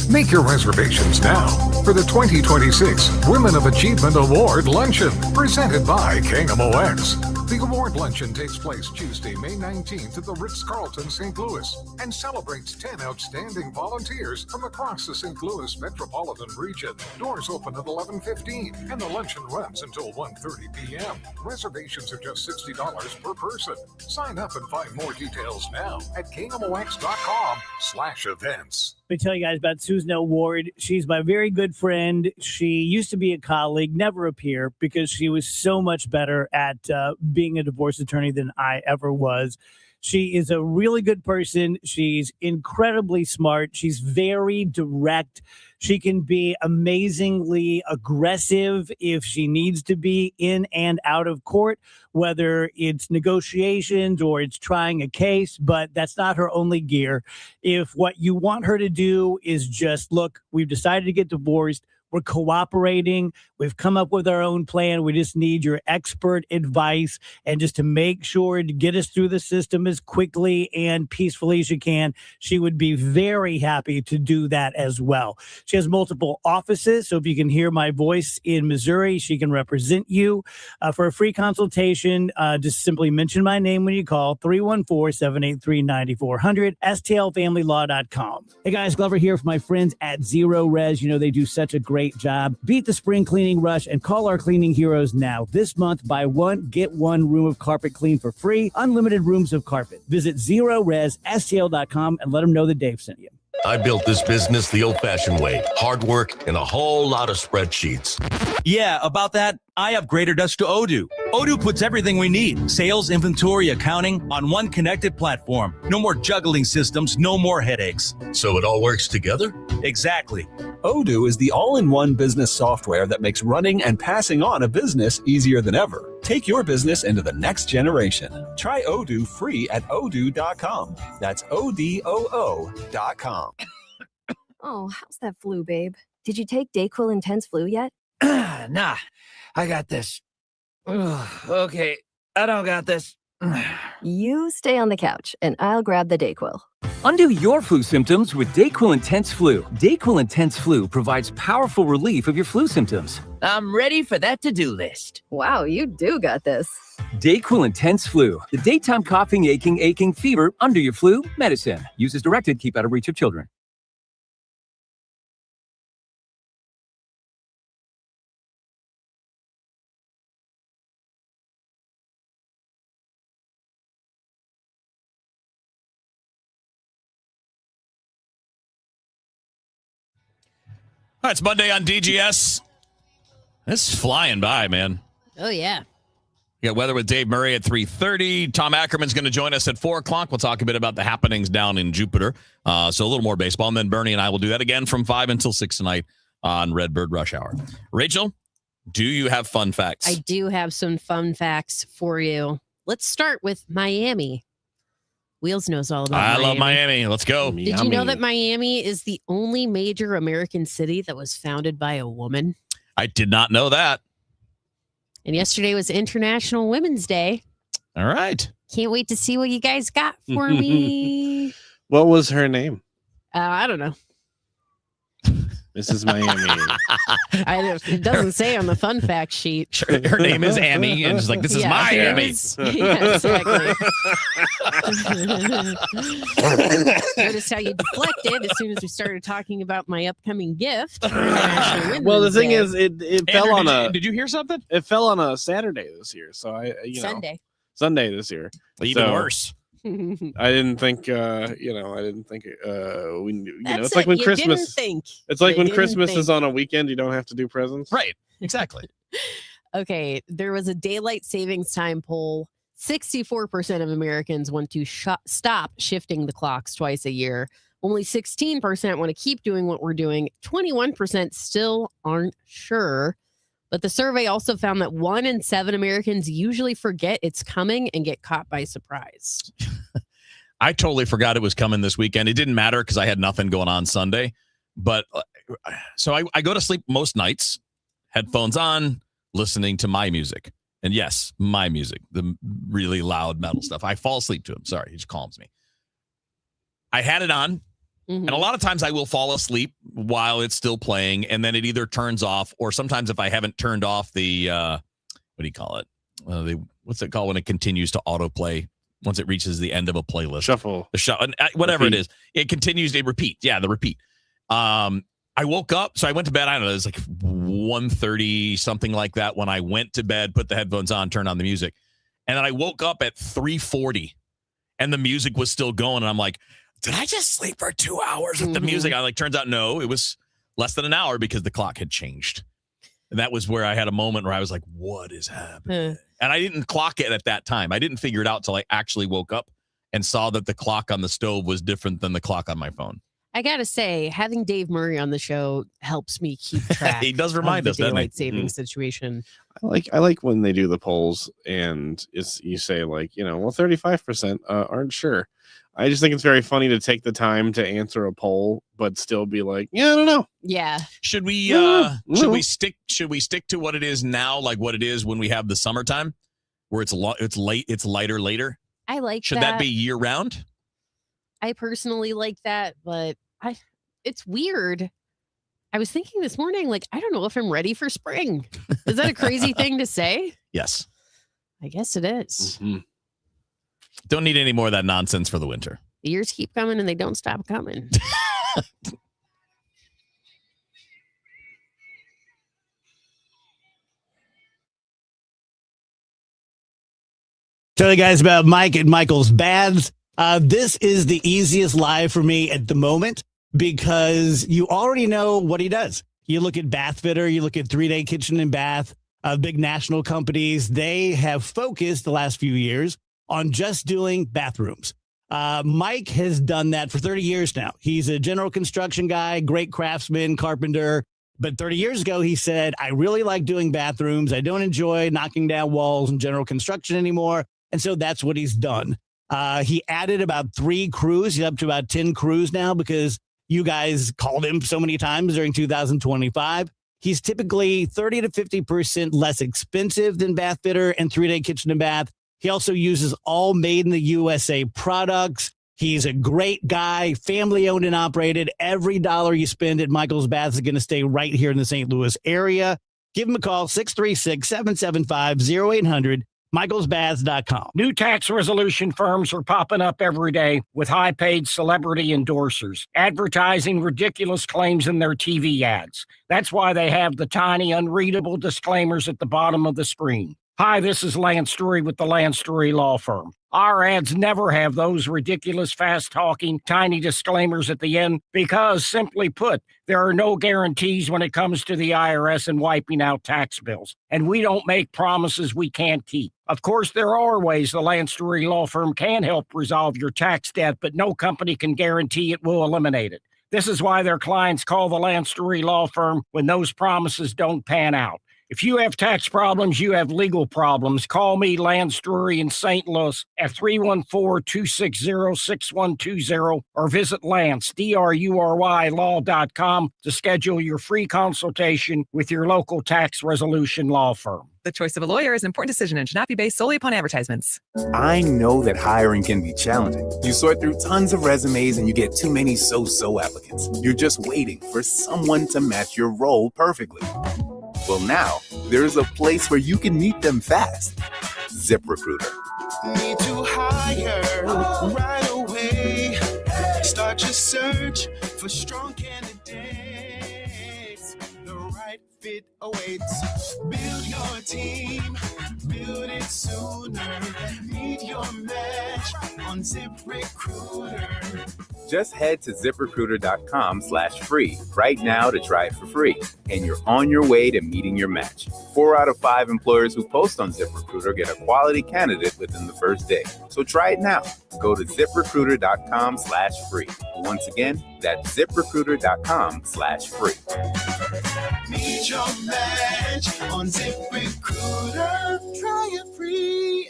Make your reservations now for the 2026 Women of Achievement Award Luncheon, presented by KMOX. The award luncheon takes place Tuesday, May 19th at the Ritz-Carlton, St. Louis, and celebrates 10 outstanding volunteers from across the St. Louis metropolitan region. Doors open at 11:15, and the luncheon runs until 1:30 p.m. Reservations are just $60 per person. Sign up and find more details now at KMOX.com/events. Let me tell you guys about Susan L. Ward. She's my very good friend. She used to be a colleague, never appear, because she was so much better at being a divorce attorney than I ever was. She is a really good person. She's incredibly smart. She's very direct. She can be amazingly aggressive if she needs to be in and out of court, whether it's negotiations or it's trying a case, but that's not her only gear. If what you want her to do is just, look, we've decided to get divorced, we're cooperating, we've come up with our own plan, we just need your expert advice, and just to make sure to get us through the system as quickly and peacefully as you can, she would be very happy to do that as well. She has multiple offices, so if you can hear my voice in Missouri, she can represent you. For a free consultation, just simply mention my name when you call, 314-783-9400, stlfamilylaw.com. Hey guys, Glover here from my friends at Zero Res. You know, they do such a great job. Beat the spring cleaning rush and call our cleaning heroes now. This month, buy one, get one room of carpet clean for free. Unlimited rooms of carpet. Visit ZeroResSTL.com and let them know that Dave sent you. I built this business the old-fashioned way. Hard work and a whole lot of spreadsheets. Yeah, about that, I upgraded us to Odoo. Odoo puts everything we need, sales, inventory, accounting, on one connected platform. No more juggling systems, no more headaches. So it all works together? Exactly. Odoo is the all-in-one business software that makes running and passing on a business easier than ever. Take your business into the next generation. Try Odoo free at odoo.com. That's ODOO.com. Oh, how's that flu, babe? Did you take Dayquil Intense Flu yet? Nah, I got this. Ugh, okay, I don't got this. You stay on the couch, and I'll grab the Dayquil. Undo your flu symptoms with Dayquil Intense Flu. Dayquil Intense Flu provides powerful relief of your flu symptoms. I'm ready for that to-do list. Wow, you do got this. Dayquil Intense Flu, the daytime coughing, aching fever under your flu medicine. Use as directed. Keep out of reach of children. All right, it's Monday on DGS. It's flying by, man. Oh, yeah. We got weather with Dave Murray at 3:30. Tom Ackerman's going to join us at 4 o'clock. We'll talk a bit about the happenings down in Jupiter. So a little more baseball. And then Bernie and I will do that again from 5 until 6 tonight on Redbird Rush Hour. Rachel, do you have fun facts? I do have some fun facts for you. Let's start with Miami. Wheels knows all about Miami. I love Miami. Let's go. Did you know that Miami is the only major American city that was founded by a woman? I did not know that. And yesterday was International Women's Day. All right. Can't wait to see what you guys got for me. What was her name? I don't know. Mrs. Miami. It doesn't say on the fun fact sheet. Her name is Amy, and she's like, this is Miami. Yeah, exactly. Notice how you deflected as soon as we started talking about my upcoming gift. Well, the thing is, it fell on a. Did you hear something? It fell on a Saturday this year, so Sunday this year. Even worse. I didn't think. We. It's like when you Christmas. Didn't think. It's like You when Christmas didn't is on a weekend. You don't have to do presents. Right. Exactly. Okay, there was a daylight savings time poll. 64% of Americans want to stop shifting the clocks twice a year. Only 16% want to keep doing what we're doing. 21% still aren't sure. But the survey also found that 1 in 7 Americans usually forget it's coming and get caught by surprise. I totally forgot it was coming this weekend. It didn't matter because I had nothing going on Sunday. But so I go to sleep most nights, headphones on, listening to my music. And yes, my music, the really loud metal stuff. I fall asleep to him. Sorry, he just calms me. I had it on. And a lot of times I will fall asleep while it's still playing, and then it either turns off, or sometimes if I haven't turned off the, what do you call it? What's it called when it continues to autoplay once it reaches the end of a playlist? Shuffle. The shuffle, whatever it is. It continues to repeat. Yeah, the repeat. I woke up, so I went to bed. I don't know, it was like 1:30, something like that, when I went to bed, put the headphones on, turned on the music. And then I woke up at 3:40, and the music was still going, and I'm like, did I just sleep for 2 hours with the music? Turns out, no, it was less than an hour because the clock had changed. And that was where I had a moment where I was like, what is happening? And I didn't clock it at that time. I didn't figure it out till I actually woke up and saw that the clock on the stove was different than the clock on my phone. I got to say, having Dave Murray on the show helps me keep track. He does remind us, of the doesn't he? daylight saving situation. I like when they do the polls and you say 35% aren't sure. I just think it's very funny to take the time to answer a poll, but still be like, yeah, I don't know. Yeah. Should we stick to what it is now, like what it is when we have the summertime, where it's lighter later? I like Should that be year round? I personally like that, but it's weird. I was thinking this morning, I don't know if I'm ready for spring. Is that a crazy thing to say? Yes. I guess it is. Mm-hmm. Don't need any more of that nonsense for the winter. The years keep coming and they don't stop coming. Tell you guys about Mike at Michael's Baths. This is the easiest live for me at the moment because you already know what he does. You look at Bath Fitter, you look at 3-Day Kitchen and Bath, big national companies. They have focused the last few years on just doing bathrooms. Mike has done that for 30 years now. He's a general construction guy, great craftsman, carpenter. But 30 years ago, he said, I really like doing bathrooms. I don't enjoy knocking down walls and general construction anymore. And so that's what he's done. He added about 3 crews. He's up to about 10 crews now because you guys called him so many times during 2025. He's typically 30 to 50% less expensive than Bath Fitter and 3-Day Kitchen and Bath. He also uses all made in the USA products. He's a great guy, family owned and operated. Every dollar you spend at Michael's Baths is going to stay right here in the St. Louis area. Give him a call, 636-775-0800, michaelsbaths.com. New tax resolution firms are popping up every day with high-paid celebrity endorsers, advertising ridiculous claims in their TV ads. That's why they have the tiny, unreadable disclaimers at the bottom of the screen. Hi, this is Lance Drury with the Lance Drury Law Firm. Our ads never have those ridiculous, fast-talking, tiny disclaimers at the end because, simply put, there are no guarantees when it comes to the IRS and wiping out tax bills. And we don't make promises we can't keep. Of course, there are ways the Lance Drury Law Firm can help resolve your tax debt, but no company can guarantee it will eliminate it. This is why their clients call the Lance Drury Law Firm when those promises don't pan out. If you have tax problems, you have legal problems, call me, Lance Drury in St. Louis at 314-260-6120 or visit Lance, D-R-U-R-Y, law.com to schedule your free consultation with your local tax resolution law firm. The choice of a lawyer is an important decision and should not be based solely upon advertisements. I know that hiring can be challenging. You sort through tons of resumes and you get too many so-so applicants. You're just waiting for someone to match your role perfectly. Well, now there's a place where you can meet them fast. ZipRecruiter. Need to hire right away. Start your search for strong candidates. The right fit awaits. Build your team. Build it sooner. Meet your match on ZipRecruiter. Just head to ZipRecruiter.com/free right now to try it for free. And you're on your way to meeting your match. 4 out of 5 employers who post on ZipRecruiter get a quality candidate within the first day. So try it now. Go to ZipRecruiter.com/free. Once again, that's ZipRecruiter.com/free. Meet your match on ZipRecruiter. Try it free.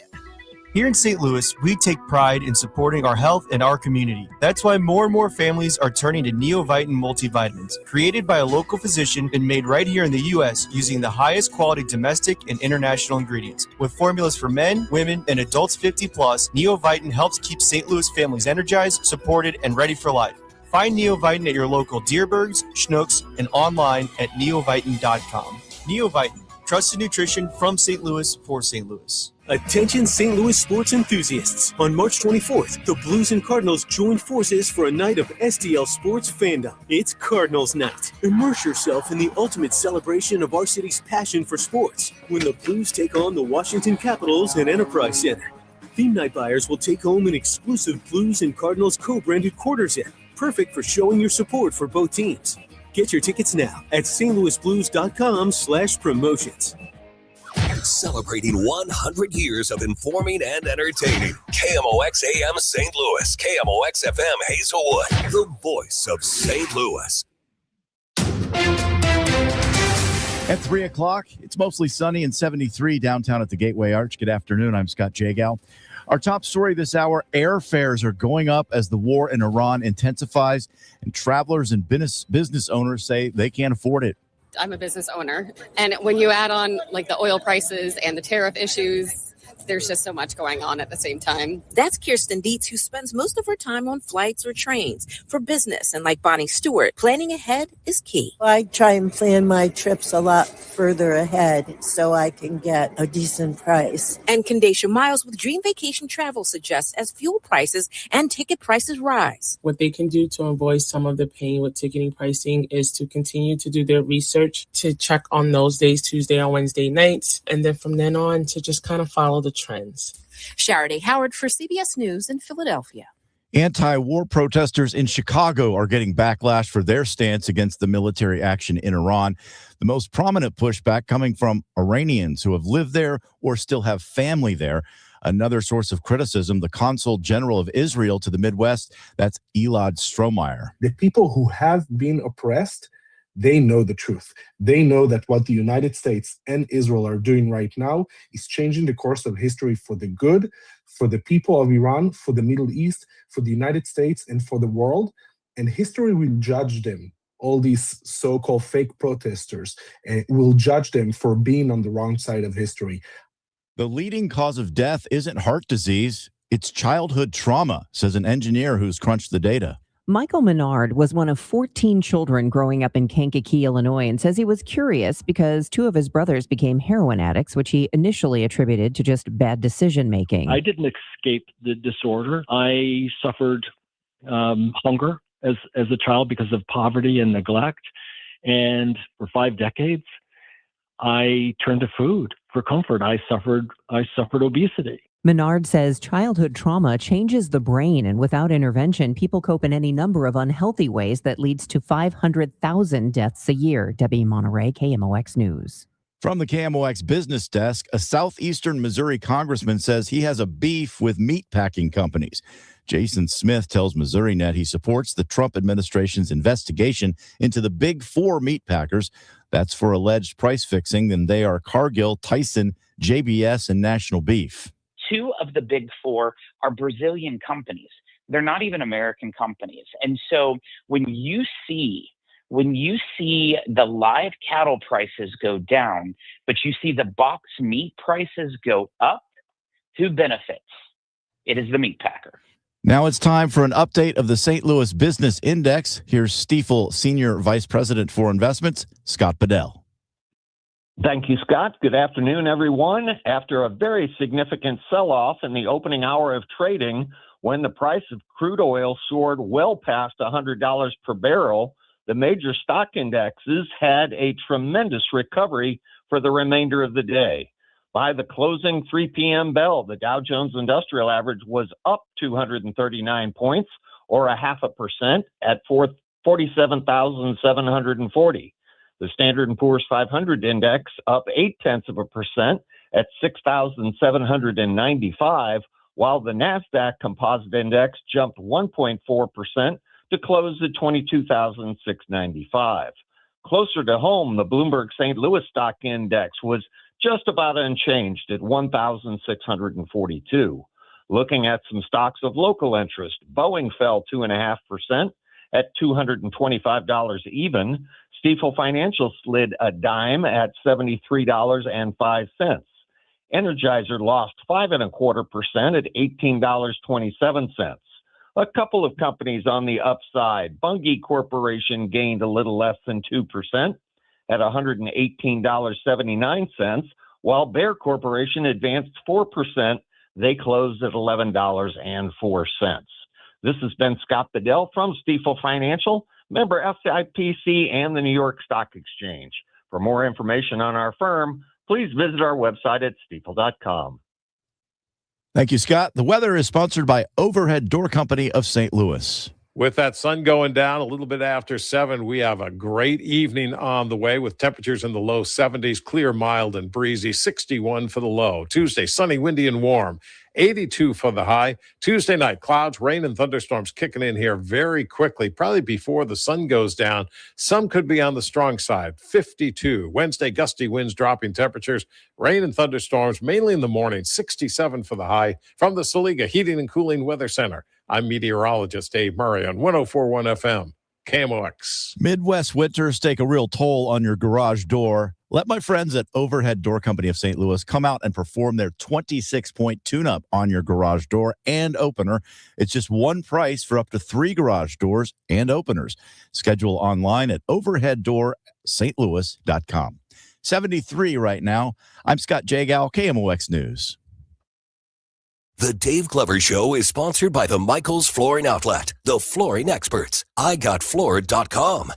Here in St. Louis, we take pride in supporting our health and our community. That's why more and more families are turning to Neovitin multivitamins, created by a local physician and made right here in the U.S. using the highest quality domestic and international ingredients. With formulas for men, women, and adults 50 plus, Neovitin helps keep St. Louis families energized, supported, and ready for life. Find Neovitin at your local Deerbergs, Schnucks, and online at neovitin.com. Neovitin, trusted nutrition from St. Louis for St. Louis. Attention St. Louis sports enthusiasts. On March 24th, the Blues and Cardinals join forces for a night of STL sports fandom. It's Cardinals Night. Immerse yourself in the ultimate celebration of our city's passion for sports when the Blues take on the Washington Capitals at Enterprise Center. Theme night buyers will take home an exclusive Blues and Cardinals co-branded quarter zip, perfect for showing your support for both teams. Get your tickets now at stlouisblues.com/promotions. Celebrating 100 years of informing and entertaining. KMOX AM St. Louis, KMOX FM Hazelwood, the voice of St. Louis. At 3 o'clock, it's mostly sunny and 73 downtown at the Gateway Arch. Good afternoon. I'm Scott Jagow. Our top story this hour, airfares are going up as the war in Iran intensifies, and travelers and business owners say they can't afford it. I'm a business owner, and when you add on like the oil prices and the tariff issues, there's just so much going on at the same time. That's Kirsten Dietz, who spends most of her time on flights or trains for business. And like Bonnie Stewart, planning ahead is key. I try and plan my trips a lot further ahead so I can get a decent price. And Condesha Miles with Dream Vacation Travel suggests as fuel prices and ticket prices rise. What they can do to avoid some of the pain with ticketing pricing is to continue to do their research, to check on those days, Tuesday or Wednesday nights, and then from then on to just kind of follow the trends. Sharaday Howard for CBS News in Philadelphia. Anti-war protesters in Chicago are getting backlash for their stance against the military action in Iran. The most prominent pushback coming from Iranians who have lived there or still have family there. Another source of criticism, the Consul General of Israel to the Midwest, that's Elad Strohmeyer. The people who have been oppressed, they know the truth. They know that what the United States and Israel are doing right now is changing the course of history for the good, for the people of Iran, for the Middle East, for the United States, and for the world. And history will judge them. All these so-called fake protesters will judge them for being on the wrong side of history. The leading cause of death isn't heart disease, it's childhood trauma, says an engineer who's crunched the data. Michael Menard was one of 14 children growing up in Kankakee, Illinois, and says he was curious because 2 of his brothers became heroin addicts, which he initially attributed to just bad decision-making. I didn't escape the disorder. I suffered hunger as a child because of poverty and neglect. And for 5 decades, I turned to food for comfort, I suffered obesity. Menard says childhood trauma changes the brain, and without intervention, people cope in any number of unhealthy ways that leads to 500,000 deaths a year. Debbie Monterey, KMOX News. From the KMOX business desk, a southeastern Missouri congressman says he has a beef with meatpacking companies. Jason Smith tells MissouriNet he supports the Trump administration's investigation into the big four meatpackers. That's for alleged price fixing, and they are Cargill, Tyson, JBS, and National Beef. Two of the big four are Brazilian companies. They're not even American companies. And so when you see the live cattle prices go down, but you see the box meat prices go up, who benefits? It is the meat packer. Now it's time for an update of the St. Louis Business Index. Here's Stifel Senior Vice President for Investments, Scott Bedell. Thank you, Scott. Good afternoon, everyone. After a very significant sell-off in the opening hour of trading, when the price of crude oil soared well past $100 per barrel, the major stock indexes had a tremendous recovery for the remainder of the day. By the closing 3 p.m. bell, the Dow Jones Industrial Average was up 239 points, or 0.5% at 47,740. The Standard & Poor's 500 index up 0.8% at 6,795, while the NASDAQ Composite Index jumped 1.4% to close at 22,695. Closer to home, the Bloomberg St. Louis Stock Index was just about unchanged at 1,642. Looking at some stocks of local interest, Boeing fell 2.5% at $225 even. Stifel Financial slid a dime at $73.05. Energizer lost 5.25% at $18.27. A couple of companies on the upside. Bunge Corporation gained a little less than 2% at $118.79, while Bayer Corporation advanced 4%. They closed at $11.04. This has been Scott Bedell from Stifel Financial, member SIPC and the New York Stock Exchange. For more information on our firm, please visit our website at stifel.com. Thank you, Scott. The weather is sponsored by Overhead Door Company of St. Louis. With that sun going down a little bit after 7, we have a great evening on the way with temperatures in the low 70s, clear, mild, and breezy, 61 for the low. Tuesday, sunny, windy, and warm, 82 for the high. Tuesday night, clouds, rain, and thunderstorms kicking in here very quickly, probably before the sun goes down. Some could be on the strong side, 52. Wednesday, gusty winds, dropping temperatures, rain and thunderstorms, mainly in the morning, 67 for the high. From the Saliga Heating and Cooling Weather Center, I'm meteorologist Dave Murray on 104.1 FM, KMOX. Midwest winters take a real toll on your garage door. Let my friends at Overhead Door Company of St. Louis come out and perform their 26-point tune-up on your garage door and opener. It's just one price for up to 3 garage doors and openers. Schedule online at overheaddoorstlouis.com. 73 right now. I'm Scott Jagal, KMOX News. The Dave Glover Show is sponsored by the Michaels Flooring Outlet, the flooring experts. IGotFloored.com.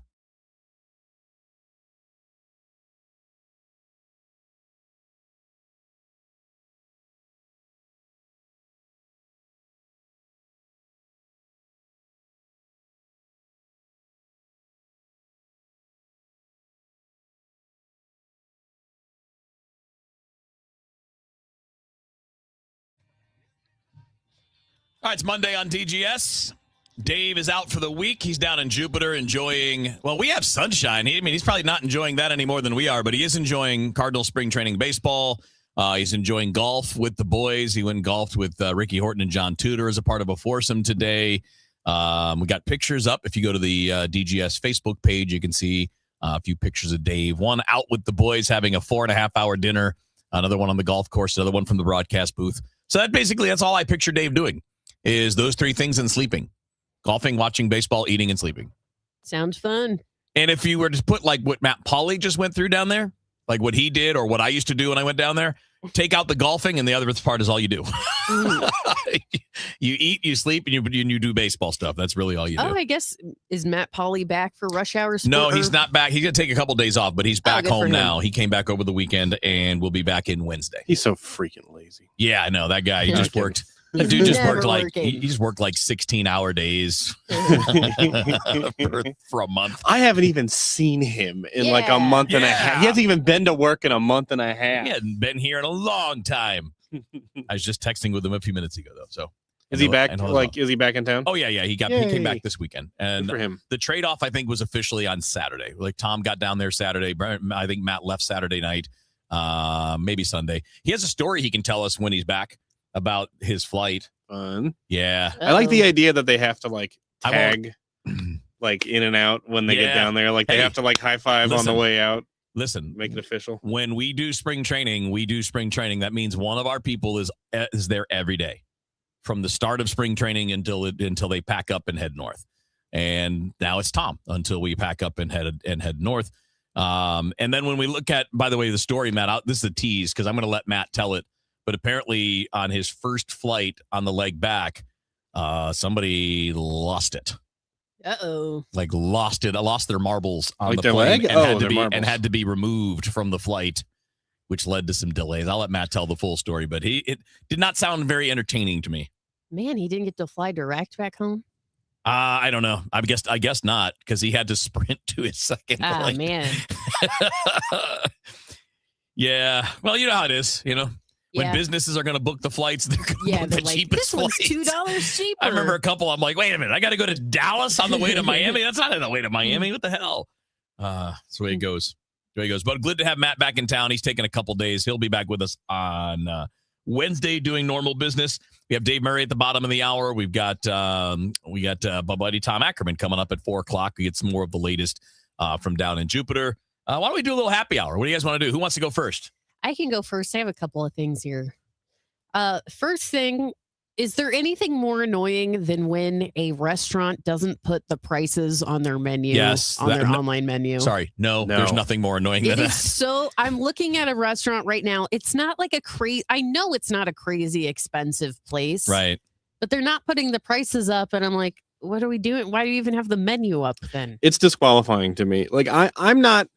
All right, it's Monday on DGS. Dave is out for the week. He's down in Jupiter enjoying, well, we have sunshine. He's probably not enjoying that any more than we are, but he is enjoying Cardinal spring training baseball. He's enjoying golf with the boys. He went and golfed with Ricky Horton and John Tudor as a part of a foursome today. We got pictures up. If you go to the DGS Facebook page, you can see a few pictures of Dave. One out with the boys having a 4.5-hour dinner, another one on the golf course, another one from the broadcast booth. So that's all I picture Dave doing. Is those 3 things and sleeping. Golfing, watching baseball, eating, and sleeping. Sounds fun. And if you were to put like what Matt Pauley just went through down there, Like what he did or what I used to do when I went down there. Take out the golfing, and the other part is all you do. You eat, you sleep, and you do baseball stuff. That's really all you do. Oh, I guess, is Matt Pauley back for Rush Hour Sport? No, he's not back. He's going to take a couple days off, but he's back home now. He came back over the weekend, and will be back in Wednesday. He's so freaking lazy. Yeah, I know. That guy, he just worked. That dude just worked he just worked like 16-hour days for a month. I haven't even seen him in like a month and a half. He hasn't even been to work in a month and a half. He hadn't been here in a long time. I was just texting with him a few minutes ago, though. So is he back? Is he back in town? Oh yeah. He came back this weekend, and Good for him. The trade-off I think was officially on Saturday. Like Tom got down there Saturday. I think Matt left Saturday night, maybe Sunday. He has a story he can tell us when he's back about his flight. Fun. Yeah. I like the idea that they have to like tag like in and out when they get down there. Like they have to like high five on the way out. Listen, make it official. When we do spring training, That means one of our people is there every day from the start of spring training until they pack up and head north. And now it's Tom until we pack up and head north. And then when we look at, by the way, the story, Matt, this is a tease because I'm going to let Matt tell it. But apparently on his first flight on the leg back, somebody lost it. Uh-oh. Like lost their marbles on like the their plane leg? and had to be removed from the flight, which led to some delays. I'll let Matt tell the full story, but it did not sound very entertaining to me. Man, he didn't get to fly direct back home? I don't know. I guess not, because he had to sprint to his second flight. Man. Yeah. Well, you know how it is, When businesses are going to book the flights, they're going to book the cheapest flights. This one's $2 cheaper. I remember a couple. I'm like, wait a minute, I got to go to Dallas on the way to Miami. That's not on the way to Miami. What the hell? That's the way it goes. But good to have Matt back in town. He's taking a couple days. He'll be back with us on Wednesday doing normal business. We have Dave Murray at the bottom of the hour. We've got my buddy Tom Ackerman coming up at 4:00. We get some more of the latest from down in Jupiter. Why don't we do a little happy hour? What do you guys want to do? Who wants to go first? I can go first. I have a couple of things here. First thing, is there anything more annoying than when a restaurant doesn't put the prices on their menu? Yes, their online menu. Sorry, no, there's nothing more annoying than that. So I'm looking at a restaurant right now. It's not like I know it's not a crazy expensive place, right? But they're not putting the prices up, and I'm like, what are we doing? Why do you even have the menu up then? It's disqualifying to me. Like I'm not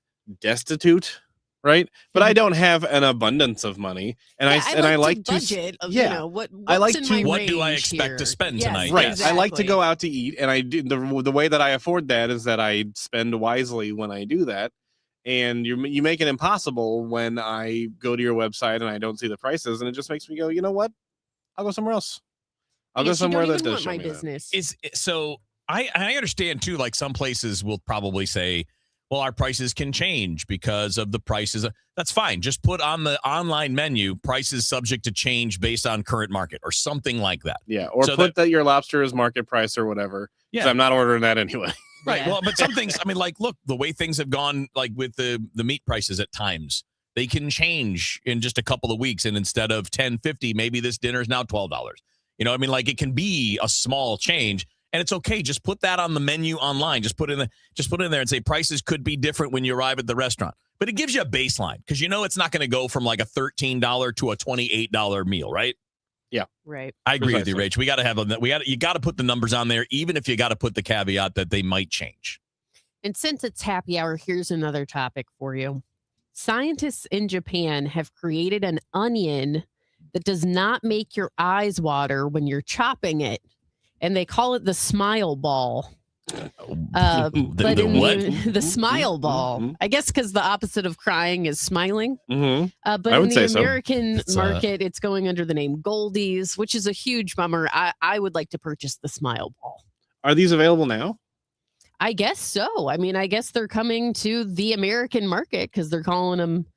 destitute. Right, but I don't have an abundance of money, and I like to budget. What do I expect to spend tonight? Right, exactly. I like to go out to eat, and I do the way that I afford that is that I spend wisely when I do that. And you make it impossible when I go to your website and I don't see the prices, and it just makes me go, you know what? I'll go somewhere else. I'll go somewhere that does show my me business. So I understand too. Like some places will probably say, well, our prices can change because of the prices. That's fine. Just put on the online menu prices subject to change based on current market or something like that. Yeah, or so put that your lobster is market price or whatever. Yeah, I'm not ordering that anyway. Right. Yeah. Well, but some things, I mean, like, look, the way things have gone, like with the meat prices at times, they can change in just a couple of weeks. And instead of $10.50, maybe this dinner is now $12. I mean, like it can be a small change. And it's okay. Just put that on the menu online. Just put it in there and say prices could be different when you arrive at the restaurant. But it gives you a baseline because it's not going to go from like a $13 to a $28 meal, right? Yeah, right. I agree with you, Rach. We got to have you got to put the numbers on there, even if you got to put the caveat that they might change. And since it's happy hour, here's another topic for you. Scientists in Japan have created an onion that does not make your eyes water when you're chopping it. And they call it the smile ball. But the smile ball, I guess, because the opposite of crying is smiling. Mm-hmm. But in the American market, it's going under the name Goldies, which is a huge bummer. I would like to purchase the smile ball. Are these available now? I guess so. I mean, I guess they're coming to the American market because they're calling them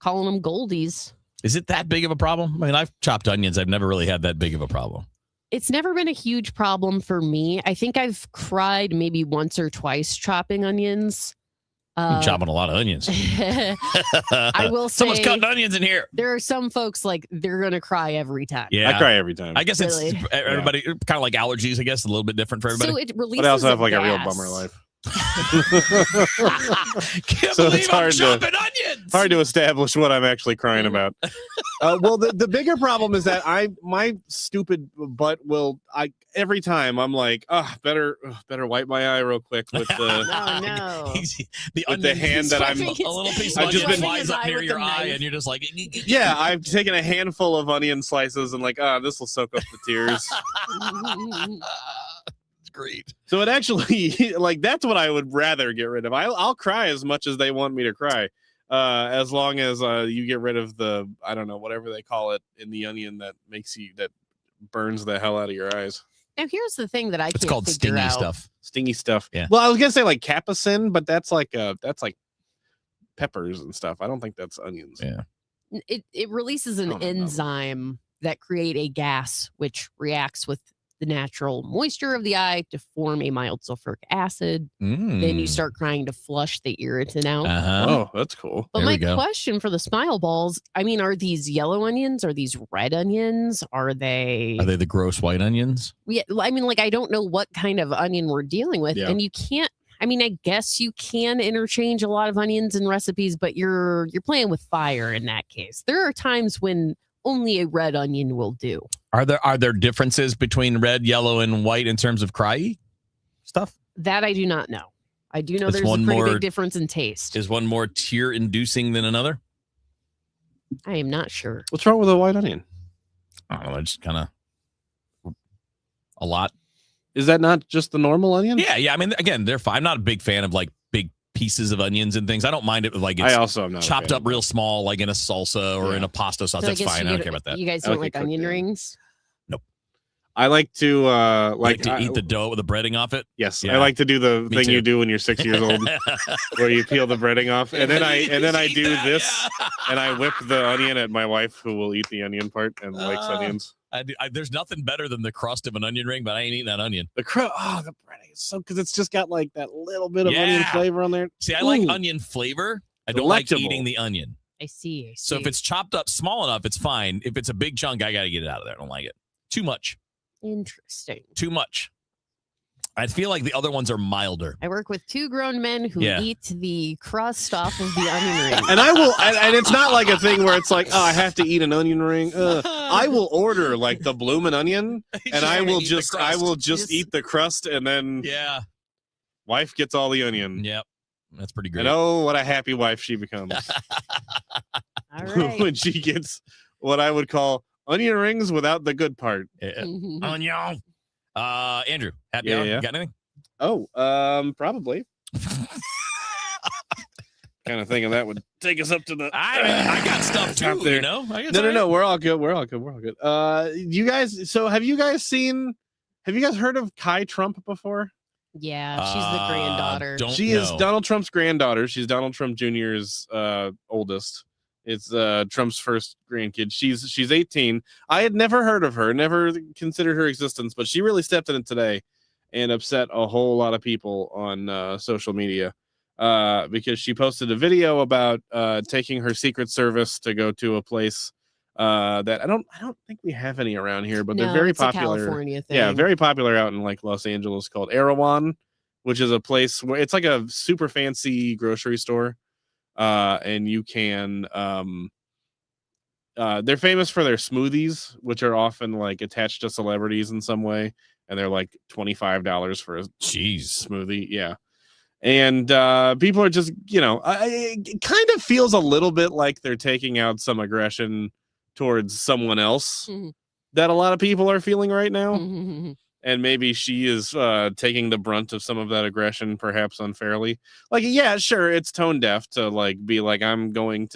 Goldies. Is it that big of a problem? I mean, I've chopped onions. I've never really had that big of a problem. It's never been a huge problem for me. I think I've cried maybe once or twice chopping onions. I'm chopping a lot of onions. I will say, someone's cutting onions in here. There are some folks like they're going to cry every time. Yeah, I cry every time. I guess it's everybody kind of like allergies. I guess a little bit different for everybody. So it releases. But I also have like a real bummer life. Can't So believe it's I'm hard to- chopping onions. Hard to establish what I'm actually crying about. Well, the bigger problem is that my stupid butt will every time I'm like, better wipe my eye real quick with the Oh no. the with the onion, hand that I'm a little piece of I've just onion been- flies up near with your the eye, knife. and you're just like, yeah, I've taken a handful of onion slices and like, this will soak up the tears. It's great. So it actually like that's what I would rather get rid of. I'll cry as much as they want me to cry. As long as you get rid of the, I don't know, whatever they call it in the onion that burns the hell out of your eyes. Now here's the thing that I It's can't called figure stingy out. stuff. Stingy stuff. Yeah. Well, I was gonna say like capsaicin, but that's like peppers and stuff. I don't think that's onions. Yeah. It releases an don't know. enzyme that create a gas which reacts with the natural moisture of the eye to form a mild sulfuric acid. Then you start crying to flush the irritant out. Uh-huh. Oh, that's cool. But There my we go. question for the smile balls, I mean, are these yellow onions? Are these red onions? Are they the gross white onions? Yeah, I mean, like I don't know what kind of onion we're dealing with. Yeah. And you can't, I mean, I guess you can interchange a lot of onions in recipes, but you're playing with fire in that case. There are times when only a red onion will do. Are there differences between red, yellow, and white in terms of cry stuff? That I do not know. I do know Is there's a one pretty more- big difference in taste. Is one more tear inducing than another? I am not sure. What's wrong with a white onion? I don't know. It's kind of a lot. Is that not just the normal onion? Yeah. I mean, again, they're fine. I'm not a big fan of like big pieces of onions and things. I don't mind it with like it's I also am not a chopped fan up of real small, like in a salsa or in a pasta sauce. So I That's guess fine. you I don't get- care about that. You guys I don't like like it onion cooked in. rings? I like to Like to eat the dough with the breading off it. Yes, Yeah. I like to do the Me thing too. you do when you're 6 years old, where you peel the breading off, and then I do this, and I whip the onion at my wife, who will eat the onion part and likes onions. There's nothing better than the crust of an onion ring, but I ain't eating that onion. The breading is so because it's just got like that little bit of onion Yeah. flavor on there. See, I like Ooh. onion flavor. I don't like Delectable. eating the onion. I see. So if it's chopped up small enough, it's fine. If it's a big chunk, I got to get it out of there. I don't like it. Too much. Interesting. Too much. I feel like the other ones are milder. I work with two grown men who Yeah. eat the crust off of the onion ring. And I will, and it's not like a thing where it's like, oh, I have to eat an onion ring. I will order like the bloomin' onion, and I will just eat the crust, and then Yeah. wife gets all the onion. Yep. That's pretty great. And oh, what a happy wife she becomes All right. when she gets what I would call onion rings without the good part. Yeah. Mhm. Onion. Andrew, happy Yeah, hour? yeah. You got anything? Oh, probably. Kind of thinking that would take us up to the. I got stuff too. Up there. You know. No. We're all good. We're all good. You guys. So have you guys heard of Kai Trump before? Yeah, she's the granddaughter. She is Donald Trump's granddaughter. She's Donald Trump Jr.'s oldest. It's Trump's first grandkid. She's 18. I had never heard of her, never considered her existence, but she really stepped in it today and upset a whole lot of people on social media because she posted a video about taking her Secret Service to go to a place that I don't think we have any around here, but they're No, very it's a popular. California Yeah, thing. very popular out in like Los Angeles called Erewhon, which is a place where it's like a super fancy grocery store. And you can they're famous for their smoothies, which are often like attached to celebrities in some way, and they're like $25 for a smoothie. Yeah. And people are just, it kind of feels a little bit like they're taking out some aggression towards someone else that a lot of people are feeling right now. And maybe she is taking the brunt of some of that aggression, perhaps unfairly. Like, yeah, sure, it's tone deaf to like be like, I'm going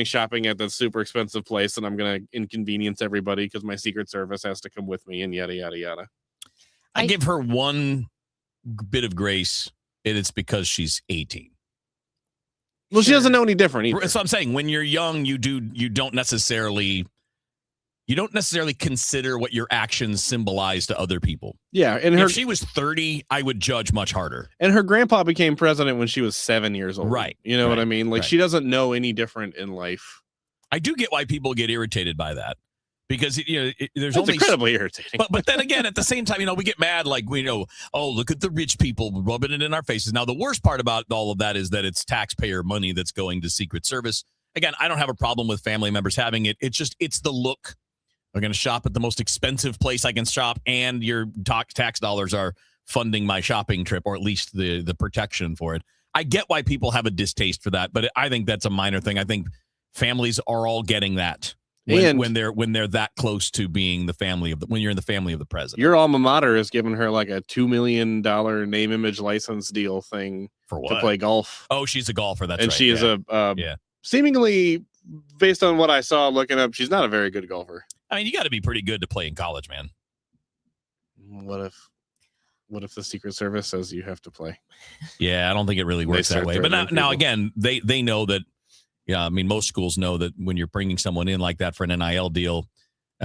shopping at this super expensive place, and I'm gonna inconvenience everybody because my Secret Service has to come with me, and yada yada yada. I give her one bit of grace, and it's because she's 18. Well, she doesn't know any different either. So I'm saying when you're young, you don't necessarily consider what your actions symbolize to other people. Yeah, and if she was 30, I would judge much harder. And her grandpa became president when she was 7 years old. Right. You know what I Right. mean? Like Right. she doesn't know any different in life. I do get why people get irritated by that. because there's That's only incredibly irritating. But then again, at the same time, we get mad like we know. Oh, look at the rich people rubbing it in our faces. Now, the worst part about all of that is that it's taxpayer money that's going to Secret Service. Again, I don't have a problem with family members having it. It's the look. I'm going to shop at the most expensive place I can shop, and your tax dollars are funding my shopping trip, or at least the protection for it. I get why people have a distaste for that, but I think that's a minor thing. I think families are all getting that when they're that close to being the family of when you're in the family of the president. Your alma mater has given her like a $2 million name, image, license deal thing for what? To play golf. Oh, she's a golfer. That's and right. she is seemingly, based on what I saw looking up, she's not a very good golfer. I mean, you got to be pretty good to play in college, man. What if the Secret Service says you have to play? Yeah, I don't think it really works that way. But now again, they know that. Yeah, I mean, most schools know that when you're bringing someone in like that for an NIL deal,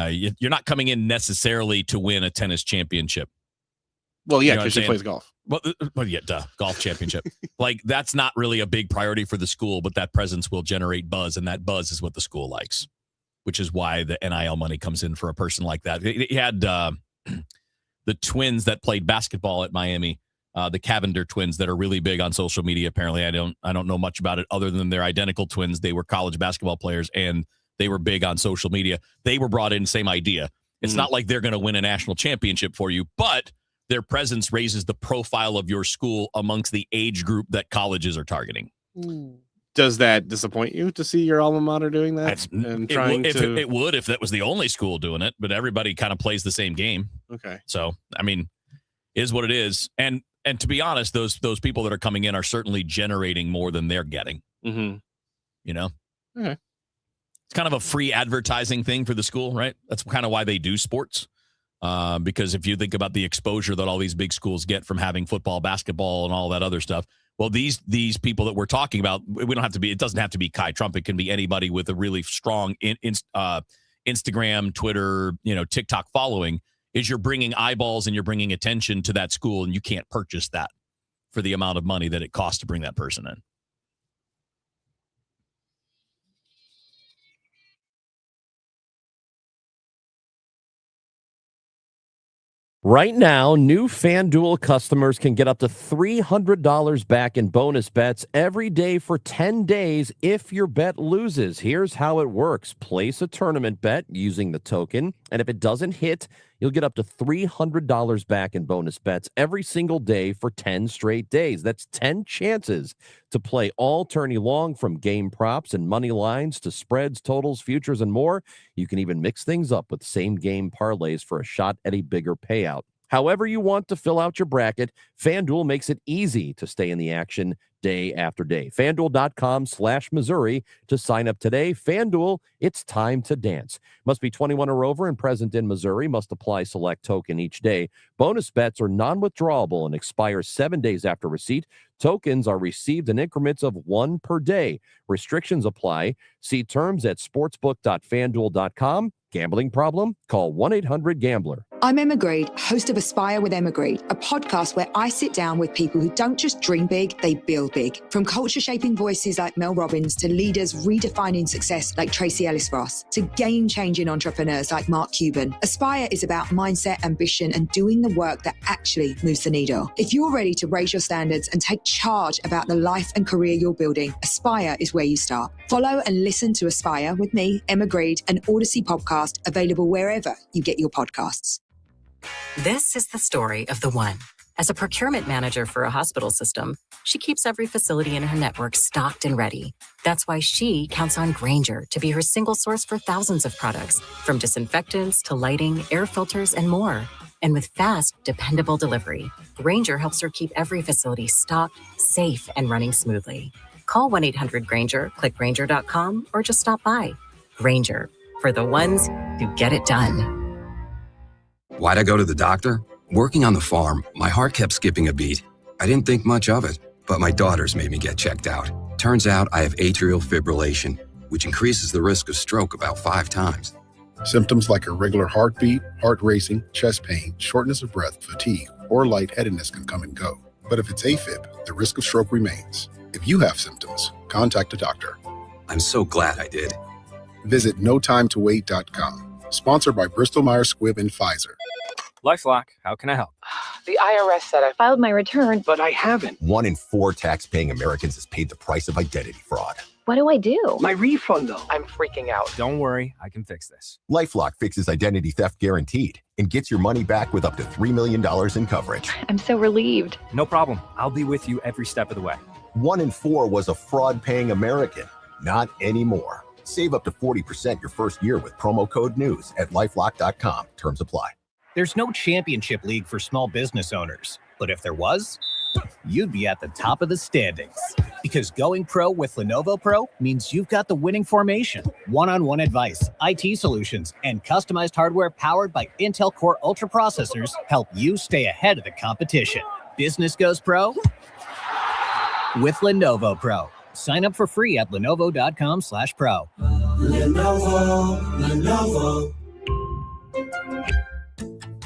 you're not coming in necessarily to win a tennis championship. Well, yeah, because she plays golf. Well, yeah, golf championship. Like, that's not really a big priority for the school, but that presence will generate buzz, and that buzz is what the school likes, which is why the NIL money comes in for a person like that. He had the twins that played basketball at Miami, the Cavender twins that are really big on social media. Apparently, I don't know much about it other than they're identical twins. They were college basketball players, and they were big on social media. They were brought in, same idea. It's not like they're going to win a national championship for you, but their presence raises the profile of your school amongst the age group that colleges are targeting. Does that disappoint you to see your alma mater doing that? It would if that was the only school doing it, but everybody kind of plays the same game. Okay. So, I mean, it is what it is. And to be honest, those people that are coming in are certainly generating more than they're getting. Mm-hmm. Okay. It's kind of a free advertising thing for the school, right? That's kind of why they do sports. Because if you think about the exposure that all these big schools get from having football, basketball, and all that other stuff, well, these people that we're talking about, it doesn't have to be Kai Trump. It can be anybody with a really strong Instagram, Twitter, TikTok following. Is you're bringing eyeballs and you're bringing attention to that school, and you can't purchase that for the amount of money that it costs to bring that person in. Right now, new FanDuel customers can get up to $300 back in bonus bets every day for 10 days if your bet loses. Here's how it works. Place a tournament bet using the token, and if it doesn't hit, you'll get up to $300 back in bonus bets every single day for 10 straight days. That's 10 chances to play all tourney long, from game props and money lines to spreads, totals, futures, and more. You can even mix things up with same-game parlays for a shot at a bigger payout. However you want to fill out your bracket, FanDuel makes it easy to stay in the action day after day. FanDuel.com/Missouri to sign up today. FanDuel, it's time to dance. Must be 21 or over and present in Missouri. Must apply select token each day. Bonus bets are non-withdrawable and expire 7 days after receipt. Tokens are received in increments of 1 per day. Restrictions apply. See terms at sportsbook.fanduel.com. Gambling problem? Call 1-800-GAMBLER. I'm Emma Greed, host of Aspire with Emma Greed, a podcast where I sit down with people who don't just dream big, they build big. From culture-shaping voices like Mel Robbins to leaders redefining success like Tracy Ellis Ross to game-changing entrepreneurs like Mark Cuban. Aspire is about mindset, ambition, and doing the work that actually moves the needle. If you're ready to raise your standards and take charge about the life and career you're building, Aspire is where you start. Follow and listen to Aspire with me, Emma Greed, an Odyssey podcast available wherever you get your podcasts. This is the story of the one. As a procurement manager for a hospital system, she keeps every facility in her network stocked and ready. That's why she counts on Grainger to be her single source for thousands of products, from disinfectants to lighting, air filters, and more. And with fast, dependable delivery, Grainger helps her keep every facility stocked, safe, and running smoothly. Call 1-800-GRAINGER, click Grainger.com, or just stop by. Grainger, for the ones who get it done. Why'd I go to the doctor? Working on the farm, my heart kept skipping a beat. I didn't think much of it, but my daughters made me get checked out. Turns out I have atrial fibrillation, which increases the risk of stroke about 5 times. Symptoms like irregular heartbeat, heart racing, chest pain, shortness of breath, fatigue, or lightheadedness can come and go. But if it's AFib, the risk of stroke remains. If you have symptoms, contact a doctor. I'm so glad I did. Visit notimetowait.com. Sponsored by Bristol Myers Squibb and Pfizer. LifeLock, how can I help? The IRS said I filed my return, But I haven't. 1 in 4 tax-paying Americans has paid the price of identity fraud. What do I do? My refund, though. I'm freaking out. Don't worry, I can fix this. LifeLock fixes identity theft guaranteed and gets your money back with up to $3 million in coverage. I'm so relieved. No problem. I'll be with you every step of the way. 1 in 4 was a fraud-paying American. Not anymore. Save up to 40% your first year with promo code NEWS at LifeLock.com. Terms apply. There's no championship league for small business owners, but if there was, you'd be at the top of the standings. Because going pro with Lenovo Pro means you've got the winning formation, one-on-one advice, IT solutions, and customized hardware powered by Intel Core Ultra processors help you stay ahead of the competition. Business goes pro with Lenovo Pro. Sign up for free at lenovo.com/pro. Lenovo.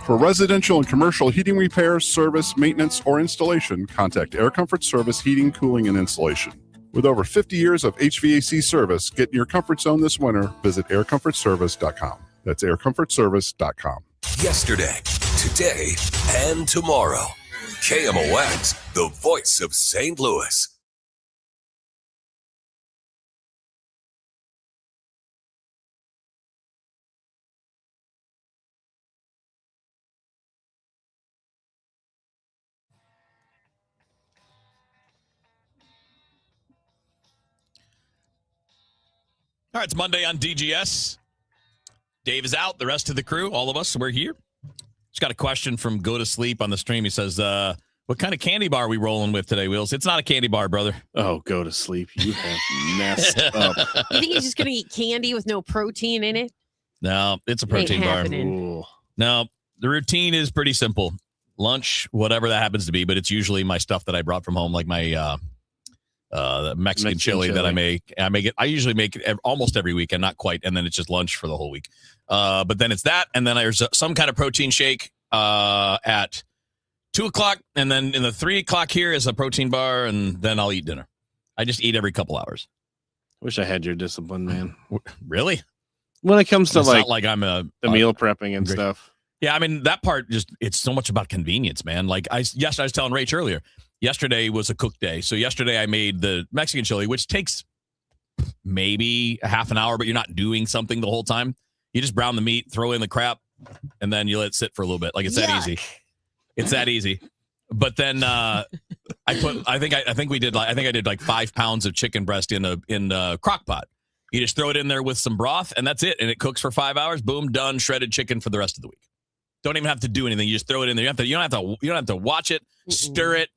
For residential and commercial heating repairs, service, maintenance, or installation, contact Air Comfort Service Heating, Cooling, and Installation. With over 50 years of HVAC service, get in your comfort zone this winter. Visit aircomfortservice.com. That's aircomfortservice.com. Yesterday, today, and tomorrow. KMOX, the voice of St. Louis. All right, it's Monday on DGS. Dave is out. The rest of the crew, all of us, we're here. Just got a question from Go to Sleep on the stream. He says, what kind of candy bar are we rolling with today, Wheels? It's not a candy bar, brother. Oh, Go to Sleep. You have messed up. You think he's just going to eat candy with no protein in it? No, it's a protein bar. No, the routine is pretty simple. Lunch, whatever that happens to be, but it's usually my stuff that I brought from home, like my the Mexican chili that I make. I usually make it almost every weekend, not quite, and then it's just lunch for the whole week. But then it's that, and then there's some kind of protein shake at 2:00, and then in the 3:00 here is a protein bar, and then I'll eat dinner. I just eat every couple hours. Wish I had your discipline, man. Really? When it comes to it's not like I'm the meal prepping and stuff. Yeah, I mean that part it's so much about convenience, man. Like I was telling Rach earlier. Yesterday was a cook day. So yesterday I made the Mexican chili, which takes maybe a half an hour, but you're not doing something the whole time. You just brown the meat, throw in the crap, and then you let it sit for a little bit. Like it's that easy. It's that easy. But then I think I did like 5 pounds of chicken breast in a crock pot. You just throw it in there with some broth, and that's it. And it cooks for 5 hours. Boom, done. Shredded chicken for the rest of the week. Don't even have to do anything. You just throw it in there. You don't have to watch it, stir it,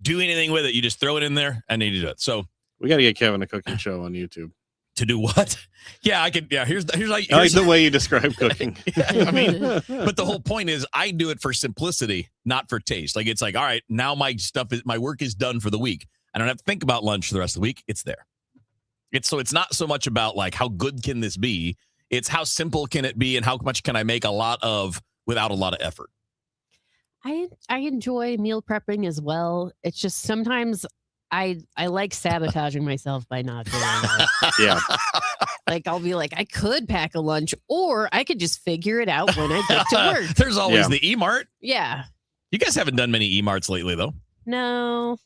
do anything with it. You just throw it in there and then you do it. So we got to get Kevin a cooking show on YouTube. To do what? Yeah, I could. Yeah, here's I like the way you describe cooking. I mean, but the whole point is I do it for simplicity, not for taste. Like it's like, all right, now my work is done for the week. I don't have to think about lunch for the rest of the week. It's there. It's not so much about like how good can this be? It's how simple can it be and how much can I make a lot of without a lot of effort. I enjoy meal prepping as well. It's just sometimes I like sabotaging myself by not doing it. Yeah. Like I'll be like, I could pack a lunch or I could just figure it out when I get to work. There's always the E-Mart. Yeah. You guys haven't done many E-Marts lately, though. No.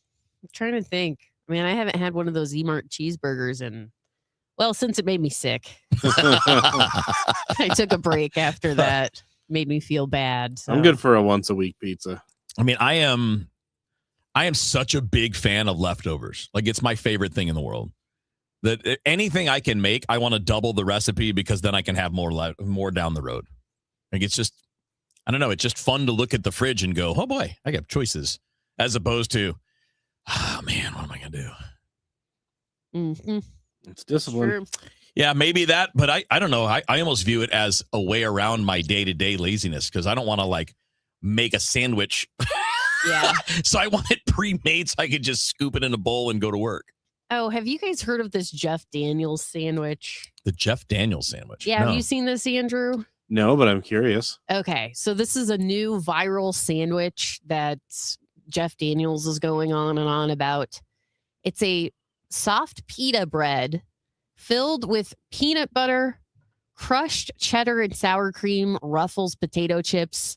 I'm trying to think. I mean, I haven't had one of those E-Mart cheeseburgers since it made me sick. I took a break after that. Made me feel bad. So. I'm good for a once a week pizza. I mean, I am such a big fan of leftovers. Like it's my favorite thing in the world. That anything I can make, I want to double the recipe because then I can have more down the road. Like it's just, I don't know. It's just fun to look at the fridge and go, oh boy, I got choices, as opposed to, oh man, what am I gonna do? Mm-hmm. It's discipline. Sure. Yeah, maybe that, but I don't know. I almost view it as a way around my day-to-day laziness because I don't want to like make a sandwich. Yeah. So I want it pre-made so I could just scoop it in a bowl and go to work. Oh, have you guys heard of this Jeff Daniels sandwich? The Jeff Daniels sandwich? Yeah, No. Have you seen this, Andrew? No, but I'm curious. Okay, so this is a new viral sandwich that Jeff Daniels is going on and on about. It's a soft pita bread filled with peanut butter, crushed cheddar and sour cream, Ruffles potato chips,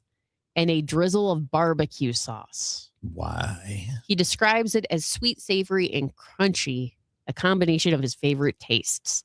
and a drizzle of barbecue sauce. Why? He describes it as sweet, savory, and crunchy, a combination of his favorite tastes.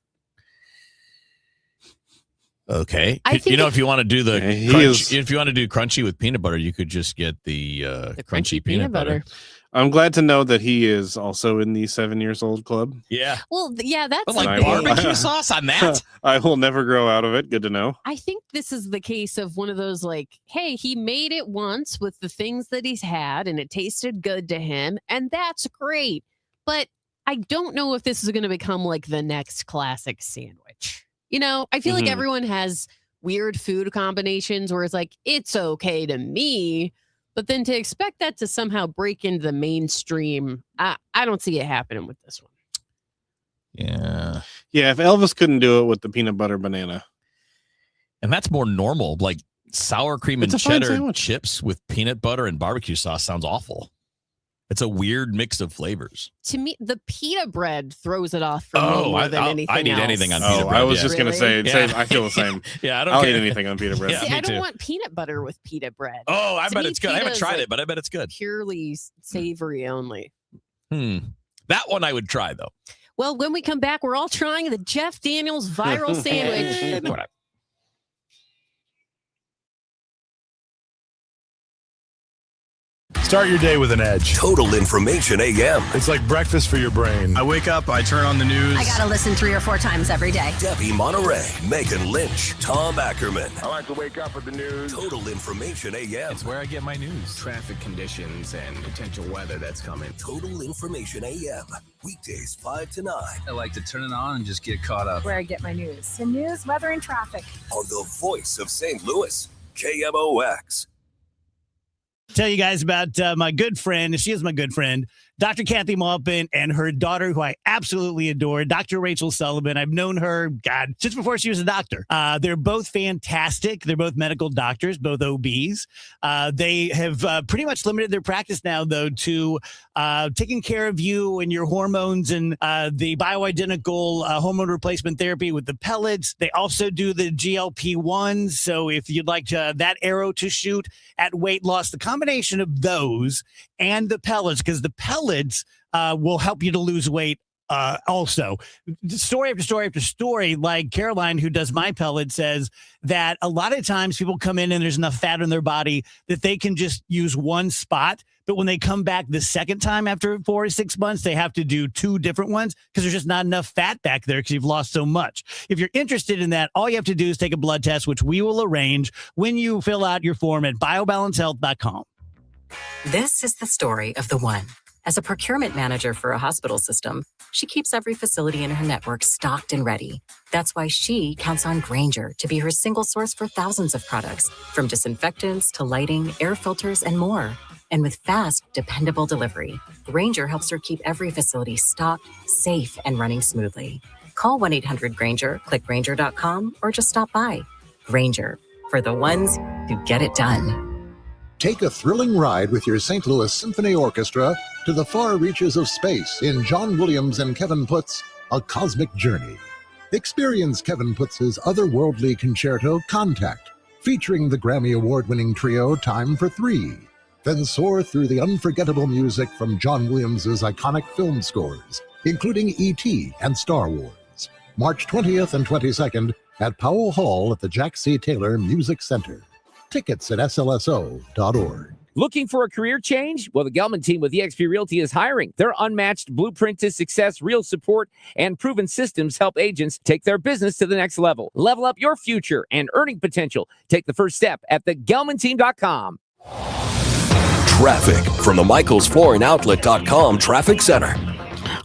Okay. I think if you want to do the is- if you want to do crunchy with peanut butter, you could just get the crunchy peanut butter. I'm glad to know that he is also in the 7 years old club. Yeah. Well, yeah, that's But like I will- barbecue sauce on that? I will never grow out of it. Good to know. I think this is the case of one of those like, hey, he made it once with the things that he's had and it tasted good to him, and that's great. But I don't know if this is going to become like the next classic sandwich. I feel like everyone has weird food combinations where it's like, it's okay to me, but then to expect that to somehow break into the mainstream, I don't see it happening with this one. Yeah. Yeah, if Elvis couldn't do it with the peanut butter banana. And that's more normal. Like sour cream and It's a fine cheddar sandwich. chips with peanut butter and barbecue sauce sounds awful. It's a weird mix of flavors. To me, the pita bread throws it off for me more than anything I'd eat else. anything on pita bread. I was yeah. just going to say, Really? same, I feel the same. Yeah, I don't I'll care. eat anything on pita bread. Yeah, See, me I don't too. want peanut butter with pita bread. Oh, I To bet me, it's good. I haven't pita's tried like it, but I bet it's good. Purely savory only. That one I would try though. Well, when we come back, we're all trying the Jeff Daniels viral sandwich. Start your day with an edge. Total Information AM. It's like breakfast for your brain. I wake up, I turn on the news. I gotta listen 3 or 4 times every day. Debbie Monterey, Megan Lynch, Tom Ackerman. I like to wake up with the news. Total Information AM. It's where I get my news. Traffic conditions and potential weather that's coming. Total Information AM. Weekdays 5 to 9. I like to turn it on and just get caught up. Where I get my news. The news, weather, and traffic. On the voice of St. Louis, KMOX. Tell you guys about my good friend. She is my good friend, Dr. Kathy Maupin, and her daughter, who I absolutely adore, Dr. Rachel Sullivan. I've known her, God, since before she was a doctor. They're both fantastic. They're both medical doctors, both OBs. They have pretty much limited their practice now, though, to taking care of you and your hormones and the bioidentical hormone replacement therapy with the pellets. They also do the GLP-1s. So if you'd like that arrow to shoot at weight loss, the combination of those and the pellets, because the pellets will help you to lose weight also. Story after story after story, like Caroline, who does my pellet, says that a lot of times people come in and there's enough fat in their body that they can just use one spot. But when they come back the second time after 4 or 6 months, they have to do 2 different ones because there's just not enough fat back there because you've lost so much. If you're interested in that, all you have to do is take a blood test, which we will arrange when you fill out your form at biobalancehealth.com. This is the story of the one. As a procurement manager for a hospital system, she keeps every facility in her network stocked and ready. That's why she counts on Grainger to be her single source for thousands of products, from disinfectants to lighting, air filters, and more. And with fast, dependable delivery, Grainger helps her keep every facility stocked, safe, and running smoothly. Call 1-800-GRAINGER, click Grainger.com, or just stop by. Grainger, for the ones who get it done. Take a thrilling ride with your St. Louis Symphony Orchestra to the far reaches of space in John Williams and Kevin Putt's A Cosmic Journey. Experience Kevin Putt's otherworldly concerto Contact, featuring the Grammy Award-winning trio Time for Three. Then soar through the unforgettable music from John Williams' iconic film scores, including E.T. and Star Wars. March 20th and 22nd at Powell Hall at the Jack C. Taylor Music Center. Tickets at slso.org. Looking for a career change? Well, the Gelman team with eXp Realty is hiring. Their unmatched blueprint to success, real support, and proven systems help agents take their business to the next level. Level up your future and earning potential. Take the first step at thegelmanteam.com. Traffic from the MichaelsFlooringOutlet.com Traffic Center.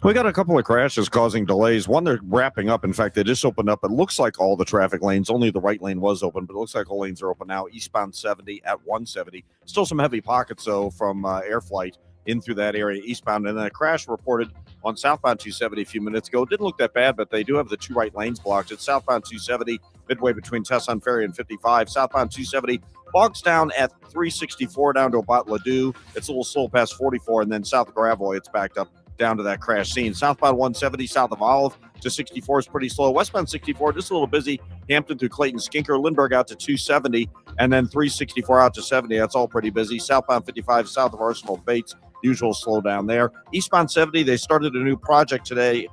We got a couple of crashes causing delays. One, they're wrapping up. In fact, they just opened up. It looks like all the traffic lanes, only the right lane was open, but it looks like all lanes are open now. Eastbound 70 at 170. Still some heavy pockets, though, from air flight in through that area eastbound. And then a crash reported on southbound 270 a few minutes ago. It didn't look that bad, but they do have the 2 right lanes blocked. It's southbound 270, midway between Tesson Ferry and 55. Southbound 270 bogs down at 364 down to about Ladue. It's a little slow past 44, and then south of Gravois, it's backed up down to that crash scene. Southbound 170 south of Olive to 64 is pretty slow. Westbound 64 just a little busy. Hampton through Clayton Skinker, Lindbergh out to 270, and then 364 out to 70. That's all pretty busy. Southbound 55 south of Arsenal Bates, usual slowdown there. Eastbound 70, they started a new project today.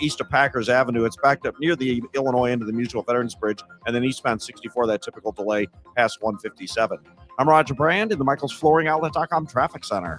East of Packers Avenue. It's backed up near the Illinois end of the Mutual Veterans Bridge, and then eastbound 64, that typical delay past 157. I'm Roger Brand in the MichaelsFlooringOutlet.com Traffic Center.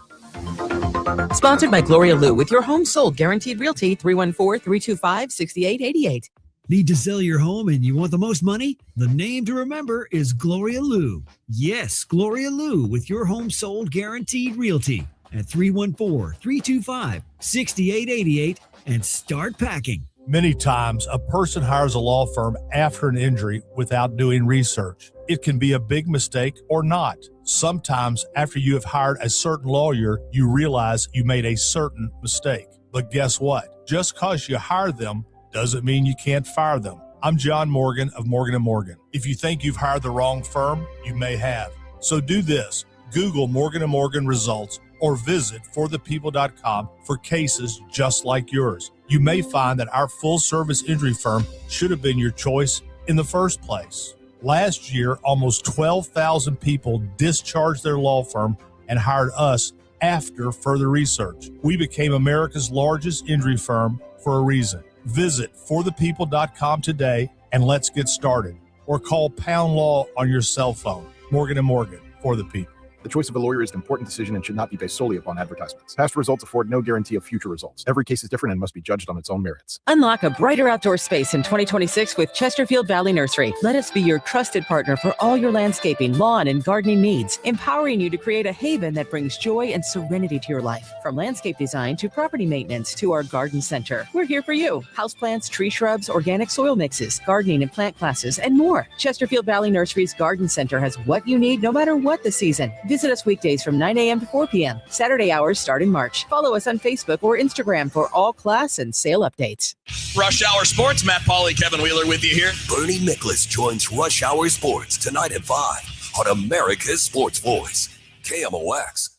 Sponsored by Gloria Lou with your home sold guaranteed realty 314-325-6888. Need to sell your home and you want the most money? The name to remember is Gloria Lou. Yes, Gloria Lou with your home sold guaranteed realty at 314-325-6888 and start packing. Many times, a person hires a law firm after an injury without doing research. It can be a big mistake or not. Sometimes, after you have hired a certain lawyer, you realize you made a certain mistake. But guess what? Just because you hire them doesn't mean you can't fire them. I'm John Morgan of Morgan & Morgan. If you think you've hired the wrong firm, you may have. So do this. Google Morgan & Morgan results or visit forthepeople.com for cases just like yours. You may find that our full-service injury firm should have been your choice in the first place. Last year, almost 12,000 people discharged their law firm and hired us after further research. We became America's largest injury firm for a reason. Visit forthepeople.com today and let's get started. Or call Pound Law on your cell phone. Morgan & Morgan, for the people. The choice of a lawyer is an important decision and should not be based solely upon advertisements. Past results afford no guarantee of future results. Every case is different and must be judged on its own merits. Unlock a brighter outdoor space in 2026 with Chesterfield Valley Nursery. Let us be your trusted partner for all your landscaping, lawn, and gardening needs, empowering you to create a haven that brings joy and serenity to your life. From landscape design to property maintenance to our garden center, we're here for you. Houseplants, tree shrubs, organic soil mixes, gardening and plant classes, and more. Chesterfield Valley Nursery's Garden Center has what you need no matter what the season. Visit us weekdays from 9 a.m. to 4 p.m. Saturday hours start in March. Follow us on Facebook or Instagram for all class and sale updates. Rush Hour Sports, Matt Pauley, Kevin Wheeler with you here. Bernie Miklasz joins Rush Hour Sports tonight at 5 on America's Sports Voice, KMOX.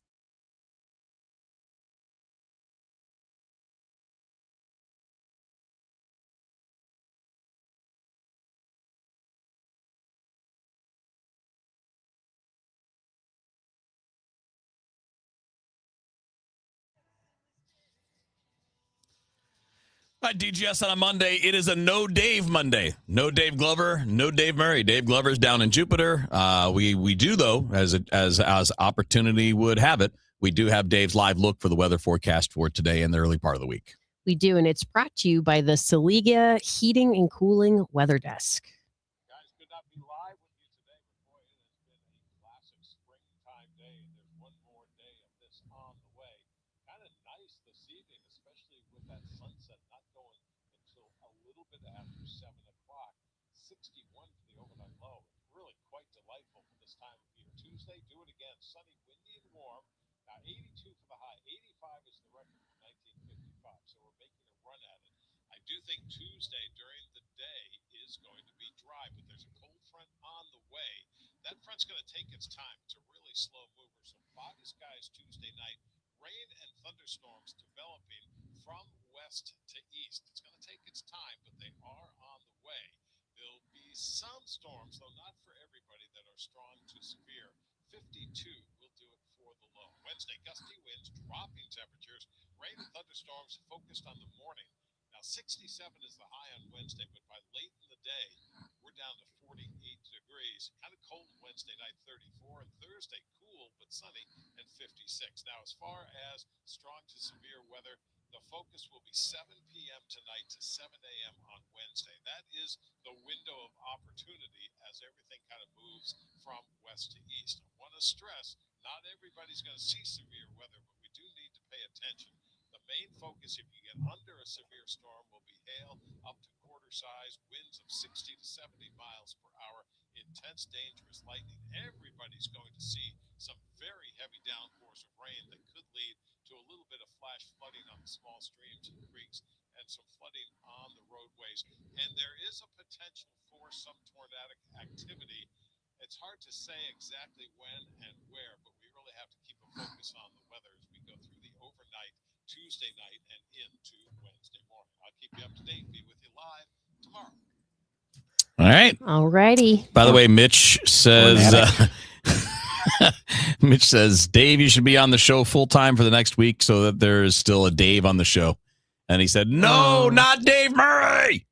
All right, DGS on a Monday. It is a no Dave Monday. No Dave Glover, no Dave Murray. Dave Glover's down in Jupiter. We do, though, as opportunity would have it, we do have Dave's live look for the weather forecast for today and the early part of the week. We do, and it's brought to you by the Saliga Heating and Cooling Weather Desk. Tuesday during the day is going to be dry, but there's a cold front on the way. That front's going to take its time. It's a really slow mover. So foggy skies Tuesday night, rain and thunderstorms developing from west to east. It's going to take its time, but they are on the way. There'll be some storms, though not for everybody, that are strong to severe. 52 will do it for the low. Wednesday, gusty winds, dropping temperatures, rain and thunderstorms focused on the morning. Now, 67 is the high on Wednesday, but by late in the day, we're down to 48 degrees. Kind of cold Wednesday night, 34. And Thursday, cool but sunny and 56. Now, as far as strong to severe weather, the focus will be 7 p.m. tonight to 7 a.m. on Wednesday. That is the window of opportunity as everything kind of moves from west to east. I want to stress, not everybody's going to see severe weather, but we do need to pay attention. The main focus, if you get under a severe storm, will be hail up to quarter size, winds of 60 to 70 miles per hour, intense dangerous lightning. Everybody's going to see some very heavy downpours of rain that could lead to a little bit of flash flooding on the small streams and creeks and some flooding on the roadways. And there is a potential for some tornadic activity. It's hard to say exactly when and where, but we really have to keep a focus on the weather as we go through the overnight Tuesday Tuesday night and into Wednesday morning. I'll keep you up to date. Be with you live tomorrow. All right. Alrighty. By the way, Mitch says, Dave, you should be on the show full time for the next week so that there's still a Dave on the show. And he said, no, not Dave Murray.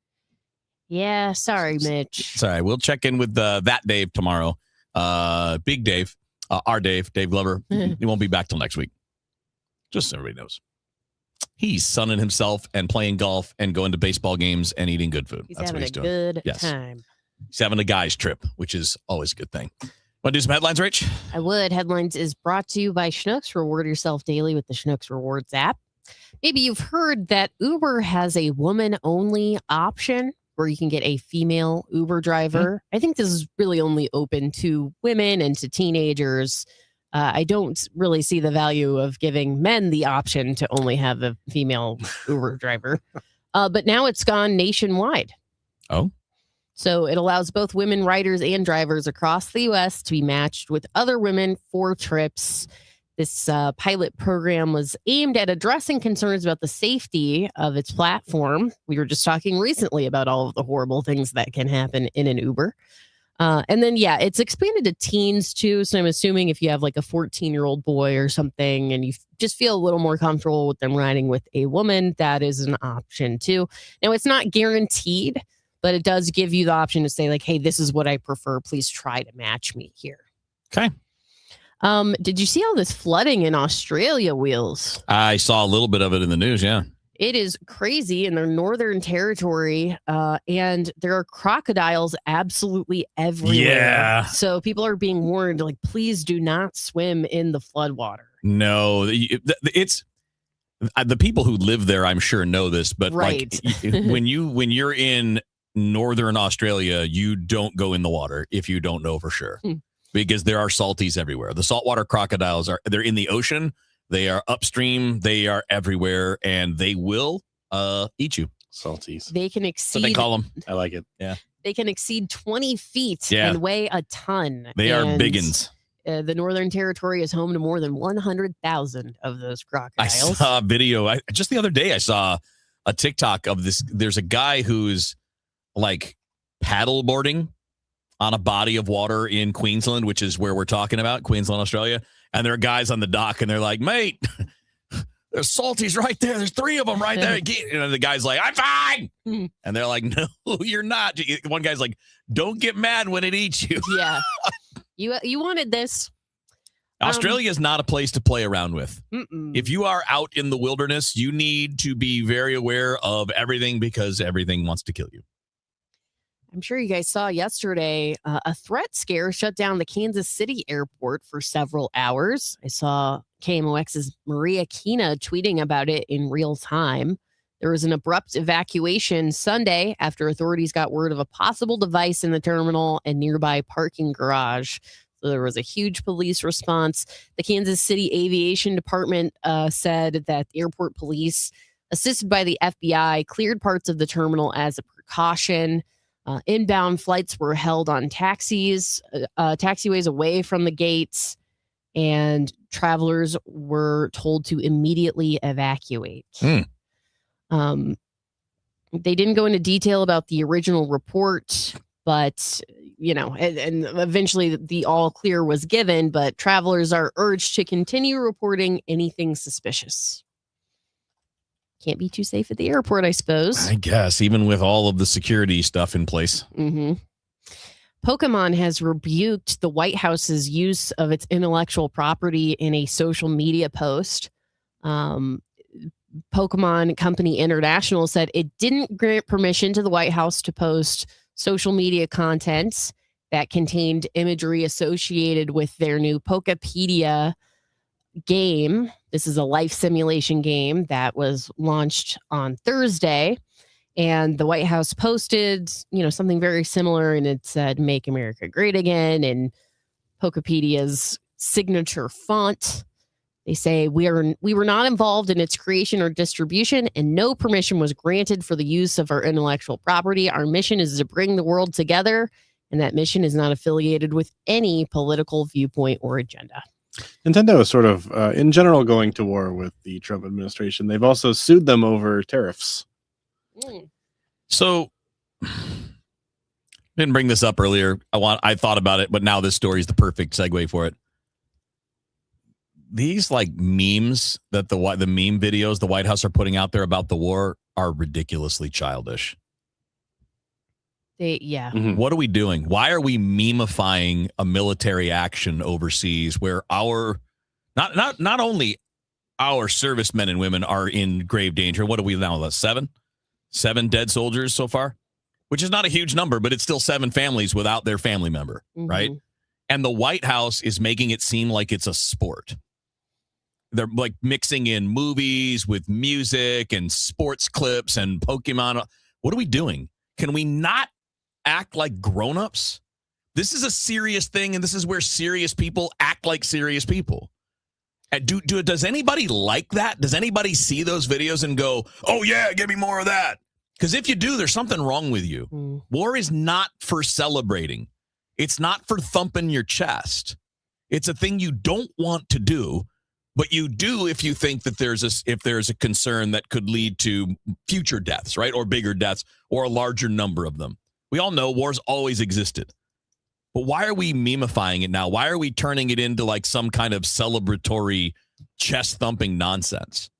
Yeah, sorry, Mitch. Sorry, we'll check in with that Dave tomorrow. Big Dave, our Dave Glover. He won't be back till next week. Just so everybody knows. He's sunning himself and playing golf and going to baseball games and eating good food. He's having a good time. He's having a guy's trip, which is always a good thing. Want to do some headlines, Rach? I would. Headlines is brought to you by Schnucks. Reward yourself daily with the Schnucks Rewards app. Maybe you've heard that Uber has a woman-only option where you can get a female Uber driver. I think this is really only open to women and to teenagers. I don't really see the value of giving men the option to only have a female Uber driver. But now it's gone nationwide. Oh. So it allows both women riders and drivers across the U.S. to be matched with other women for trips. This pilot program was aimed at addressing concerns about the safety of its platform. We were just talking recently about all of the horrible things that can happen in an Uber. And then, it's expanded to teens too. So I'm assuming if you have like a 14-year-old boy or something and you just feel a little more comfortable with them riding with a woman, that is an option too. Now, it's not guaranteed, but it does give you the option to say like, hey, this is what I prefer. Please try to match me here. Okay. Did you see all this flooding in Australia, Wheels? I saw a little bit of it in the news, yeah. It is crazy in their northern territory, and there are crocodiles absolutely everywhere. Yeah. So people are being warned, like, please do not swim in the floodwater. No, it's the people who live there, I'm sure, know this, but right. like when you're in northern Australia, you don't go in the water if you don't know for sure. Because there are salties everywhere. The saltwater crocodiles they're in the ocean. They are upstream. They are everywhere, and they will eat you. Salties. They can exceed. What they call them. I like it. Yeah. They can exceed 20 feet and weigh a ton. They are biggins. The Northern Territory is home to more than 100,000 of those crocodiles. I saw a video. Just the other day, I saw a TikTok of this. There's a guy who's like paddle boarding on a body of water in Queensland, which is where we're talking about, Queensland, Australia. And there are guys on the dock, and they're like, mate, there's salties right there. There's 3 of them right there. And the guy's like, I'm fine. And they're like, no, you're not. One guy's like, don't get mad when it eats you. Yeah. You wanted this. Australia is not a place to play around with. If you are out in the wilderness, you need to be very aware of everything because everything wants to kill you. I'm sure you guys saw yesterday a threat scare shut down the Kansas City airport for several hours. I saw KMOX's Maria Kina tweeting about it in real time. There was an abrupt evacuation Sunday after authorities got word of a possible device in the terminal and nearby parking garage. So there was a huge police response. The Kansas City Aviation Department said that the airport police, assisted by the FBI, cleared parts of the terminal as a precaution. Inbound flights were held on taxiways away from the gates, and travelers were told to immediately evacuate. They didn't go into detail about the original report, but, and eventually the all clear was given, but travelers are urged to continue reporting anything suspicious. Can't be too safe at the airport, I suppose. I guess, even with all of the security stuff in place. Pokemon has rebuked the White House's use of its intellectual property in a social media post. Pokemon Company International said it didn't grant permission to the White House to post social media content that contained imagery associated with their new Pokepedia game. This is a life simulation game that was launched on Thursday, and the White House posted, something very similar, and it said "Make America Great Again" and Pokepedia's signature font. They say we were not involved in its creation or distribution, and no permission was granted for the use of our intellectual property. Our mission is to bring the world together, and that mission is not affiliated with any political viewpoint or agenda. Nintendo is sort of, in general, going to war with the Trump administration. They've also sued them over tariffs. So, didn't bring this up earlier. I thought about it, but now this story is the perfect segue for it. These like memes that the meme videos the White House are putting out there about the war are ridiculously childish. What are we doing? Why are we memifying a military action overseas where our not only our servicemen and women are in grave danger? What are we now? 7 dead soldiers so far, which is not a huge number, but it's still 7 families without their family member, right? And the White House is making it seem like it's a sport. They're like mixing in movies with music and sports clips and Pokemon. What are we doing? Can we not act like grown-ups? This is a serious thing, and this is where serious people act like serious people. Does anybody like that? Does anybody see those videos and go, oh, yeah, give me more of that? Because if you do, there's something wrong with you. War is not for celebrating. It's not for thumping your chest. It's a thing you don't want to do, but you do if you think that there's a concern that could lead to future deaths, right? Or bigger deaths or a larger number of them. We all know wars always existed. But why are we memifying it now? Why are we turning it into like some kind of celebratory chest-thumping nonsense?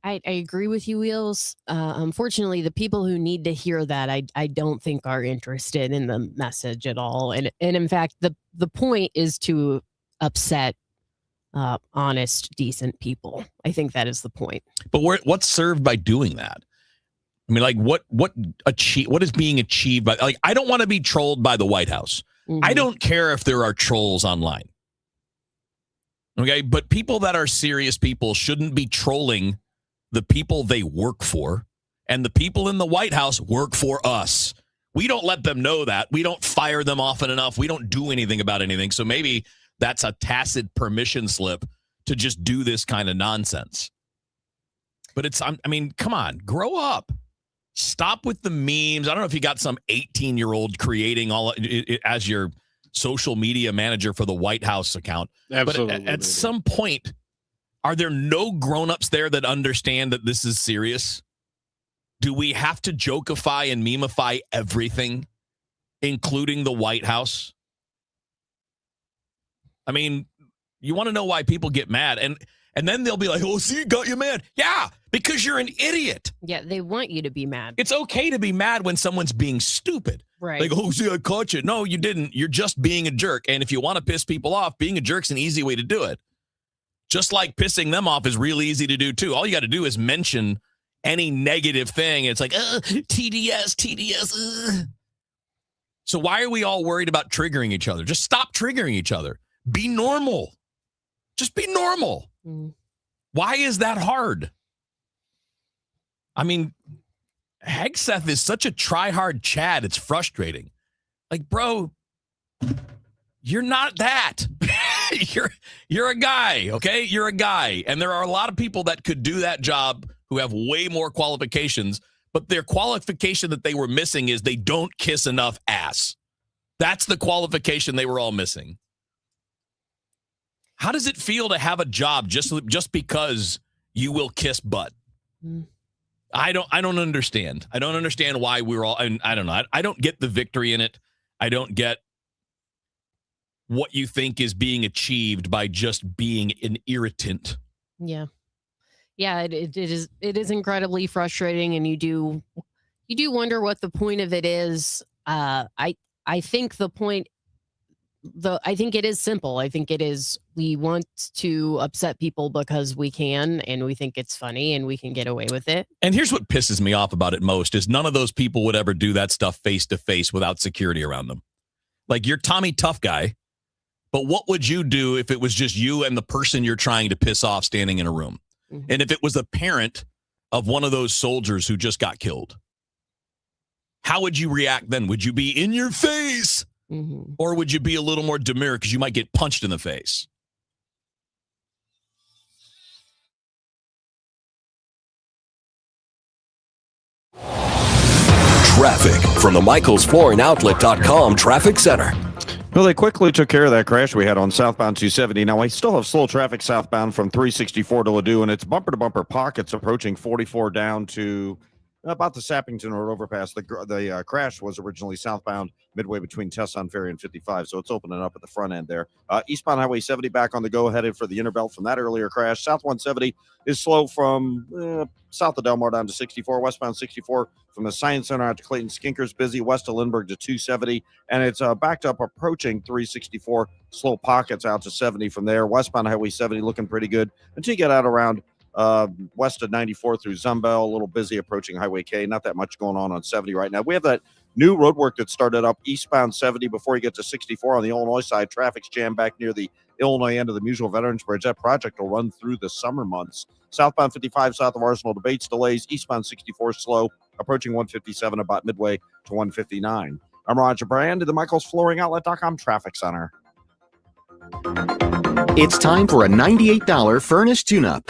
I agree with you, Wheels. Unfortunately, the people who need to hear that, I don't think are interested in the message at all. And in fact, the point is to upset honest, decent people. I think that is the point. But what's served by doing that? I mean, like, what is being achieved by, like, I don't want to be trolled by the White House. I don't care if there are trolls online. Okay, but people that are serious people shouldn't be trolling the people they work for, and the people in the White House work for us. We don't let them know that. We don't fire them often enough. We don't do anything about anything. So maybe that's a tacit permission slip to just do this kind of nonsense. But I mean, come on, grow up. Stop with the memes. I don't know if you got some 18-year-old creating all as your social media manager for the White House account. Absolutely. But at some point, are there no grown-ups there that understand that this is serious? Do we have to jokeify and memify everything, including the White House? I mean, you want to know why people get mad, and then they'll be like, oh, see, got you mad. Yeah, because you're an idiot. Yeah, they want you to be mad. It's okay to be mad when someone's being stupid. Right. Like, oh, see, I caught you. No, you didn't. You're just being a jerk. And if you want to piss people off, being a jerk's an easy way to do it. Just like pissing them off is real easy to do, too. All you got to do is mention any negative thing. It's like, TDS. So why are we all worried about triggering each other? Just stop triggering each other. Be normal. Just be normal. Why is that hard? I mean, Hegseth is such a try-hard Chad. It's frustrating. Like, bro, you're not that. You're a guy, okay? You're a guy. And there are a lot of people that could do that job who have way more qualifications, but their qualification that they were missing is they don't kiss enough ass. That's the qualification they were all missing. How does it feel to have a job just because you will kiss butt? I don't understand. I don't understand why we're all, and I don't know. I don't get the victory in it. I don't get what you think is being achieved by just being an irritant. Yeah. Yeah, it is incredibly frustrating, and you do wonder what the point of it is. I think the point, I think it is simple. I think it is, we want to upset people because we can, and we think it's funny, and we can get away with it. And here's what pisses me off about it most is none of those people would ever do that stuff face to face without security around them. Like, you're Tommy Tough Guy, but what would you do if it was just you and the person you're trying to piss off standing in a room? And if it was a parent of one of those soldiers who just got killed, how would you react then? Would you be in your face? Or would you be a little more demure because you might get punched in the face? Traffic from the MichaelsFlooringOutlet.com Traffic Center. Well, they quickly took care of that crash we had on southbound 270. Now, we still have slow traffic southbound from 364 to Ladue, and it's bumper-to-bumper pockets approaching 44 down to about the Sappington Road overpass. The crash was originally southbound midway between Tesson Ferry and 55, so it's opening up at the front end there. Eastbound Highway 70 back on the go, headed for the inner belt from that earlier crash. South 170 is slow from south of Delmar down to 64. Westbound 64 from the Science Center out to Clayton Skinker's busy. West of Lindbergh to 270, and it's backed up approaching 364. Slow pockets out to 70 from there. Westbound Highway 70 looking pretty good until you get out around west of 94 through Zumbel, a little busy approaching Highway K. Not that much going on 70 right now. We have that new road work that started up eastbound 70 before you get to 64 on the Illinois side. Traffic's jammed back near the Illinois end of the Musial Veterans Bridge. That project will run through the summer months. Southbound 55 south of Arsenal debates delays. Eastbound 64 slow, approaching 157 about midway to 159. I'm Roger Brand at the MichaelsFlooringOutlet.com Traffic Center. It's time for a $98 furnace tune-up.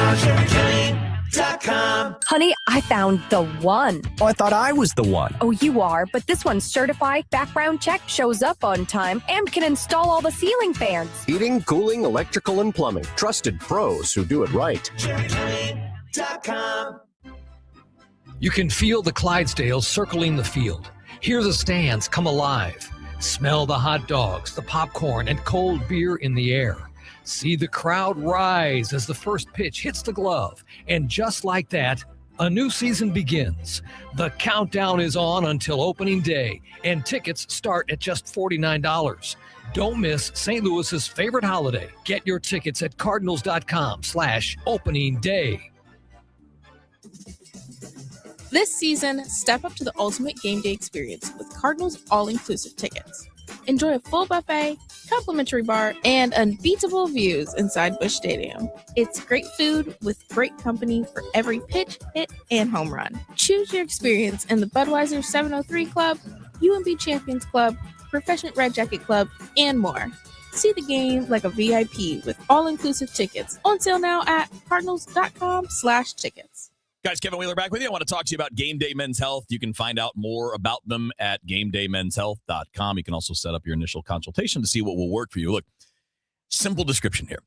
Honey, I found the one. Oh, I thought I was the one. Oh, you are, but this one's certified, background check, shows up on time, and can install all the ceiling fans. Heating, cooling, electrical, and plumbing. Trusted pros who do it right. You can feel the Clydesdales circling the field. Hear the stands come alive. Smell the hot dogs, the popcorn, and cold beer in the air. See the crowd rise as the first pitch hits the glove. And just like that, a new season begins. The countdown is on until opening day, and tickets start at just $49. Don't miss St. Louis's favorite holiday. Get your tickets at cardinals.com/opening day. This season, step up to the ultimate game day experience with Cardinals all-inclusive tickets. Enjoy a full buffet, complimentary bar, and unbeatable views inside Busch Stadium. It's great food with great company for every pitch, hit, and home run. Choose your experience in the Budweiser 703 Club, UMB Champions Club, Professional Red Jacket Club, and more. See the game like a VIP with all-inclusive tickets. On sale now at cardinals.com/tickets. Guys, Kevin Wheeler back with you. I want to talk to you about Game Day Men's Health. You can find out more about them at GameDayMen'sHealth.com. You can also set up your initial consultation to see what will work for you. Look, simple description here.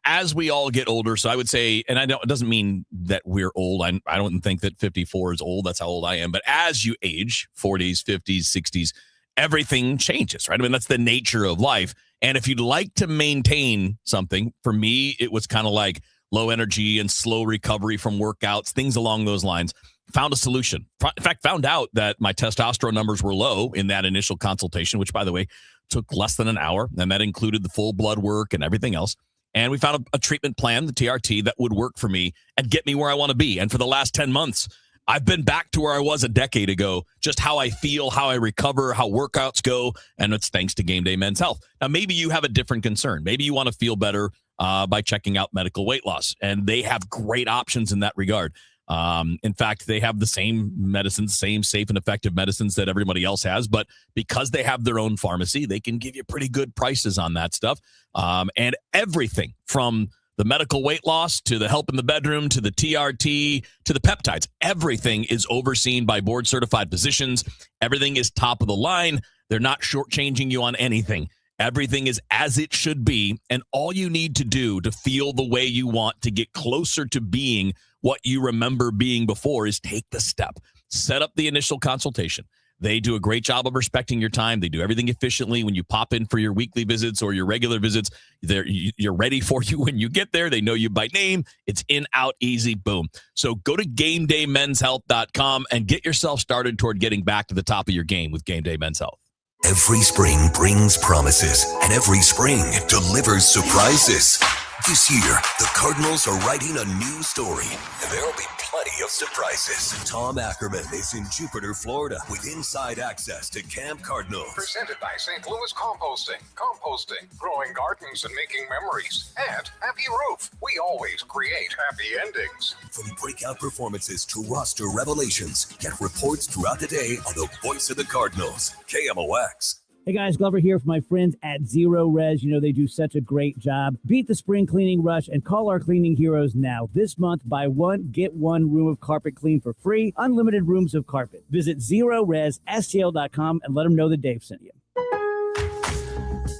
As we all get older, so I would say, and it doesn't mean that we're old. I don't think that 54 is old. That's how old I am. But as you age, 40s, 50s, 60s, everything changes, right? I mean, that's the nature of life. And if you'd like to maintain something, for me, it was kind of like low energy and slow recovery from workouts, things along those lines. Found a solution. In fact, found out that my testosterone numbers were low in that initial consultation, which, by the way, took less than an hour. And that included the full blood work and everything else. And we found a treatment plan, the TRT, that would work for me and get me where I want to be. And for the last 10 months, I've been back to where I was a decade ago, just how I feel, how I recover, how workouts go. And it's thanks to Game Day Men's Health. Now, maybe you have a different concern. Maybe you want to feel better by checking out medical weight loss. And they have great options in that regard. In fact, they have the same medicines, same safe and effective medicines that everybody else has. But because they have their own pharmacy, they can give you pretty good prices on that stuff. And everything from the medical weight loss to the help in the bedroom to the TRT to the peptides, everything is overseen by board certified physicians. Everything is top of the line. They're not shortchanging you on anything. Everything is as it should be, and all you need to do to feel the way you want to get closer to being what you remember being before is take the step. Set up the initial consultation. They do a great job of respecting your time. They do everything efficiently. When you pop in for your weekly visits or your regular visits, you're ready for you when you get there. They know you by name. It's in, out, easy, boom. So go to GameDayMen'sHealth.com and get yourself started toward getting back to the top of your game with Game Day Men's Health. Every spring brings promises, and every spring delivers surprises. This year, the Cardinals are writing a new story, and there will be plenty of surprises. Tom Ackerman is in Jupiter, Florida, with inside access to Camp Cardinals. Presented by St. Louis Composting. Composting, growing gardens and making memories. And Happy Roof. We always create happy endings. From breakout performances to roster revelations, get reports throughout the day on the voice of the Cardinals, KMOX. Hey guys, Glover here for my friends at Zero Res. You know, they do such a great job. Beat the spring cleaning rush and call our cleaning heroes now. This month, buy one, get one room of carpet clean for free. Unlimited rooms of carpet. Visit ZeroResSTL.com and let them know that Dave sent you.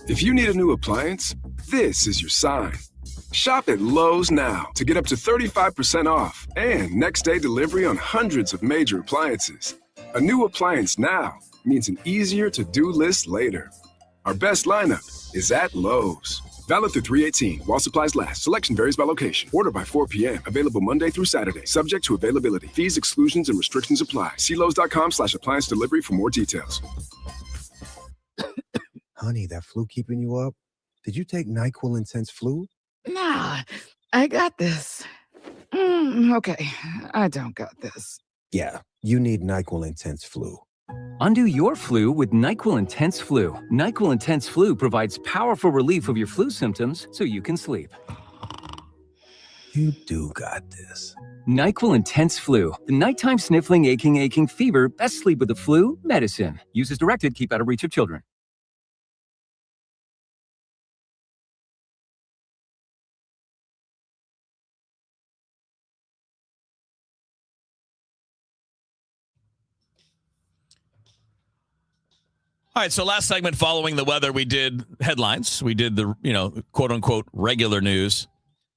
If you need a new appliance, this is your sign. Shop at Lowe's now to get up to 35% off and next-day delivery on hundreds of major appliances. A new appliance now means an easier to-do list later. Our best lineup is at Lowe's. Valid through 3/18 while supplies last. Selection varies by location. Order by 4 p.m. Available Monday through Saturday. Subject to availability. Fees, exclusions, and restrictions apply. See Lowes.com/appliance delivery for more details. Honey, that flu keeping you up? Did you take NyQuil Intense Flu? Nah, I got this. Okay, I don't got this. Yeah, you need NyQuil Intense Flu. Undo your flu with NyQuil Intense Flu. NyQuil Intense Flu provides powerful relief of your flu symptoms so you can sleep. You do got this. NyQuil Intense Flu. The nighttime sniffling, aching fever. Best sleep with the flu medicine. Use as directed. Keep out of reach of children. All right, so last segment following the weather, we did headlines. We did the, quote unquote regular news.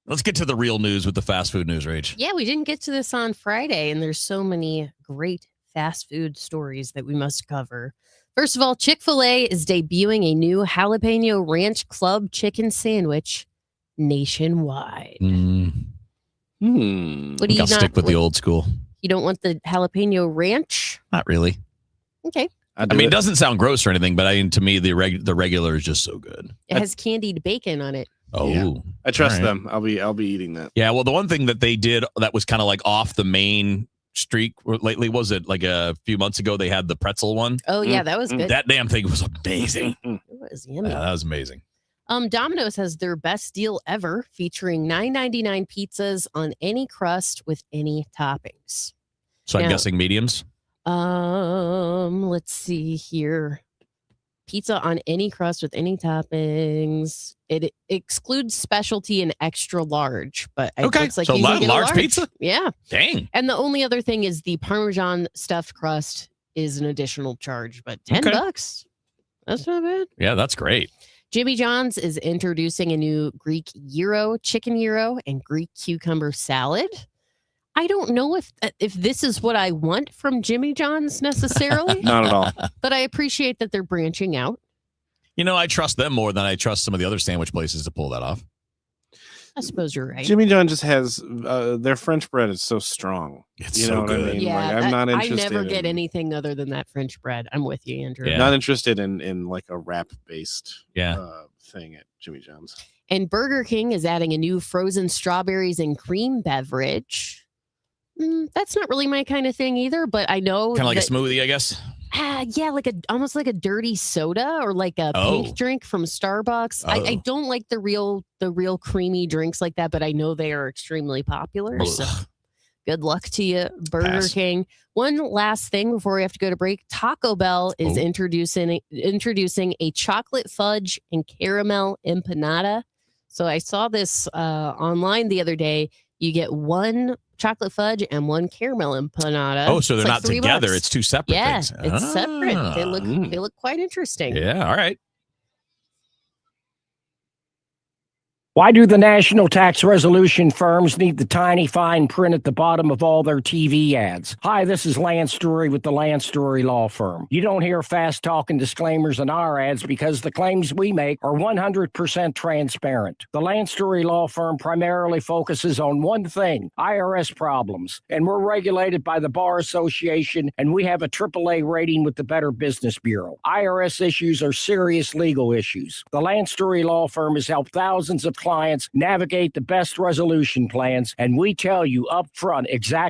Let's get to the real news with the fast food news, Rach. Yeah, we didn't get to this on Friday, and there's so many great fast food stories that we must cover. First of all, Chick-fil-A is debuting a new jalapeno ranch club chicken sandwich nationwide. What do you I'll stick with the old school. You don't want the jalapeno ranch? Not really. Okay. I mean, it doesn't sound gross or anything, but to me, the regular is just so good. It has candied bacon on it. Oh, Yeah. I trust All right. them. I'll be eating that. Yeah, well, the one thing that they did that was kind of like off the main streak lately, was it like a few months ago they had the pretzel one? Oh, yeah, that was good. That damn thing was amazing. It was yummy. Yeah, that was amazing. Domino's has their best deal ever, featuring $9.99 pizzas on any crust with any toppings. So I'm Now- guessing mediums? Let's see here. Pizza on any crust with any toppings. It excludes specialty and extra large, but it Okay, looks like so you can get a large pizza? Yeah. Dang. And the only other thing is the Parmesan stuffed crust is an additional charge, but $10. That's not bad. Yeah, that's great. Jimmy John's is introducing a new Greek gyro, chicken gyro, and Greek cucumber salad. I don't know if this is what I want from Jimmy John's necessarily. Not at all. But I appreciate that they're branching out. I trust them more than I trust some of the other sandwich places to pull that off. I suppose you're right. Jimmy John just has their French bread is so strong. It's you know so what good. I mean? Yeah, Like, I'm not I interested. never get in, anything other than that French bread. I'm with you, Andrew. Yeah. Not interested in like a wrap based thing at Jimmy John's. And Burger King is adding a new frozen strawberries and cream beverage. That's not really my kind of thing either, but I know Kind of like a smoothie, I guess. Yeah, almost like a dirty soda or like a pink drink from Starbucks. I don't like the real creamy drinks like that, but I know they are extremely popular. So good luck to you, Burger King. One last thing before we have to go to break. Taco Bell is introducing a chocolate fudge and caramel empanada. So I saw this online the other day. You get one chocolate fudge and one caramel empanada. Oh, so they're It's not like together. $3. It's two separate Yeah, things. it's separate. They Ah. look quite interesting. Yeah, all right. Why do the national tax resolution firms need the tiny fine print at the bottom of all their TV ads? Hi, this is Lance Story with the Lance Story Law Firm. You don't hear fast talking disclaimers in our ads because the claims we make are 100% transparent. The Lance Story Law Firm primarily focuses on one thing, IRS problems, and we're regulated by the Bar Association, and we have a AAA rating with the Better Business Bureau. IRS issues are serious legal issues. The Lance Story Law Firm has helped thousands of clients navigate the best resolution plans, and we tell you up front exactly